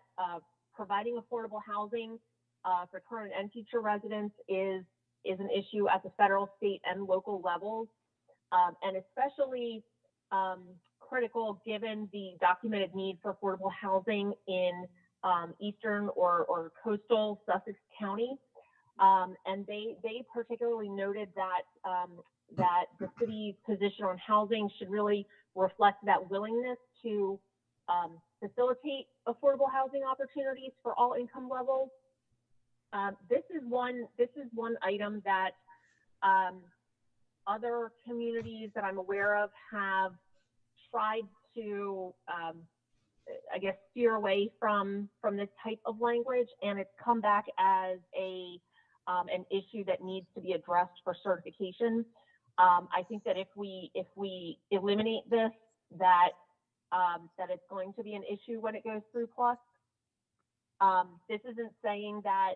providing affordable housing for current and future residents is an issue at the federal, state, and local levels, and especially critical given the documented need for affordable housing in eastern or coastal Sussex County. And they particularly noted that that the city's position on housing should really reflect that willingness to facilitate affordable housing opportunities for all income levels. This is one item that other communities that I'm aware of have tried to, I guess, steer away from this type of language, and it's come back as an issue that needs to be addressed for certification. I think that if we eliminate this, that it's going to be an issue when it goes through plus. This isn't saying that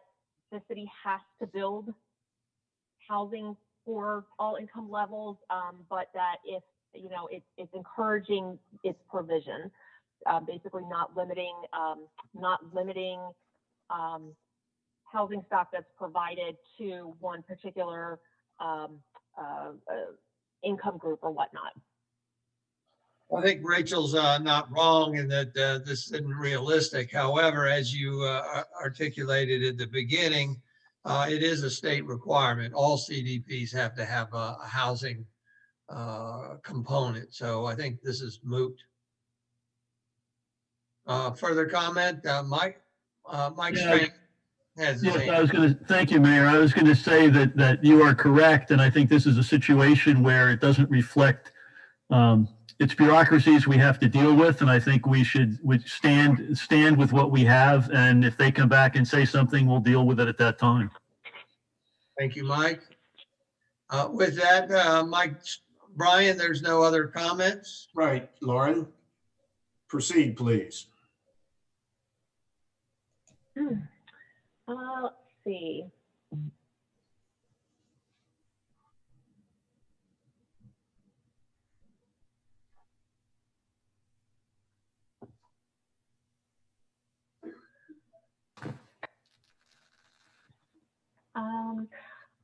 the city has to build housing for all income levels, but that if it's encouraging its provision. basically not limiting housing stock that's provided to one particular income group or whatnot. I think Rachel's not wrong in that this isn't realistic. However, as you articulated at the beginning, it is a state requirement. All CDPs have to have a housing component. So I think this is moot. Further comment, Mike? Mike Strang has his Yes, hand. I was going to, thank you, Mayor. I was going to say that you are correct, and I think this is a situation where it doesn't reflect it's bureaucracies we have to deal with, and I think we should stand with what we have, and if they come back and say something, we'll deal with it at that time. Thank you, Mike. With that, Mike, Brian, there's no other comments? Right, Lauren, proceed, please. Let's see.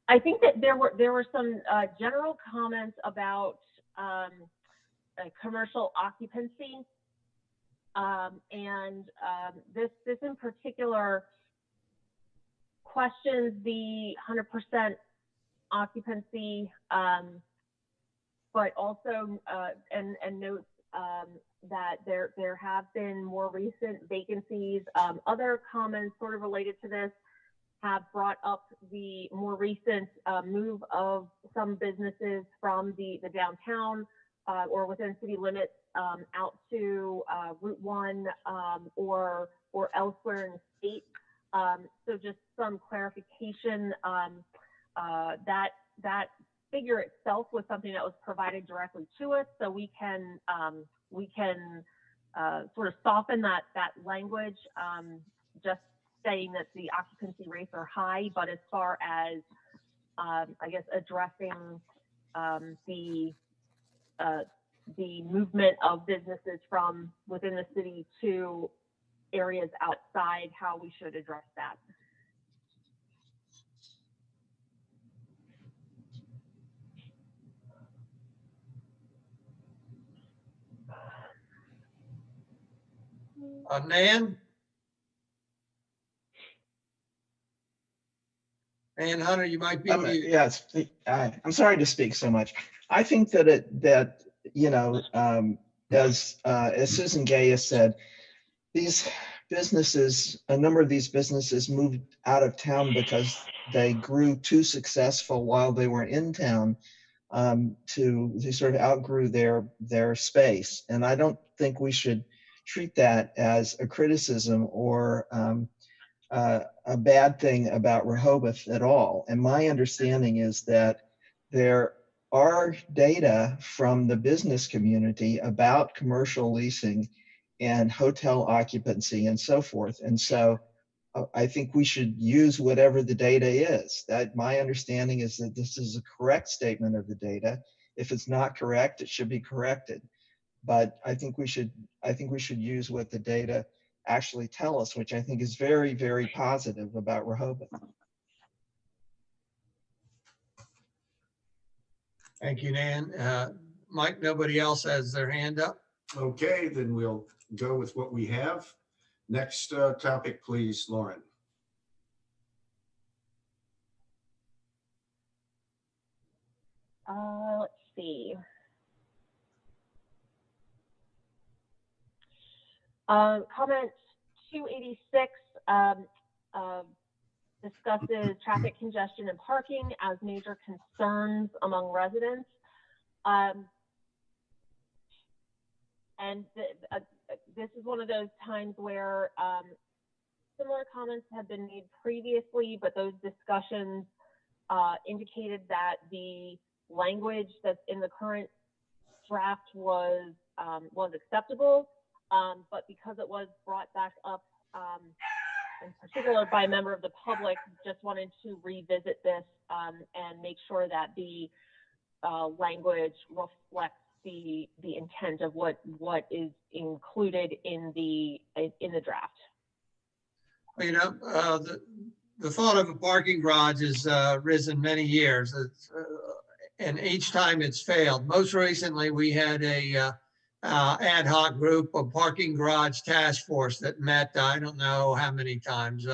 I think that there were some general comments about commercial occupancy, and this in particular questions the 100% occupancy, but also and notes that there have been more recent vacancies. Other comments sort of related to this have brought up the more recent move of some businesses from the downtown or within city limits out to Route 1 or elsewhere in the state. So just some clarification. That figure itself was something that was provided directly to us, so we can sort of soften that language, just saying that the occupancy rates are high, but as far as I guess addressing the movement of businesses from within the city to areas outside, how we should address that. Nan? And Hunter, you might be. Yes, I'm sorry to speak so much. I think that you know, as Susan Gay has said, these businesses, a number of these businesses moved out of town because they grew too successful while they were in town. They sort of outgrew their space, and I don't think we should treat that as a criticism or a bad thing about Rehoboth at all. And my understanding is that there are data from the business community about commercial leasing and hotel occupancy and so forth. And so I think we should use whatever the data is. That my understanding is that this is a correct statement of the data. If it's not correct, it should be corrected. But I think we should use what the data actually tell us, which I think is very, very positive about Rehoboth. Thank you, Nan. Mike, nobody else has their hand up? Okay, then we'll go with what we have. Next topic, please, Lauren. Let's see. Comment 286 discusses traffic congestion and parking as major concerns among residents. And this is one of those times where similar comments have been made previously, but those discussions indicated that the language that's in the current draft was acceptable, but because it was brought back up in particular by a member of the public, just wanted to revisit this and make sure that the language reflects the intent of what is included in the draft. You know, the thought of a parking garage has risen many years, and each time it's failed. Most recently, we had a ad hoc group, a parking garage task force that met, I don't know how many times,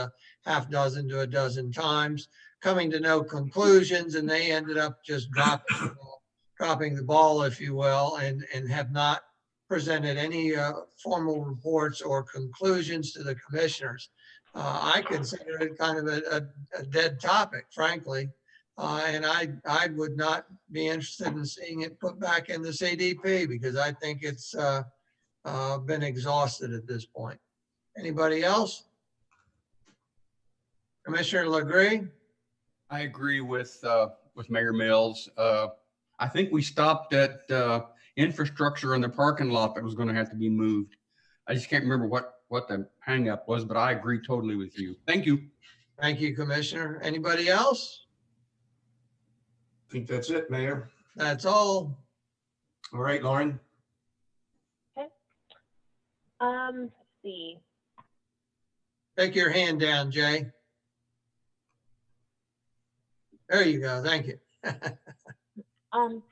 half dozen to a dozen times, coming to no conclusions, and they ended up just dropping the ball, if you will, and have not presented any formal reports or conclusions to the commissioners. I consider it kind of a dead topic, frankly. And I would not be interested in seeing it put back in the CDP because I think it's been exhausted at this point. Anybody else? Commissioner LaGree? I agree with Mayor Mills. I think we stopped at infrastructure in the parking lot that was going to have to be moved. I just can't remember what the hang up was, but I agree totally with you. Thank you. Thank you, Commissioner. Anybody else? I think that's it, Mayor. That's all. All right, Lauren. Okay. Let's see. Take your hand down, Jay. There you go. Thank you. Comment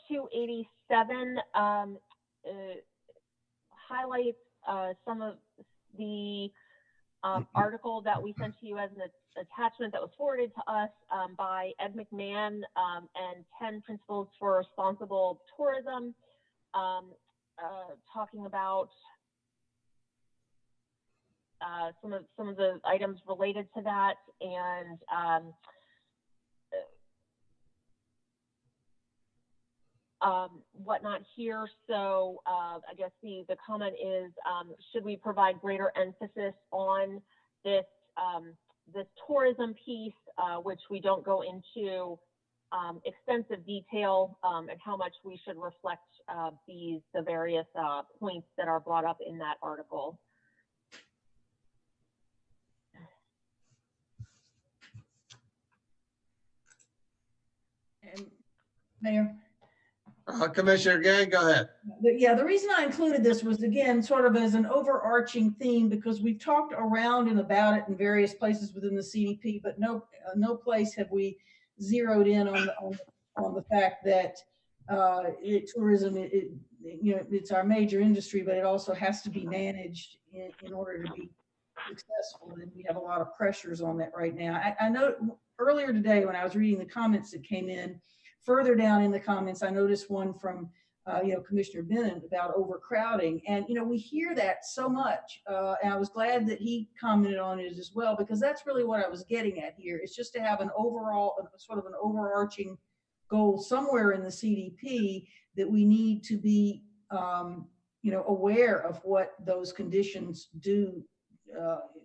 287 highlights some of the article that we sent to you as an attachment that was forwarded to us by Ed McMahon and 10 Principles for Responsible Tourism, talking about some of the items related to that, and whatnot here. So I guess the comment is, should we provide greater emphasis on this this tourism piece, which we don't go into extensive detail, and how much we should reflect the various points that are brought up in that article. And Mayor? Commissioner Gay, go ahead. Yeah, the reason I included this was, again, sort of as an overarching theme, because we've talked around and about it in various places within the CDP, but no place have we zeroed in on the fact that tourism, it's our major industry, but it also has to be managed in order to be successful, and we have a lot of pressures on that right now. I know earlier today when I was reading the comments that came in, further down in the comments, I noticed one from, Commissioner Bennett about overcrowding. And, we hear that so much. And I was glad that he commented on it as well, because that's really what I was getting at here. It's just to have an overall, sort of an overarching goal somewhere in the CDP that we need to be, aware of what those conditions do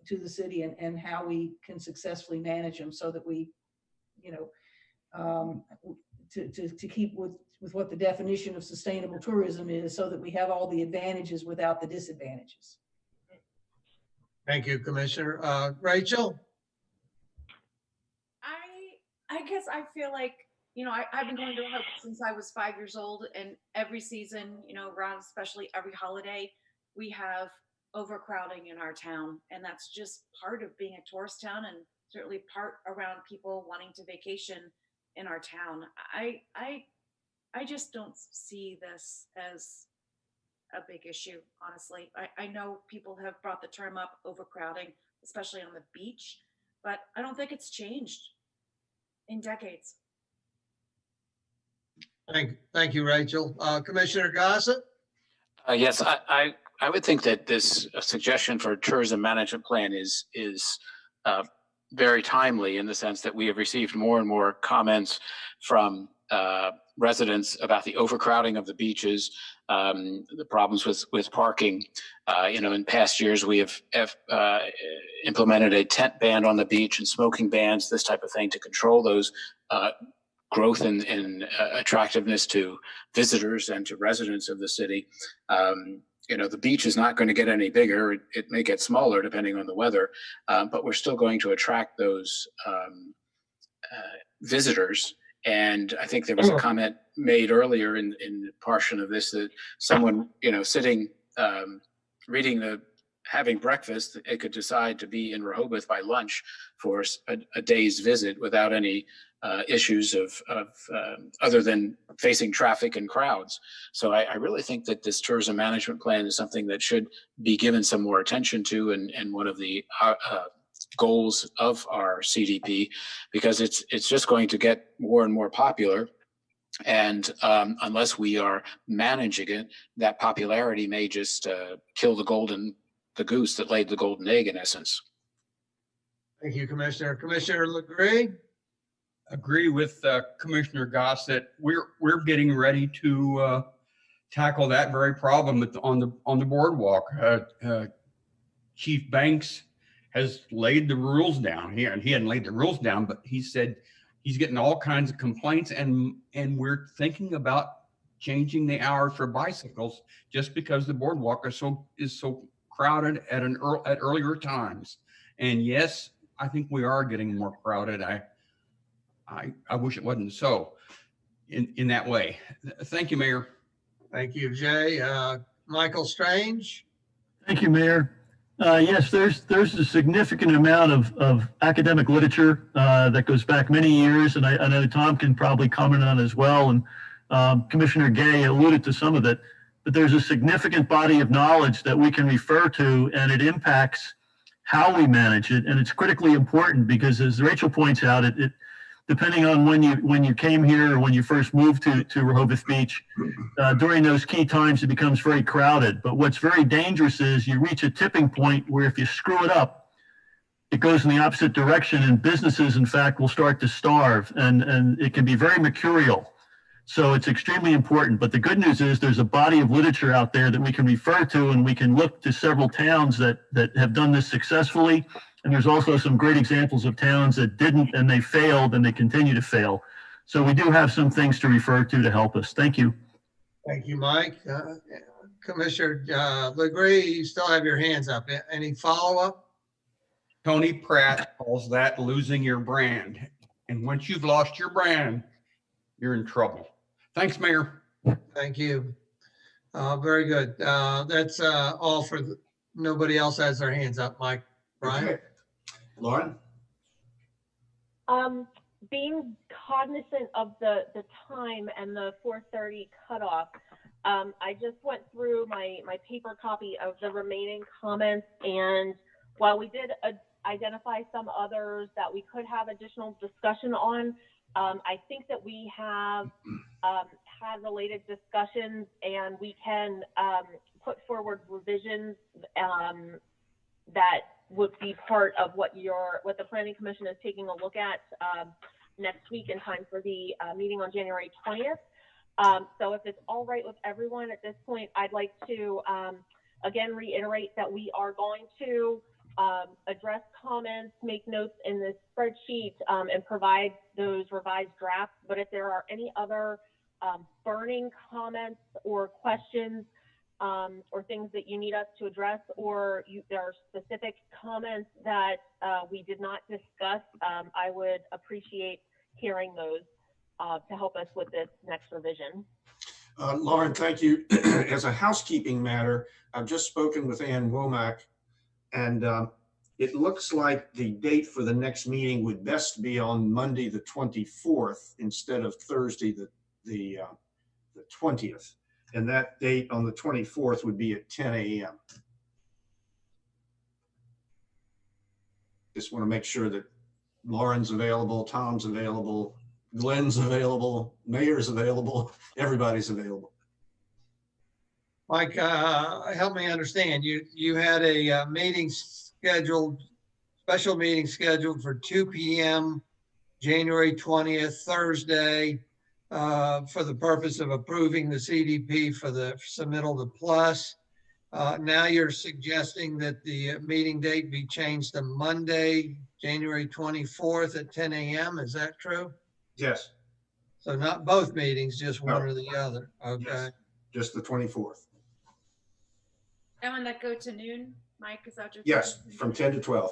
to the city and how we can successfully manage them so that we, to keep with what the definition of sustainable tourism is, so that we have all the advantages without the disadvantages. Thank you, Commissioner. Rachel? I guess I feel like, I've been going to Aarp since I was 5 years old, and every season, around especially every holiday, we have overcrowding in our town, and that's just part of being a tourist town, and certainly part around people wanting to vacation in our town. I just don't see this as a big issue, honestly. I know people have brought the term up, overcrowding, especially on the beach, but I don't think it's changed in decades. Thank you, Rachel. Commissioner Gossett? Yes, I would think that this suggestion for a tourism management plan is very timely, in the sense that we have received more and more comments from residents about the overcrowding of the beaches, the problems with parking. In past years, we have implemented a tent ban on the beach and smoking bans, this type of thing, to control those growth and attractiveness to visitors and to residents of the city. The beach is not going to get any bigger. It may get smaller depending on the weather, but we're still going to attract those visitors. And I think there was a comment made earlier in the portion of this, that someone, sitting, having breakfast, it could decide to be in Rehoboth by lunch for a day's visit without any issues of other than facing traffic and crowds. So I really think that this tourism management plan is something that should be given some more attention to, and one of the goals of our CDP, because it's just going to get more and more popular. And unless we are managing it, that popularity may just kill the goose that laid the golden egg, in essence. Thank you, Commissioner. Commissioner LeGree? Agree with Commissioner Goss that we're getting ready to tackle that very problem on the boardwalk. Chief Banks has laid the rules down here, and he hadn't laid the rules down, but he said he's getting all kinds of complaints, and we're thinking about changing the hours for bicycles just because the boardwalk is so crowded at earlier times. And yes, I think we are getting more crowded. I wish it wasn't so in that way. Thank you, Mayor. Thank you, Jay. Michael Strange? Thank you, Mayor. Yes, there's a significant amount of academic literature that goes back many years, and I know Tom can probably comment on it as well, and Commissioner Gay alluded to some of it, but there's a significant body of knowledge that we can refer to, and it impacts how we manage it, and it's critically important because, as Rachel points out, it depending on when you came here or when you first moved to Rehoboth Beach, during those key times, it becomes very crowded. But what's very dangerous is you reach a tipping point where if you screw it up, it goes in the opposite direction, and businesses, in fact, will start to starve, and it can be very mercurial. So it's extremely important. But the good news is there's a body of literature out there that we can refer to, and we can look to several towns that have done this successfully. And there's also some great examples of towns that didn't, and they failed, and they continue to fail. So we do have some things to refer to help us. Thank you. Thank you, Mike. Commissioner LeGree, you still have your hands up. Any follow-up? Tony Pratt calls that losing your brand. And once you've lost your brand, you're in trouble. Thanks, Mayor. Thank you. Very good. That's all for nobody else has their hands up. Mike, Brian? Okay. Lauren? Being cognizant of the time and the 4:30 cutoff, I just went through my paper copy of the remaining comments, and while we did identify some others that we could have additional discussion on, I think that we have had related discussions, and we can put forward revisions that would be part of what the Planning Commission is taking a look at next week in time for the meeting on January 20th. So if it's all right with everyone at this point, I'd like to again reiterate that we are going to address comments, make notes in this spreadsheet, and provide those revised drafts. But if there are any other burning comments or questions or things that you need us to address, or there are specific comments that we did not discuss, I would appreciate hearing those to help us with this next revision. Lauren, thank you. As a housekeeping matter, I've just spoken with Ann Womack, and it looks like the date for the next meeting would best be on Monday, the 24th, instead of Thursday, the 20th. And that date on the 24th would be at 10 a.m. Just want to make sure that Lauren's available, Tom's available, Glenn's available, Mayor's available, everybody's available. Mike, help me understand. You had a meeting scheduled, special meeting scheduled for 2 p.m. January 20th, Thursday, for the purpose of approving the CDP for the submittal to Plus. Now you're suggesting that the meeting date be changed to Monday, January 24th at 10 a.m. Is that true? Yes. So not both meetings, just one No. or the other. Okay. Yes. Just the 24th. And when that go to noon, Mike, is that your? Yes, from 10 to 12.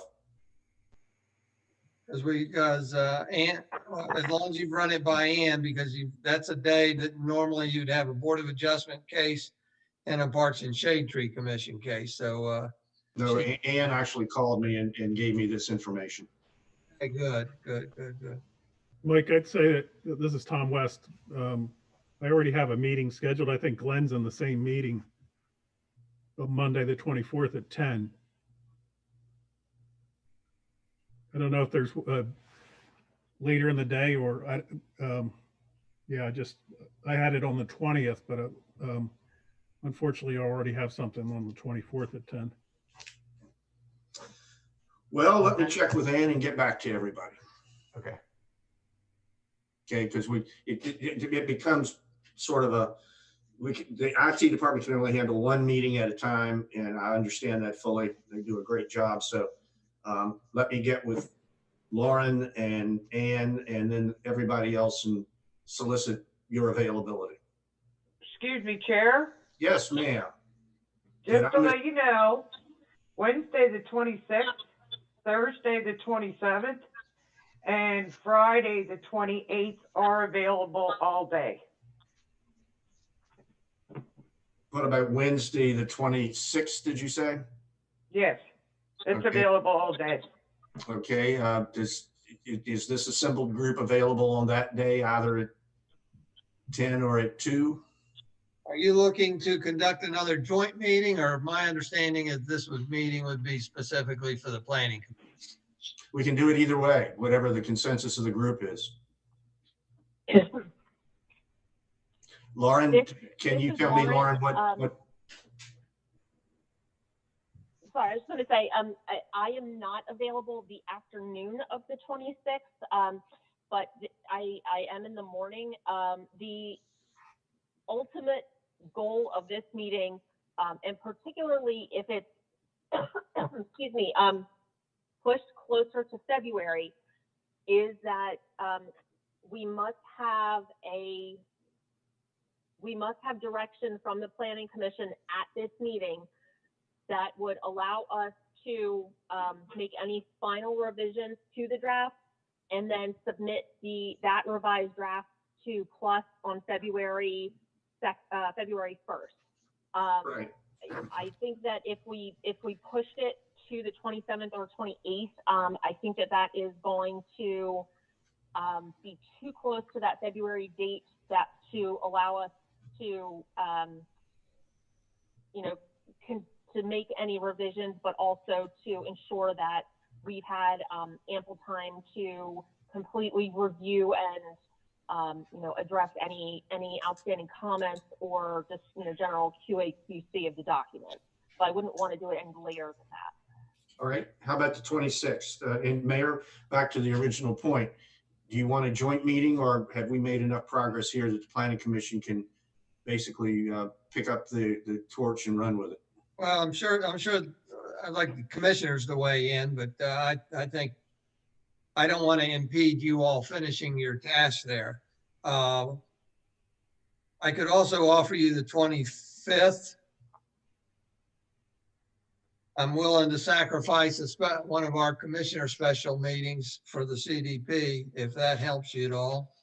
Because Ann, as long as you've run it by Ann, because that's a day that normally you'd have a Board of Adjustment case and a Parks and Shade Tree Commission case. So, No, Ann actually called me and gave me this information. okay, good. Mike, I'd say that this is Tom West. I already have a meeting scheduled. I think Glenn's in the same meeting on Monday, the 24th at 10. I don't know if there's later in the day or yeah, I had it on the 20th, but unfortunately I already have something on the 24th at 10. Well, let me check with Ann and get back to everybody. Okay. Okay, because it becomes sort of the IT department can only handle one meeting at a time, and I understand that fully. They do a great job. So let me get with Lauren and Ann and then everybody else and solicit your availability. Excuse me, Chair. Yes, ma'am. Just to let you know, Wednesday the 26th, Thursday the 27th, and Friday the 28th are available all day. What about Wednesday, the 26th, did you say? Yes, it's Okay. available all day. Okay, is this assembled group available on that day, either at 10 or at 2? Are you looking to conduct another joint meeting, or my understanding is this meeting would be specifically for the planning? We can do it either way, whatever the consensus of the group is. Lauren, can you tell me, Lauren, what? Sorry, I was going to say, I am not available the afternoon of the 26th, but I am in the morning. The ultimate goal of this meeting, and particularly if it's, excuse me, pushed closer to February, is that we must have direction from the Planning Commission at this meeting that would allow us to make any final revisions to the draft and then submit that revised draft to PLUS on February 1st. Right. I think that if we pushed it to the 27th or 28th, I think that is going to be too close to that February date to allow us to to make any revisions, but also to ensure that we've had ample time to completely review and address any outstanding comments or just general QA/QC of the document. So I wouldn't want to do it any later than that. All right. How about the 26th? And Mayor, back to the original point. Do you want a joint meeting, or have we made enough progress here that the Planning Commission can basically pick up the torch and run with it? Well, I'm sure I'd like the commissioners to weigh in, but I think I don't want to impede you all finishing your task there. I could also offer you the 25th. I'm willing to sacrifice one of our commissioner special meetings for the CDP, if that helps you at all.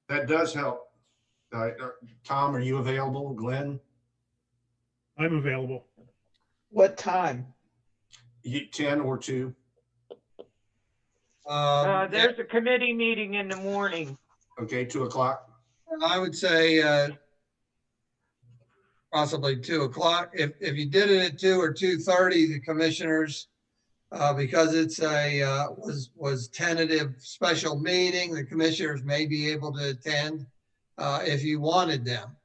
That does help. Tom, are you available? Glenn? I'm available. What time? 10 or 2? There's a committee meeting in the morning. Okay, 2 o'clock. I would say possibly 2 o'clock. If you did it at 2 or 2:30, the commissioners, because it's was tentative special meeting, the commissioners may be able to attend if you wanted them.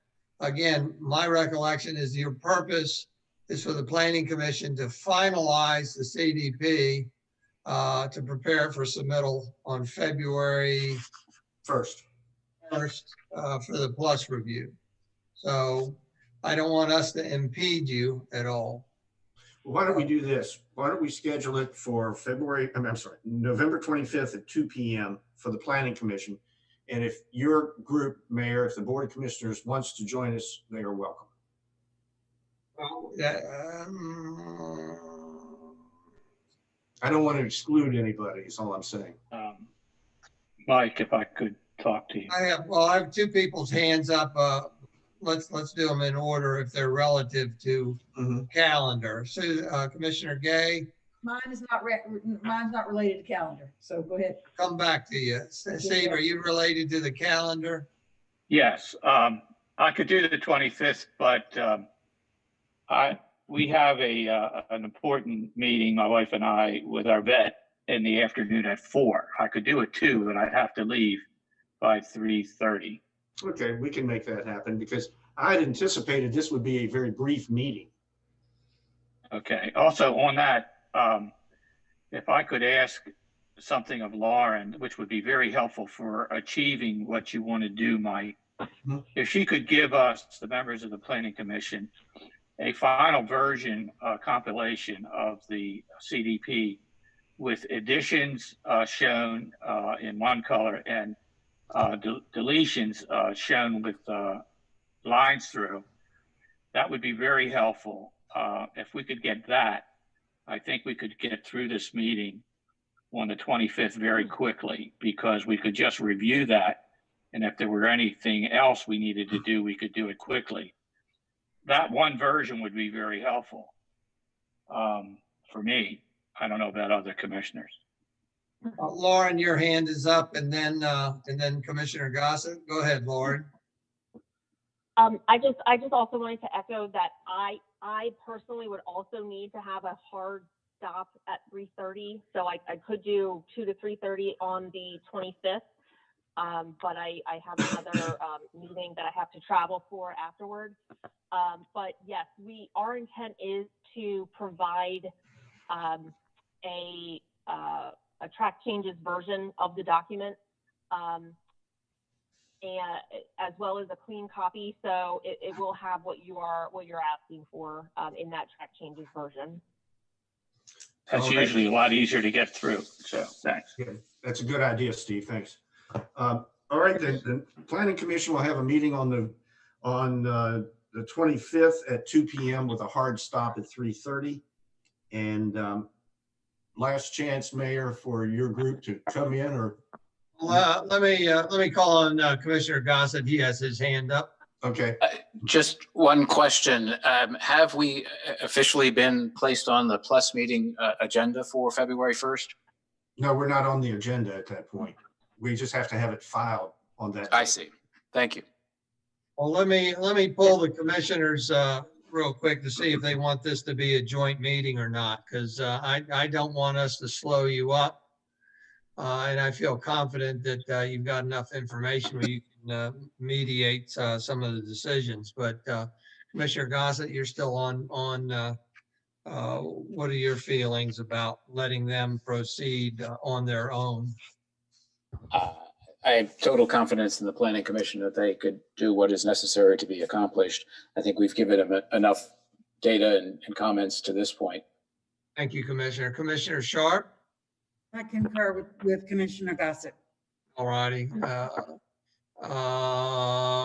Again, my recollection is your purpose is for the Planning Commission to finalize the CDP to prepare for submittal on February 1st for the PLUS review. So I don't want us to impede you at all. Well, why don't we do this? Why don't we schedule it for November 25th at 2 p.m. for the Planning Commission. And if your group, Mayor, if the Board of Commissioners wants to join us, they are welcome. I don't want to exclude anybody, is all I'm saying. Mike, if I could talk to you. I have two people's hands up. Let's do them in order if they're relative to calendar. So Commissioner Gay. Mine is not mine's not related to calendar. So go ahead. Come back to you. Steve, are you related to the calendar? Yes, I could do the 25th, but we have an important meeting, my wife and I, with our vet in the afternoon at 4. I could do it too, but I'd have to leave by 3:30. Okay, we can make that happen because I had anticipated this would be a very brief meeting. Okay, also on that, if I could ask something of Lauren, which would be very helpful for achieving what you want to do, Mike. If she could give us, the members of the Planning Commission, a final version, compilation of the CDP with additions shown in one color and deletions shown with lines through, that would be very helpful. If we could get that, I think we could get through this meeting on the 25th very quickly, because we could just review that. And if there were anything else we needed to do, we could do it quickly. That one version would be very helpful for me. I don't know about other commissioners. Lauren, your hand is up, and then Commissioner Gossett. Go ahead, Lauren. I just also wanted to echo that I personally would also need to have a hard stop at 3:30, so I could do 2 to 3:30 on the 25th, but I have another meeting that I have to travel for afterwards. But yes, our intent is to provide a track changes version of the document, and as well as a clean copy, so it will have what you're asking for in that track changes version. That's usually a lot easier to get through, so thanks. Yeah, that's a good idea, Steve, thanks. All right, the Planning Commission will have a meeting on the 25th at 2 p.m. with a hard stop at 3:30. And last chance, Mayor, for your group to come in, or let me call on Commissioner Gossett. He has his hand up. Okay. Just one question. Have we officially been placed on the Plus meeting agenda for February 1st? No, we're not on the agenda at that point. We just have to have it filed on that. I see. Thank you. Well, let me pull the commissioners real quick to see if they want this to be a joint meeting or not, because I don't want us to slow you up. And I feel confident that you've got enough information where you can mediate some of the decisions. But Commissioner Gossett, you're still on. What are your feelings about letting them proceed on their own? I have total confidence in the Planning Commission that they could do what is necessary to be accomplished. I think we've given them enough data and comments to this point. Thank you, Commissioner. Commissioner Sharp? I concur with Commissioner Gossett. All righty.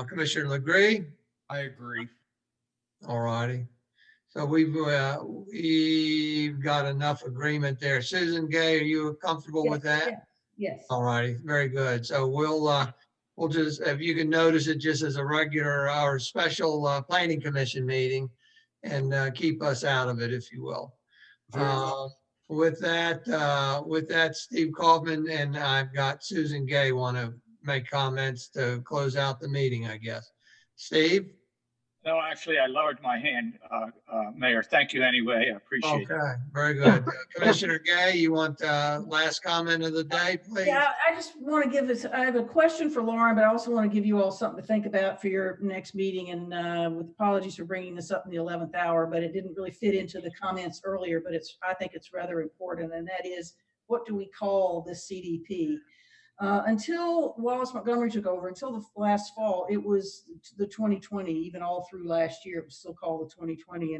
Commissioner Legree? I agree. All righty. So we've got enough agreement there. Susan Gay, are you comfortable with that? Yes. All righty, very good. So we'll just, if you can notice it just as a regular or special Planning Commission meeting, and keep us out of it, if you will. With that, Steve Kaufman and I've got Susan Gay want to make comments to close out the meeting, I guess. Steve? No, actually, I lowered my hand, Mayor. Thank you anyway. I appreciate it. Okay, very good. Commissioner Gay, you want last comment of the day, please? Yeah, I just want to give this, I have a question for Lauren, but I also want to give you all something to think about for your next meeting. And with apologies for bringing this up in the 11th hour, but it didn't really fit into the comments earlier, but I think it's rather important. And that is, what do we call this CDP? Until Wallace Montgomery took over, until the last fall, it was the 2020, even all through last year, it was still called the 2020.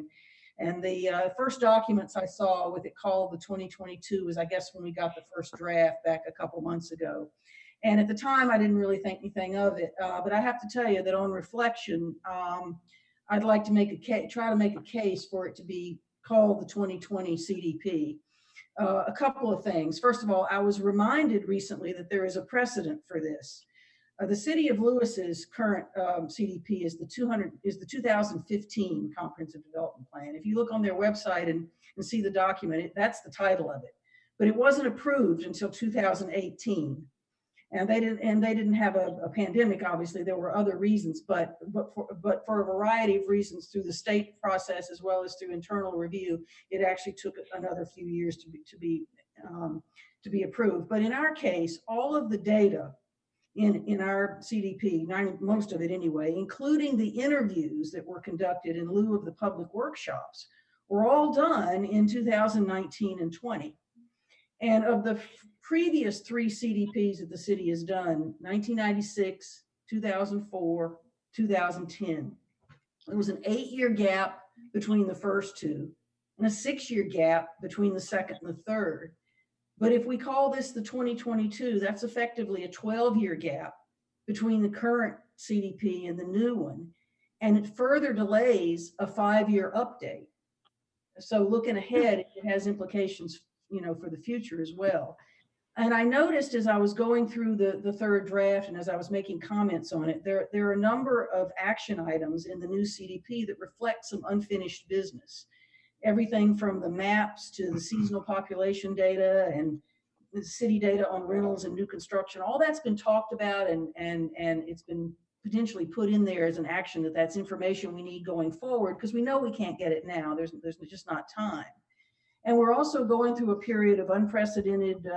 And the first documents I saw with it called the 2022 was, I guess, when we got the first draft back a couple months ago. And at the time, I didn't really think anything of it. But I have to tell you that on reflection, I'd like to try to make a case for it to be called the 2020 CDP. A couple of things. First of all, I was reminded recently that there is a precedent for this. The city of Lewis's current CDP is the 2015 Comprehensive Development Plan. If you look on their website and see the document, that's the title of it. But it wasn't approved until 2018. And they didn't have a pandemic, obviously. There were other reasons, but for a variety of reasons through the state process as well as through internal review, it actually took another few years to be approved. But in our case, all of the data in our CDP, most of it anyway, including the interviews that were conducted in lieu of the public workshops, were all done in 2019 and 20. And of the previous 3 CDPs that the city has done, 1996, 2004, 2010, there was an 8-year gap between the first 2 and a 6-year gap between the second and the third. But if we call this the 2022, that's effectively a 12-year gap between the current CDP and the new one. And it further delays a 5-year update. So looking ahead, it has implications, for the future as well. And I noticed as I was going through the third draft and as I was making comments on it, there are a number of action items in the new CDP that reflect some unfinished business. Everything from the maps to the seasonal population data and the city data on rentals and new construction, all that's been talked about and it's been potentially put in there as an action that's information we need going forward because we know we can't get it now. There's just not time. And we're also going through a period of unprecedented,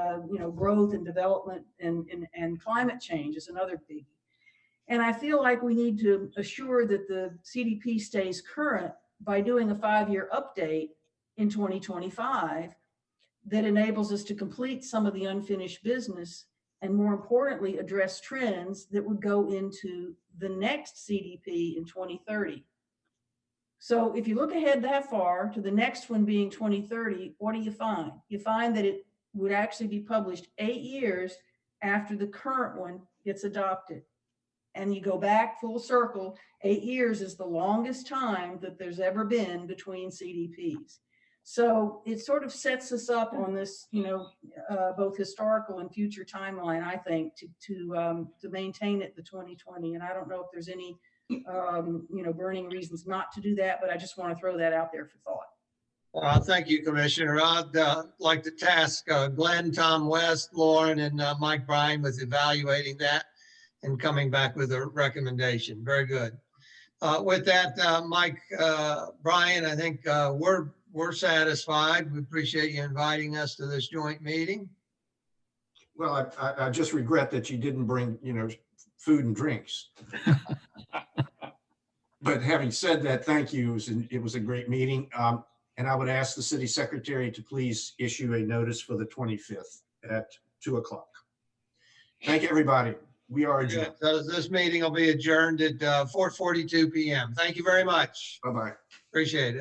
growth and development and climate change is another biggie. And I feel like we need to assure that the CDP stays current by doing a 5-year update in 2025 that enables us to complete some of the unfinished business and more importantly, address trends that would go into the next CDP in 2030. So if you look ahead that far to the next one being 2030, what do you find? You find that it would actually be published 8 years after the current one gets adopted. And you go back full circle, 8 years is the longest time that there's ever been between CDPs. So it sort of sets us up on this, both historical and future timeline, I think, to maintain it the 2020. And I don't know if there's any burning reasons not to do that, but I just want to throw that out there for thought. Thank you, Commissioner. I'd like to task Glenn, Tom West, Lauren, and Mike Bryan with evaluating that and coming back with a recommendation. Very good. With that, Mike, Bryan, I think we're satisfied. We appreciate you inviting us to this joint meeting. Well, I just regret that you didn't bring, food and drinks. But having said that, thank you. It was a great meeting. And I would ask the city secretary to please issue a notice for the 25th at 2 o'clock. Thank you, everybody. We are adjourned. So this meeting will be adjourned at 4:42 p.m. Thank you very much. Bye-bye. Appreciate it.